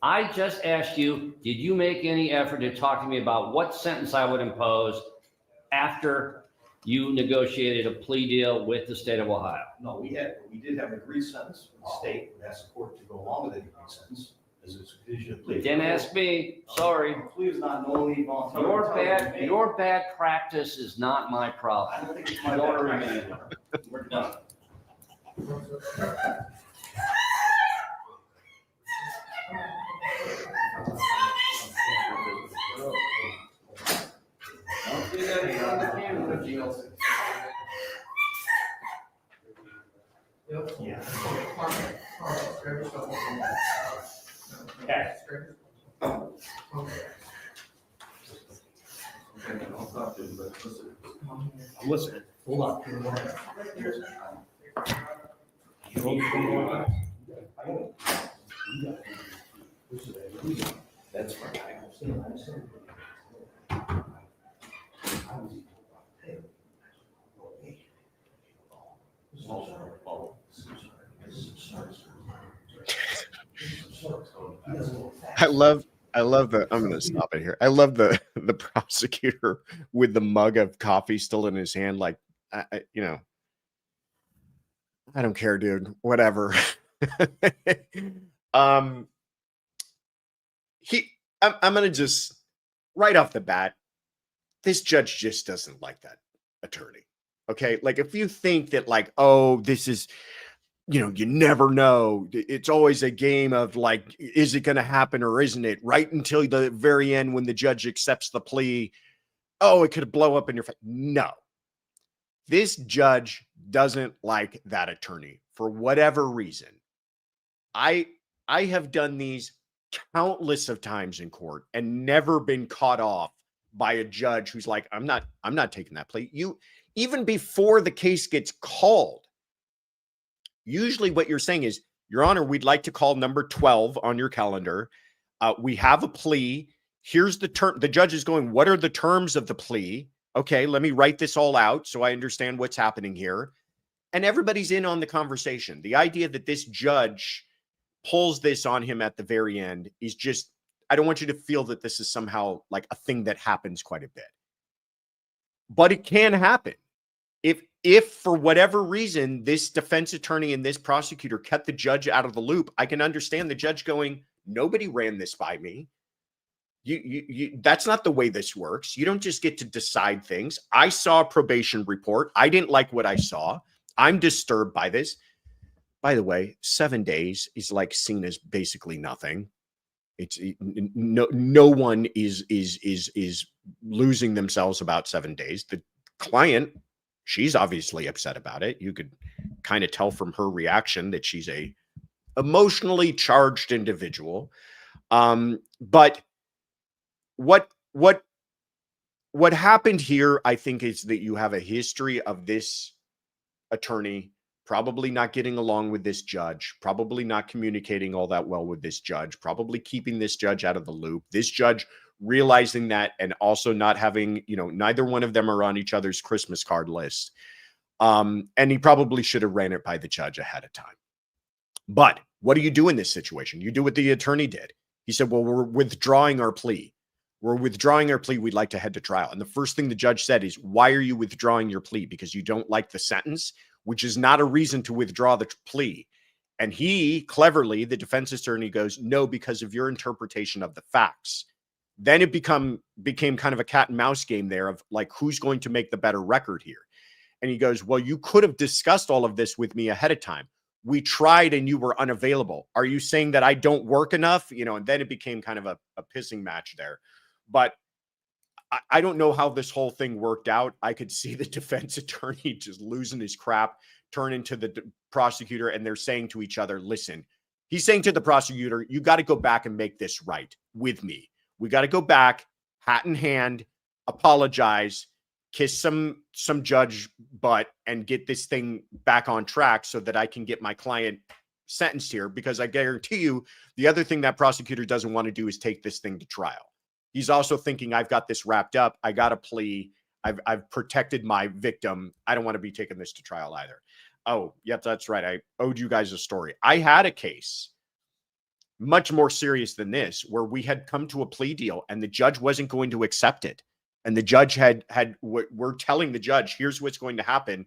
I just asked you, did you make any effort to talk to me about what sentence I would impose after you negotiated a plea deal with the state of Ohio? No, we did have an agreed sentence with the state. We asked the court to go along with the agreed sentence as a condition of plea. Didn't ask me, sorry. Plea is not knowingly voluntary. Your bad practice is not my problem. I don't think it's my Order bad remanded. We're done. Don't do that in front of the camera, Gio. Yeah. I'm listening. Hold on. That's right. I love the, I'm going to stop it here. I love the prosecutor with the mug of coffee still in his hand. Like, I don't care, dude, whatever. I'm going to just right off the bat, this judge just doesn't like that attorney. Okay. Like if you think that like, oh, this is, you never know. It's always a game of like, is it going to happen or isn't it? Right until the very end when the judge accepts the plea. Oh, it could blow up in your face. No. This judge doesn't like that attorney for whatever reason. I have done these countless of times in court and never been caught off by a judge who's like, I'm not taking that plea. Even before the case gets called, usually what you're saying is, Your Honor, we'd like to call number 12 on your calendar. We have a plea. Here's the term. The judge is going, what are the terms of the plea? Okay, let me write this all out so I understand what's happening here. And everybody's in on the conversation. The idea that this judge pulls this on him at the very end is just, I don't want you to feel that this is somehow like a thing that happens quite a bit. But it can happen. If for whatever reason, this defense attorney and this prosecutor kept the judge out of the loop, I can understand the judge going, nobody ran this by me. That's not the way this works. You don't just get to decide things. I saw a probation report. I didn't like what I saw. I'm disturbed by this. By the way, 7 days is like seen as basically nothing. It's no one is losing themselves about 7 days. The client, she's obviously upset about it. You could kind of tell from her reaction that she's a emotionally charged individual. But what happened here, I think, is that you have a history of this attorney probably not getting along with this judge, probably not communicating all that well with this judge, probably keeping this judge out of the loop, this judge realizing that, and also not having, neither one of them are on each other's Christmas card list. And he probably should have ran it by the judge ahead of time. But what do you do in this situation? You do what the attorney did. He said, well, we're withdrawing our plea. We're withdrawing our plea. We'd like to head to trial. And the first thing the judge said is, why are you withdrawing your plea? Because you don't like the sentence, which is not a reason to withdraw the plea. And he cleverly, the defense attorney, goes, no, because of your interpretation of the facts. Then it became kind of a cat and mouse game there of like, who's going to make the better record here? And he goes, well, you could have discussed all of this with me ahead of time. We tried and you were unavailable. Are you saying that I don't work enough? And then it became kind of a pissing match there. But I don't know how this whole thing worked out. I could see the defense attorney just losing his crap, turn into the prosecutor, and they're saying to each other, listen, he's saying to the prosecutor, you got to go back and make this right with me. We got to go back, hat in hand, apologize, kiss some judge butt, and get this thing back on track so that I can get my client sentenced here. Because I guarantee you, the other thing that prosecutor doesn't want to do is take this thing to trial. He's also thinking, I've got this wrapped up. I got a plea. I've protected my victim. I don't want to be taking this to trial either. Oh, yep, that's right. I owed you guys a story. I had a case much more serious than this, where we had come to a plea deal and the judge wasn't going to accept it. And the judge we're telling the judge, here's what's going to happen.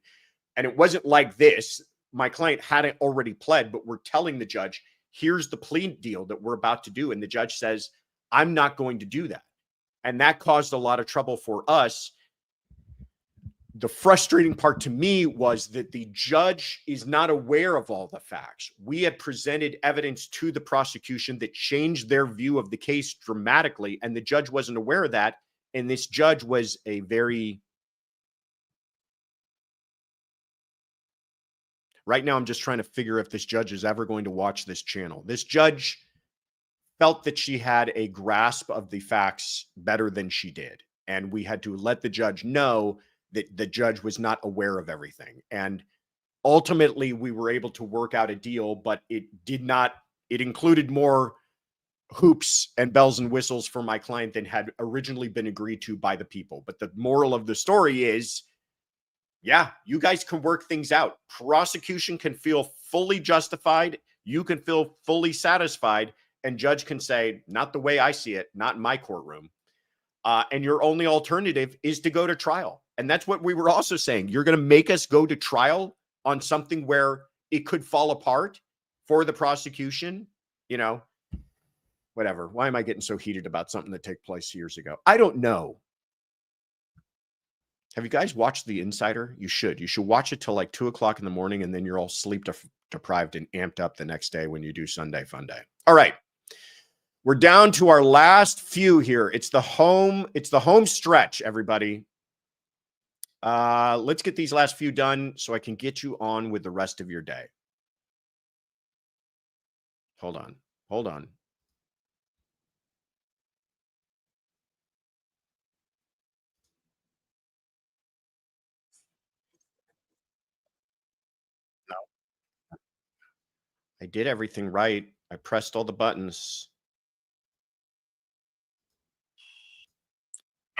And it wasn't like this. My client hadn't already pled, but we're telling the judge, here's the plea deal that we're about to do. And the judge says, I'm not going to do that. And that caused a lot of trouble for us. The frustrating part to me was that the judge is not aware of all the facts. We had presented evidence to the prosecution that changed their view of the case dramatically, and the judge wasn't aware of that. And this judge was right now, I'm just trying to figure if this judge is ever going to watch this channel. This judge felt that she had a grasp of the facts better than she did. And we had to let the judge know that the judge was not aware of everything. And ultimately, we were able to work out a deal, but it included more hoops and bells and whistles for my client than had originally been agreed to by the people. But the moral of the story is, yeah, you guys can work things out. Prosecution can feel fully justified. You can feel fully satisfied. And judge can say, not the way I see it, not in my courtroom. And your only alternative is to go to trial. And that's what we were also saying. You're going to make us go to trial on something where it could fall apart for the prosecution, whatever. Why am I getting so heated about something that took place years ago? I don't know. Have you guys watched The Insider? You should. You should watch it till like 2:00 in the morning, and then you're all sleep deprived and amped up the next day when you do Sunday Fun Day. All right. We're down to our last few here. It's the home stretch, everybody. Let's get these last few done so I can get you on with the rest of your day. Hold on. No. I did everything right. I pressed all the buttons.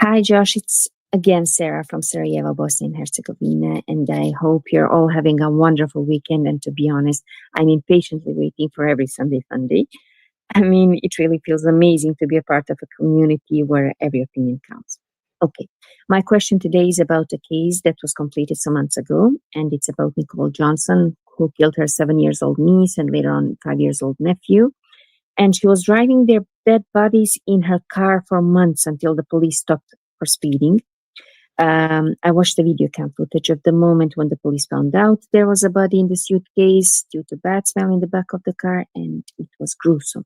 Hi, Josh. It's again Sarah from Sarajevo, Bosnia and Herzegovina, and I hope you're all having a wonderful weekend. And to be honest, I'm impatiently waiting for every Sunday Fun Day. I mean, it really feels amazing to be a part of a community where every opinion counts. Okay, my question today is about a case that was completed some months ago, and it's about Nicole Johnson, who killed her 7-year-old niece and later on 5-year-old nephew. And she was driving their dead bodies in her car for months until the police stopped for speeding. I watched the video cam footage of the moment when the police found out there was a body in the suitcase due to bad smell in the back of the car, and it was gruesome.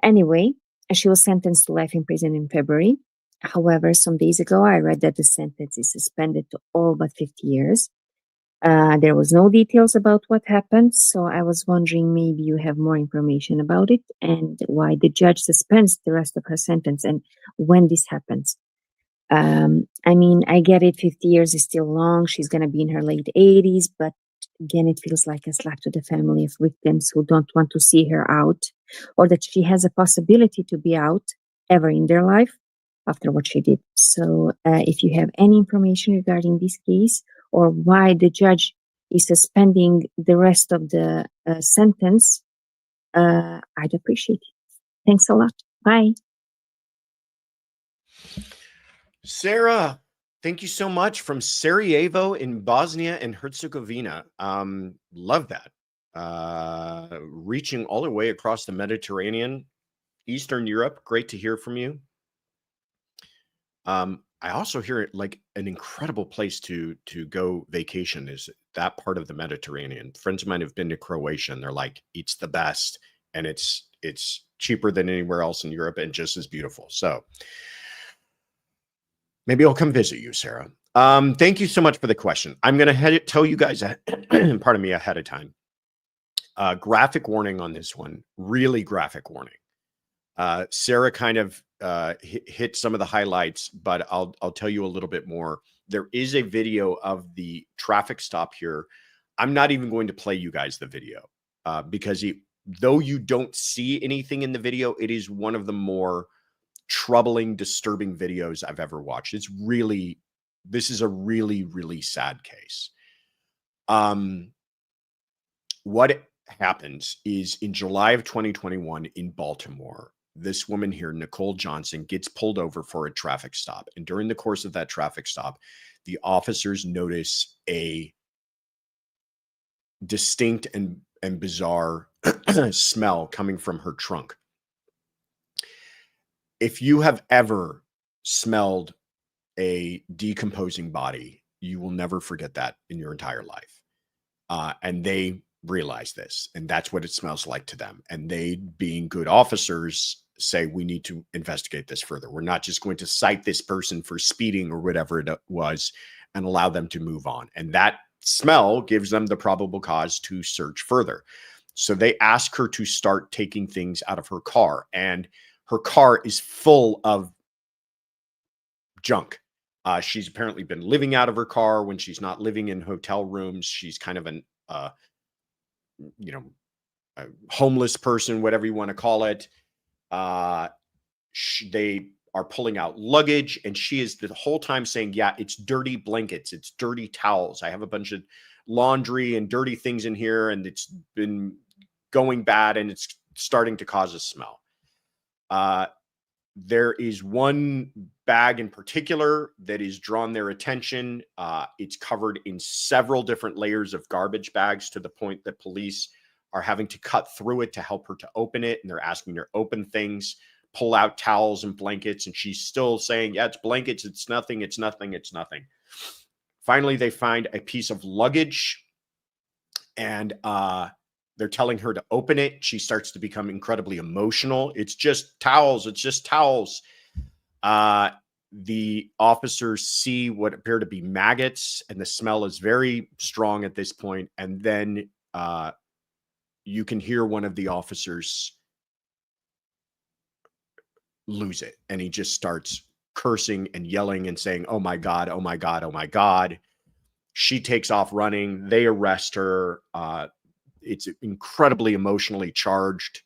Anyway, she was sentenced to life in prison in February. However, some days ago, I read that the sentence is suspended to all but 50 years. There was no details about what happened, so I was wondering maybe you have more information about it and why the judge suspends the rest of her sentence and when this happens. I mean, I get it, 50 years is still long. She's going to be in her late 80s, but again, it feels like a slap to the family of victims who don't want to see her out, or that she has a possibility to be out ever in their life after what she did. So if you have any information regarding this case or why the judge is suspending the rest of the sentence, I'd appreciate it. Thanks a lot. Bye. Sarah, thank you so much from Sarajevo in Bosnia and Herzegovina. Love that. Reaching all the way across the Mediterranean, Eastern Europe. Great to hear from you. I also hear it like an incredible place to go vacation is that part of the Mediterranean. Friends of mine have been to Croatia and they're like, it's the best. And it's cheaper than anywhere else in Europe and just as beautiful. So maybe I'll come visit you, Sarah. Thank you so much for the question. I'm going to tell you guys, pardon me, ahead of time. Graphic warning on this one, really graphic warning. Sarah kind of hit some of the highlights, but I'll tell you a little bit more. There is a video of the traffic stop here. I'm not even going to play you guys the video because though you don't see anything in the video, it is one of the more troubling, disturbing videos I've ever watched. This is a really, really sad case. What happens is in July of 2021 in Baltimore, this woman here, Nicole Johnson, gets pulled over for a traffic stop. And during the course of that traffic stop, the officers notice a distinct and bizarre smell coming from her trunk. If you have ever smelled a decomposing body, you will never forget that in your entire life. And they realize this, and that's what it smells like to them. And they, being good officers, say, we need to investigate this further. We're not just going to cite this person for speeding or whatever it was and allow them to move on. And that smell gives them the probable cause to search further. So they ask her to start taking things out of her car, and her car is full of junk. She's apparently been living out of her car when she's not living in hotel rooms. She's kind of a homeless person, whatever you want to call it. They are pulling out luggage, and she is the whole time saying, yeah, it's dirty blankets. It's dirty towels. I have a bunch of laundry and dirty things in here, and it's been going bad, and it's starting to cause a smell. There is one bag in particular that has drawn their attention. It's covered in several different layers of garbage bags to the point that police are having to cut through it to help her to open it. And they're asking her to open things, pull out towels and blankets. And she's still saying, yeah, it's blankets. It's nothing. It's nothing. It's nothing. Finally, they find a piece of luggage, and they're telling her to open it. She starts to become incredibly emotional. It's just towels. It's just towels. The officers see what appear to be maggots, and the smell is very strong at this point. And then you can hear one of the officers lose it, and he just starts cursing and yelling and saying, oh my God, oh my God, oh my God. She takes off running. They arrest her. It's incredibly emotionally charged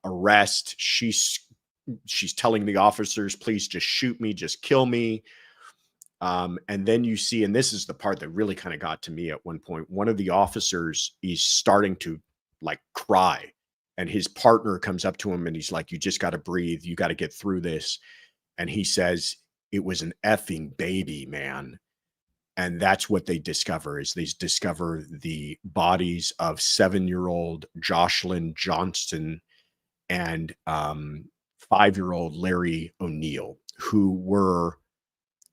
arrest. She's telling the officers, please just shoot me, just kill me. And then you see, and this is the part that really kind of got to me at one point, one of the officers is starting to like cry, and his partner comes up to him and he's like, you just got to breathe. You got to get through this. And he says, it was an effing baby, man. And that's what they discover, is they discover the bodies of 7-year-old Jocelyn Johnson and 5-year-old Larry O'Neill, who were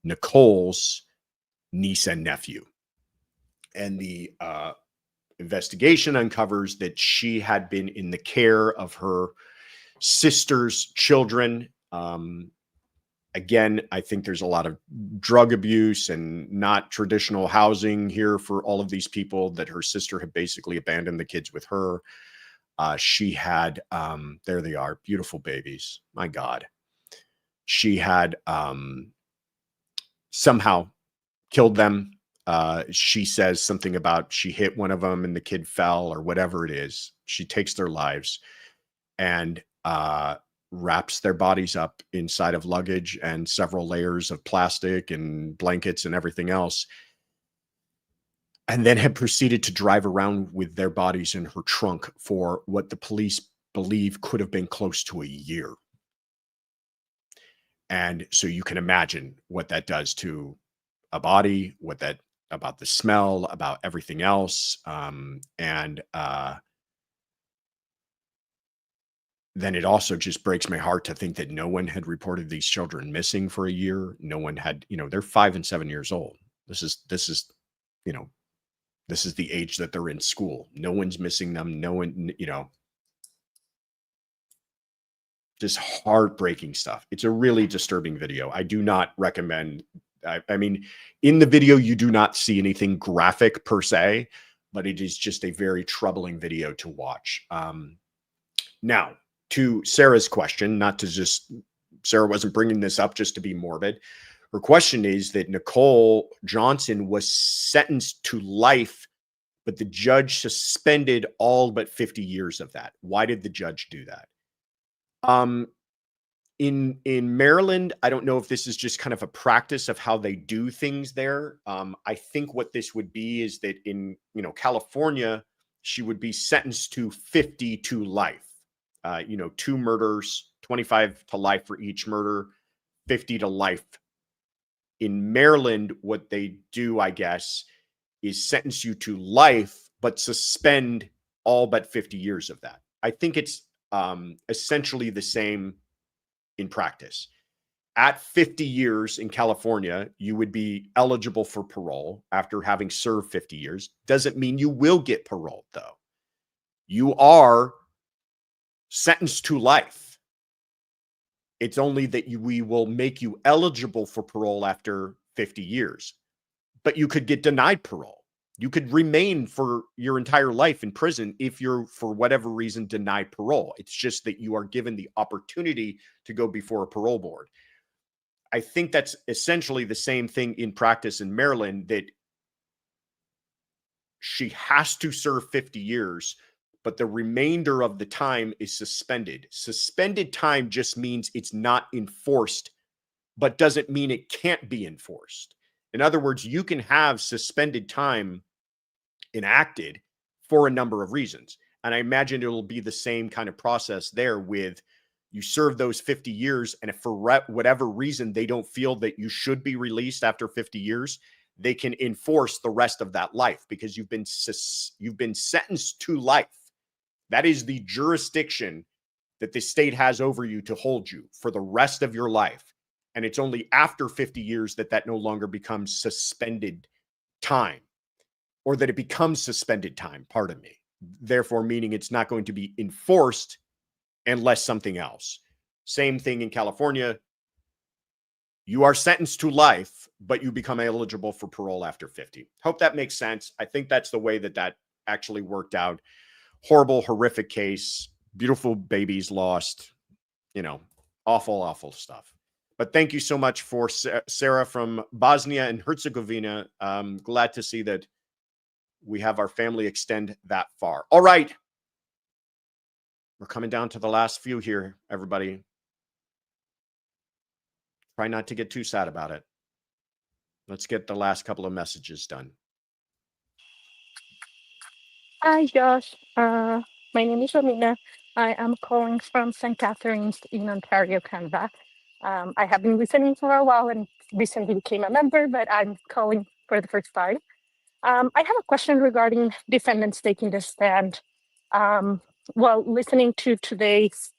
Nicole's niece and nephew. And the investigation uncovers that she had been in the care of her sister's children. Again, I think there's a lot of drug abuse and not traditional housing here for all of these people, that her sister had basically abandoned the kids with her. She had, there they are, beautiful babies. My God. She had somehow killed them. She says something about she hit one of them and the kid fell, or whatever it is. She takes their lives and wraps their bodies up inside of luggage and several layers of plastic and blankets and everything else, and then had proceeded to drive around with their bodies in her trunk for what the police believe could have been close to a year. And so you can imagine what that does to a body, what that, about the smell, about everything else. Then it also just breaks my heart to think that no one had reported these children missing for a year. No one had, they're 5 and 7 years old. This is, this is the age that they're in school. No one's missing them. No one, just heartbreaking stuff. It's a really disturbing video. I do not recommend. I mean, in the video, you do not see anything graphic per se, but it is just a very troubling video to watch. Now, to Sarah's question, not to just, Sarah wasn't bringing this up just to be morbid. Her question is that Nicole Johnson was sentenced to life, but the judge suspended all but 50 years of that. Why did the judge do that? In Maryland, I don't know if this is just kind of a practice of how they do things there. I think what this would be is that in, California, she would be sentenced to 50 to life. 2 murders, 25 to life for each murder, 50 to life. In Maryland, what they do, I guess, is sentence you to life, but suspend all but 50 years of that. I think it's essentially the same in practice. At 50 years in California, you would be eligible for parole after having served 50 years. Doesn't mean you will get parole, though. You are sentenced to life. It's only that we will make you eligible for parole after 50 years. But you could get denied parole. You could remain for your entire life in prison if you're, for whatever reason, denied parole. It's just that you are given the opportunity to go before a parole board. I think that's essentially the same thing in practice in Maryland, that she has to serve 50 years, but the remainder of the time is suspended. Suspended time just means it's not enforced, but doesn't mean it can't be enforced. In other words, you can have suspended time enacted for a number of reasons. And I imagine it'll be the same kind of process there, with you serve those 50 years, and if for whatever reason they don't feel that you should be released after 50 years, they can enforce the rest of that life because you've been sentenced to life. That is the jurisdiction that the state has over you to hold you for the rest of your life. And it's only after 50 years that no longer becomes suspended time, or that it becomes suspended time, pardon me. Therefore, meaning it's not going to be enforced unless something else. Same thing in California. You are sentenced to life, but you become eligible for parole after 50. Hope that makes sense. I think that's the way that actually worked out. Horrible, horrific case. Beautiful babies lost. Awful, awful stuff. But thank you so much for Sarah from Bosnia and Herzegovina. I'm glad to see that we have our family extend that far. All right. We're coming down to the last few here, everybody. Try not to get too sad about it. Let's get the last couple of messages done. Hi, Josh. My name is Romina. I am calling from St. Catharines in Ontario, Canada. I have been listening for a while and recently became a member, but I'm calling for the first time. I have a question regarding defendants taking the stand. Well, listening to today's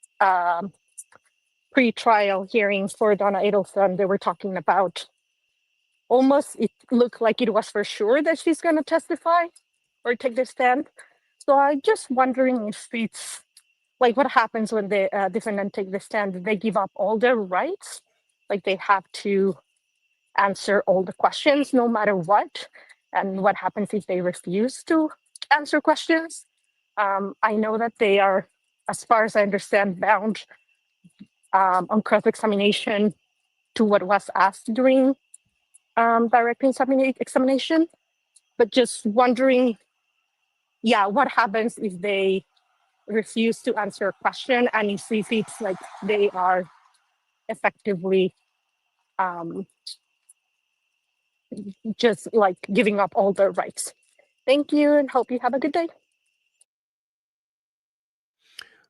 pre-trial hearings for Donna Adelson, they were talking about almost it looked like it was for sure that she's going to testify or take the stand. So I'm just wondering if it's like what happens when the defendant take the stand. Do they give up all their rights? Like they have to answer all the questions no matter what? And what happens if they refuse to answer questions? I know that they are, as far as I understand, bound on cross-examination to what was asked during direct examination. But just wondering, yeah, what happens if they refuse to answer a question and if it's like they are effectively just like giving up all their rights. Thank you and hope you have a good day.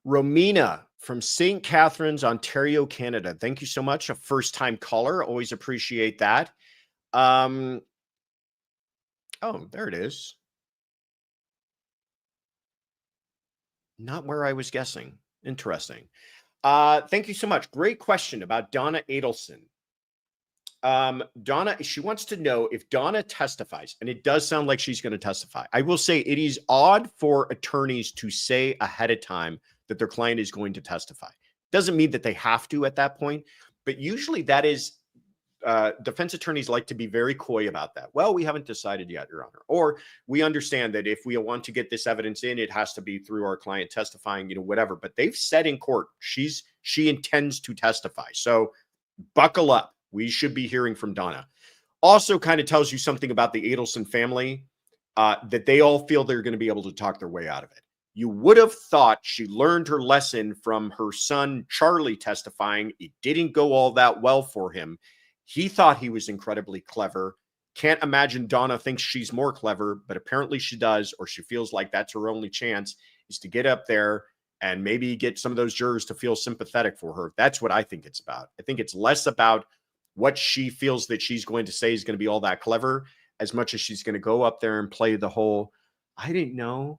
Romina from St. Catharines, Ontario, Canada. Thank you so much. A first-time caller. Always appreciate that. Oh, there it is. Not where I was guessing. Interesting. Thank you so much. Great question about Donna Adelson. Donna, she wants to know if Donna testifies, and it does sound like she's going to testify. I will say it is odd for attorneys to say ahead of time that their client is going to testify. Doesn't mean that they have to at that point, but usually that is, defense attorneys like to be very coy about that. Well, we haven't decided yet, Your Honor. Or we understand that if we want to get this evidence in, it has to be through our client testifying, whatever. But they've said in court, she intends to testify. So buckle up. We should be hearing from Donna. Also kind of tells you something about the Adelson family, that they all feel they're going to be able to talk their way out of it. You would have thought she learned her lesson from her son, Charlie, testifying. It didn't go all that well for him. He thought he was incredibly clever. Can't imagine Donna thinks she's more clever, but apparently she does, or she feels like that's her only chance is to get up there and maybe get some of those jurors to feel sympathetic for her. That's what I think it's about. I think it's less about what she feels that she's going to say is going to be all that clever, as much as she's going to go up there and play the whole, I didn't know.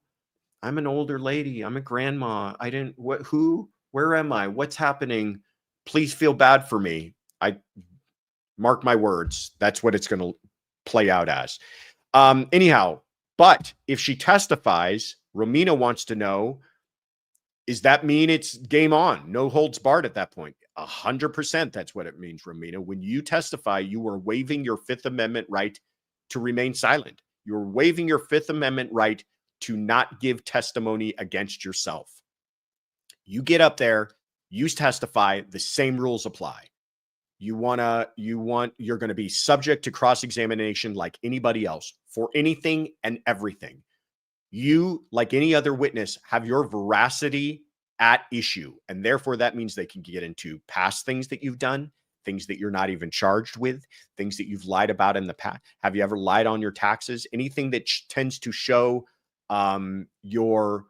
I'm an older lady. I'm a grandma. I didn't, where am I? What's happening? Please feel bad for me. I mark my words. That's what it's going to play out as. Anyhow, but if she testifies, Romina wants to know, does that mean it's game on? No holds barred at that point. 100%. That's what it means, Romina. When you testify, you are waiving your Fifth Amendment right to remain silent. You're waiving your Fifth Amendment right to not give testimony against yourself. You get up there, you testify, the same rules apply. You're going to be subject to cross-examination like anybody else for anything and everything. You, like any other witness, have your veracity at issue. And therefore, that means they can get into past things that you've done, things that you're not even charged with, things that you've lied about in the past. Have you ever lied on your taxes? Anything that tends to show your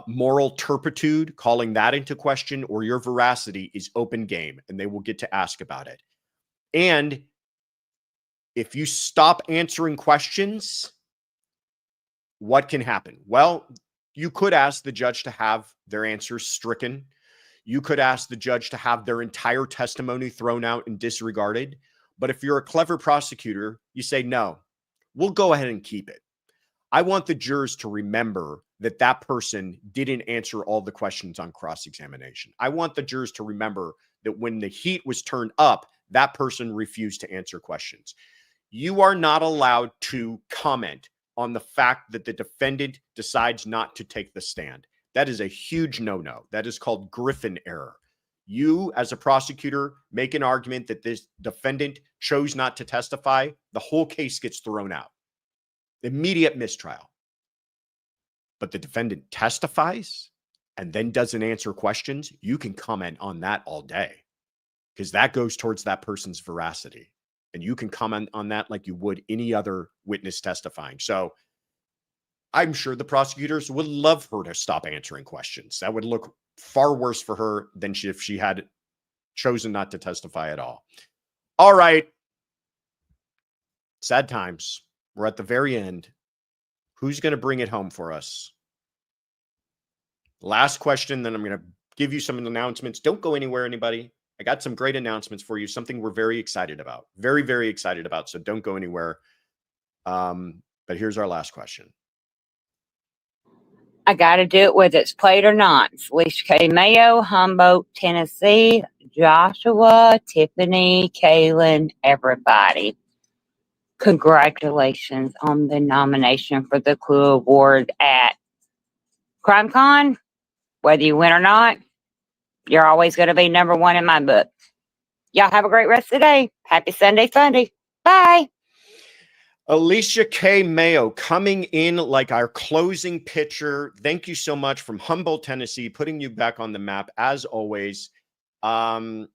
moral turpitude, calling that into question, or your veracity is open game, and they will get to ask about it. And if you stop answering questions, what can happen? Well, you could ask the judge to have their answers stricken. You could ask the judge to have their entire testimony thrown out and disregarded. But if you're a clever prosecutor, you say, no, we'll go ahead and keep it. I want the jurors to remember that that person didn't answer all the questions on cross-examination. I want the jurors to remember that when the heat was turned up, that person refused to answer questions. You are not allowed to comment on the fact that the defendant decides not to take the stand. That is a huge no-no. That is called Griffin error. You, as a prosecutor, make an argument that this defendant chose not to testify, the whole case gets thrown out. Immediate mistrial. But the defendant testifies and then doesn't answer questions, you can comment on that all day because that goes towards that person's veracity. And you can comment on that like you would any other witness testifying. So I'm sure the prosecutors would love her to stop answering questions. That would look far worse for her than if she had chosen not to testify at all. All right. sad times. We're at the very end. Who's going to bring it home for us? Last question, then I'm going to give you some announcements. Don't go anywhere, anybody. I got some great announcements for you, something we're very excited about. Very, very excited about. So don't go anywhere. But here's our last question. I got to do it whether it's played or not. Felicia K. Mayo, Humboldt, Tennessee. Joshua, Tiffany, Kaylin, everybody. Congratulations on the nomination for the Clue Award at CrimeCon. Whether you win or not, you're always going to be number one in my book. Y'all have a great rest of the day. Happy Sunday, Funday. Bye. Alicia K. Mayo coming in like our closing pitcher. Thank you so much from Humboldt, Tennessee, putting you back on the map as always. Alicia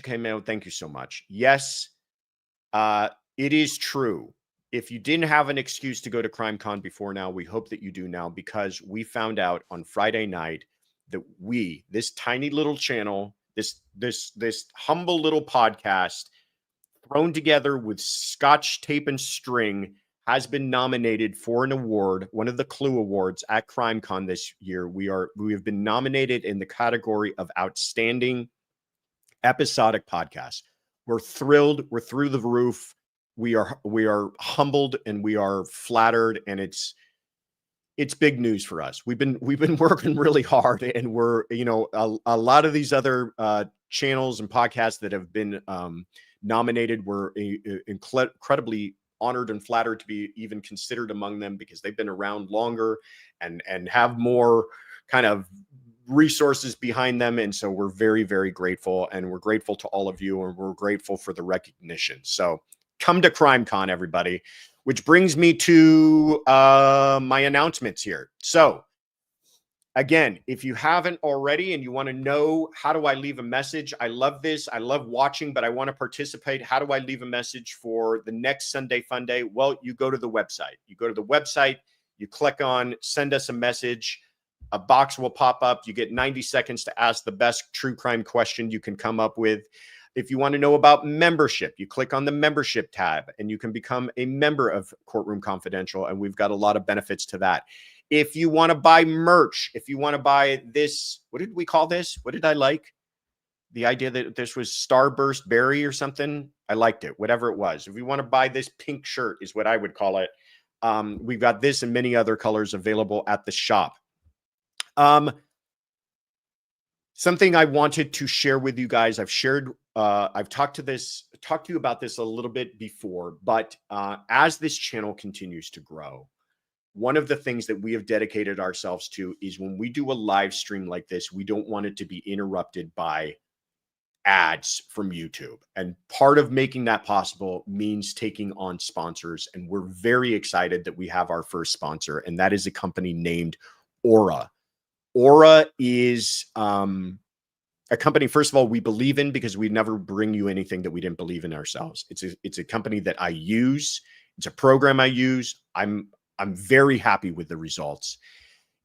K. Mayo, thank you so much. Yes, it is true. If you didn't have an excuse to go to CrimeCon before now, we hope that you do now, because we found out on Friday night that this tiny little channel, this humble little podcast thrown together with scotch tape and string, has been nominated for an award, one of the Clue Awards at CrimeCon this year. We have been nominated in the category of Outstanding Episodic Podcast. We're thrilled. We're through the roof. We are humbled and we are flattered, and it's big news for us. We've been working really hard, and we're, a lot of these other channels and podcasts that have been nominated, we're incredibly honored and flattered to be even considered among them, because they've been around longer and have more kind of resources behind them. And so we're very, very grateful, and we're grateful to all of you, and we're grateful for the recognition. So come to CrimeCon, everybody, which brings me to my announcements here. So again, if you haven't already and you want to know, how do I leave a message? I love this. I love watching, but I want to participate. How do I leave a message for the next Sunday Fun Day? Well, you go to the website. You click on send us a message. A box will pop up. You get 90 seconds to ask the best true crime question you can come up with. If you want to know about membership, you click on the membership tab and you can become a member of Courtroom Confidential. And we've got a lot of benefits to that. If you want to buy merch, if you want to buy this, what did we call this? What did I like? The idea that this was Starburst Berry or something. I liked it, whatever it was. If you want to buy this pink shirt is what I would call it. We've got this and many other colors available at the shop. Something I wanted to share with you guys. I've talked to you about this a little bit before, but as this channel continues to grow, one of the things that we have dedicated ourselves to is when we do a live stream like this, we don't want it to be interrupted by ads from YouTube. And part of making that possible means taking on sponsors. And we're very excited that we have our first sponsor, and that is a company named Aura. Aura is a company, first of all, we believe in, because we never bring you anything that we didn't believe in ourselves. It's a company that I use. It's a program I use. I'm very happy with the results.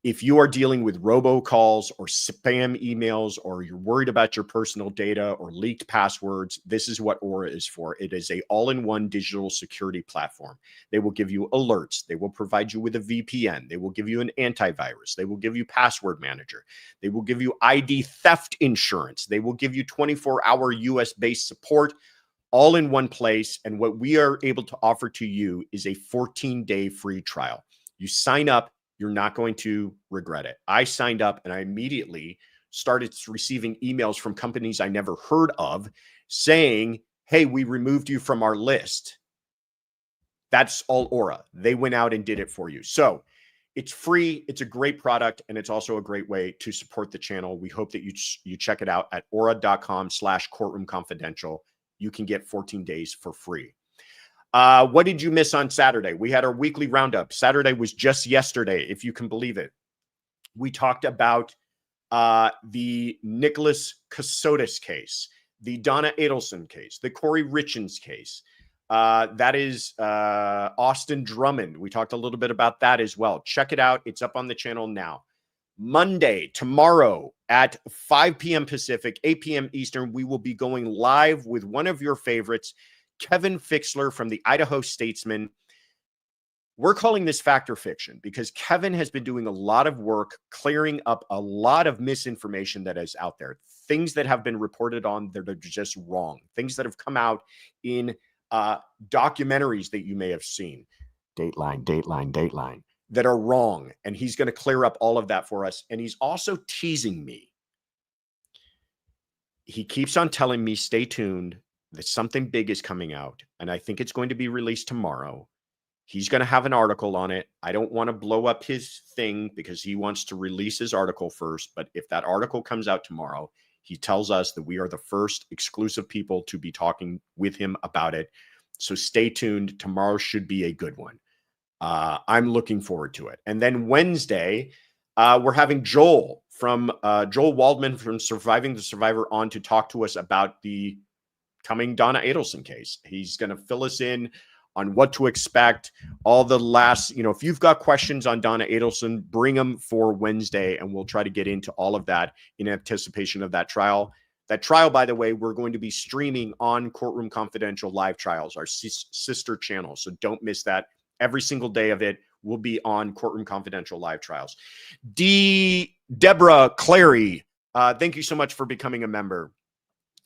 If you are dealing with robocalls or spam emails, or you're worried about your personal data or leaked passwords, this is what Aura is for. It is a all-in-one digital security platform. They will give you alerts. They will provide you with a VPN. They will give you an antivirus. They will give you password manager. They will give you ID theft insurance. They will give you 24-hour US-based support, all in one place. And what we are able to offer to you is a 14-day free trial. You sign up, you're not going to regret it. I signed up and I immediately started receiving emails from companies I never heard of saying, hey, we removed you from our list. That's all Aura. They went out and did it for you. So it's free. It's a great product. And it's also a great way to support the channel. We hope that you check it out at aura.com/courtroomconfidential. You can get 14 days for free. What did you miss on Saturday? We had our weekly roundup. Saturday was just yesterday, if you can believe it. We talked about the Nicholas Casotis case, the Donna Adelson case, the Corey Richins case. That is Austin Drummond. We talked a little bit about that as well. Check it out. It's up on the channel now. Monday, tomorrow at 5 p.m. Pacific, 8 p.m. Eastern, we will be going live with one of your favorites, Kevin Fixler from the Idaho Statesman. We're calling this fact or fiction because Kevin has been doing a lot of work clearing up a lot of misinformation that is out there. Things that have been reported on that are just wrong. Things that have come out in documentaries that you may have seen. Dateline. That are wrong. And he's going to clear up all of that for us. And he's also teasing me. He keeps on telling me, stay tuned, that something big is coming out. And I think it's going to be released tomorrow. He's going to have an article on it. I don't want to blow up his thing because he wants to release his article first. But if that article comes out tomorrow, he tells us that we are the first exclusive people to be talking with him about it. So stay tuned. Tomorrow should be a good one. I'm looking forward to it. And then Wednesday, we're having Joel Waldman from Surviving the Survivor on to talk to us about the coming Donna Adelson case. He's going to fill us in on what to expect, all the last, if you've got questions on Donna Adelson, bring them for Wednesday, and we'll try to get into all of that in anticipation of that trial. That trial, by the way, we're going to be streaming on Courtroom Confidential live trials, our sister channel. So don't miss that. Every single day of it will be on Courtroom Confidential live trials. Deborah Clary, thank you so much for becoming a member.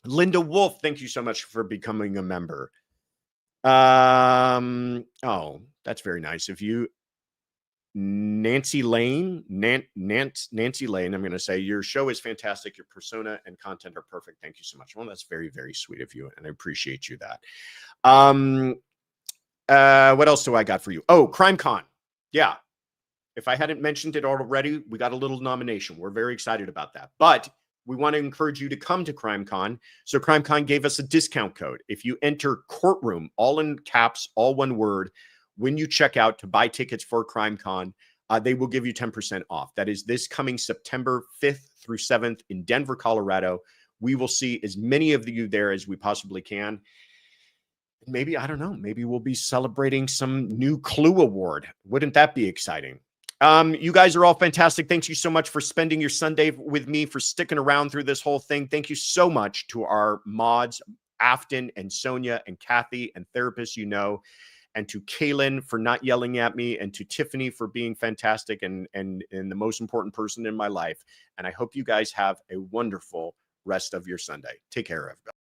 Linda Wolf, thank you so much for becoming a member. Oh, that's very nice of you. Nancy Lane, Nancy Lane, I'm going to say your show is fantastic. Your persona and content are perfect. Thank you so much. Well, that's very, very sweet of you, and I appreciate you that. What else do I got for you? Oh, CrimeCon. Yeah. If I hadn't mentioned it already, we got a little nomination. We're very excited about that. But we want to encourage you to come to CrimeCon. So CrimeCon gave us a discount code. If you enter courtroom, all in caps, all one word, when you check out to buy tickets for CrimeCon, they will give you 10% off. That is this coming September 5th through 7th in Denver, Colorado. We will see as many of you there as we possibly can. Maybe, I don't know, maybe we'll be celebrating some new Clue award. Wouldn't that be exciting? You guys are all fantastic. Thank you so much for spending your Sunday with me, for sticking around through this whole thing. Thank you so much to our mods, Afton and Sonia and Kathy and therapists, and to Kaylin for not yelling at me, and to Tiffany for being fantastic and the most important person in my life. And I hope you guys have a wonderful rest of your Sunday. Take care, everybody.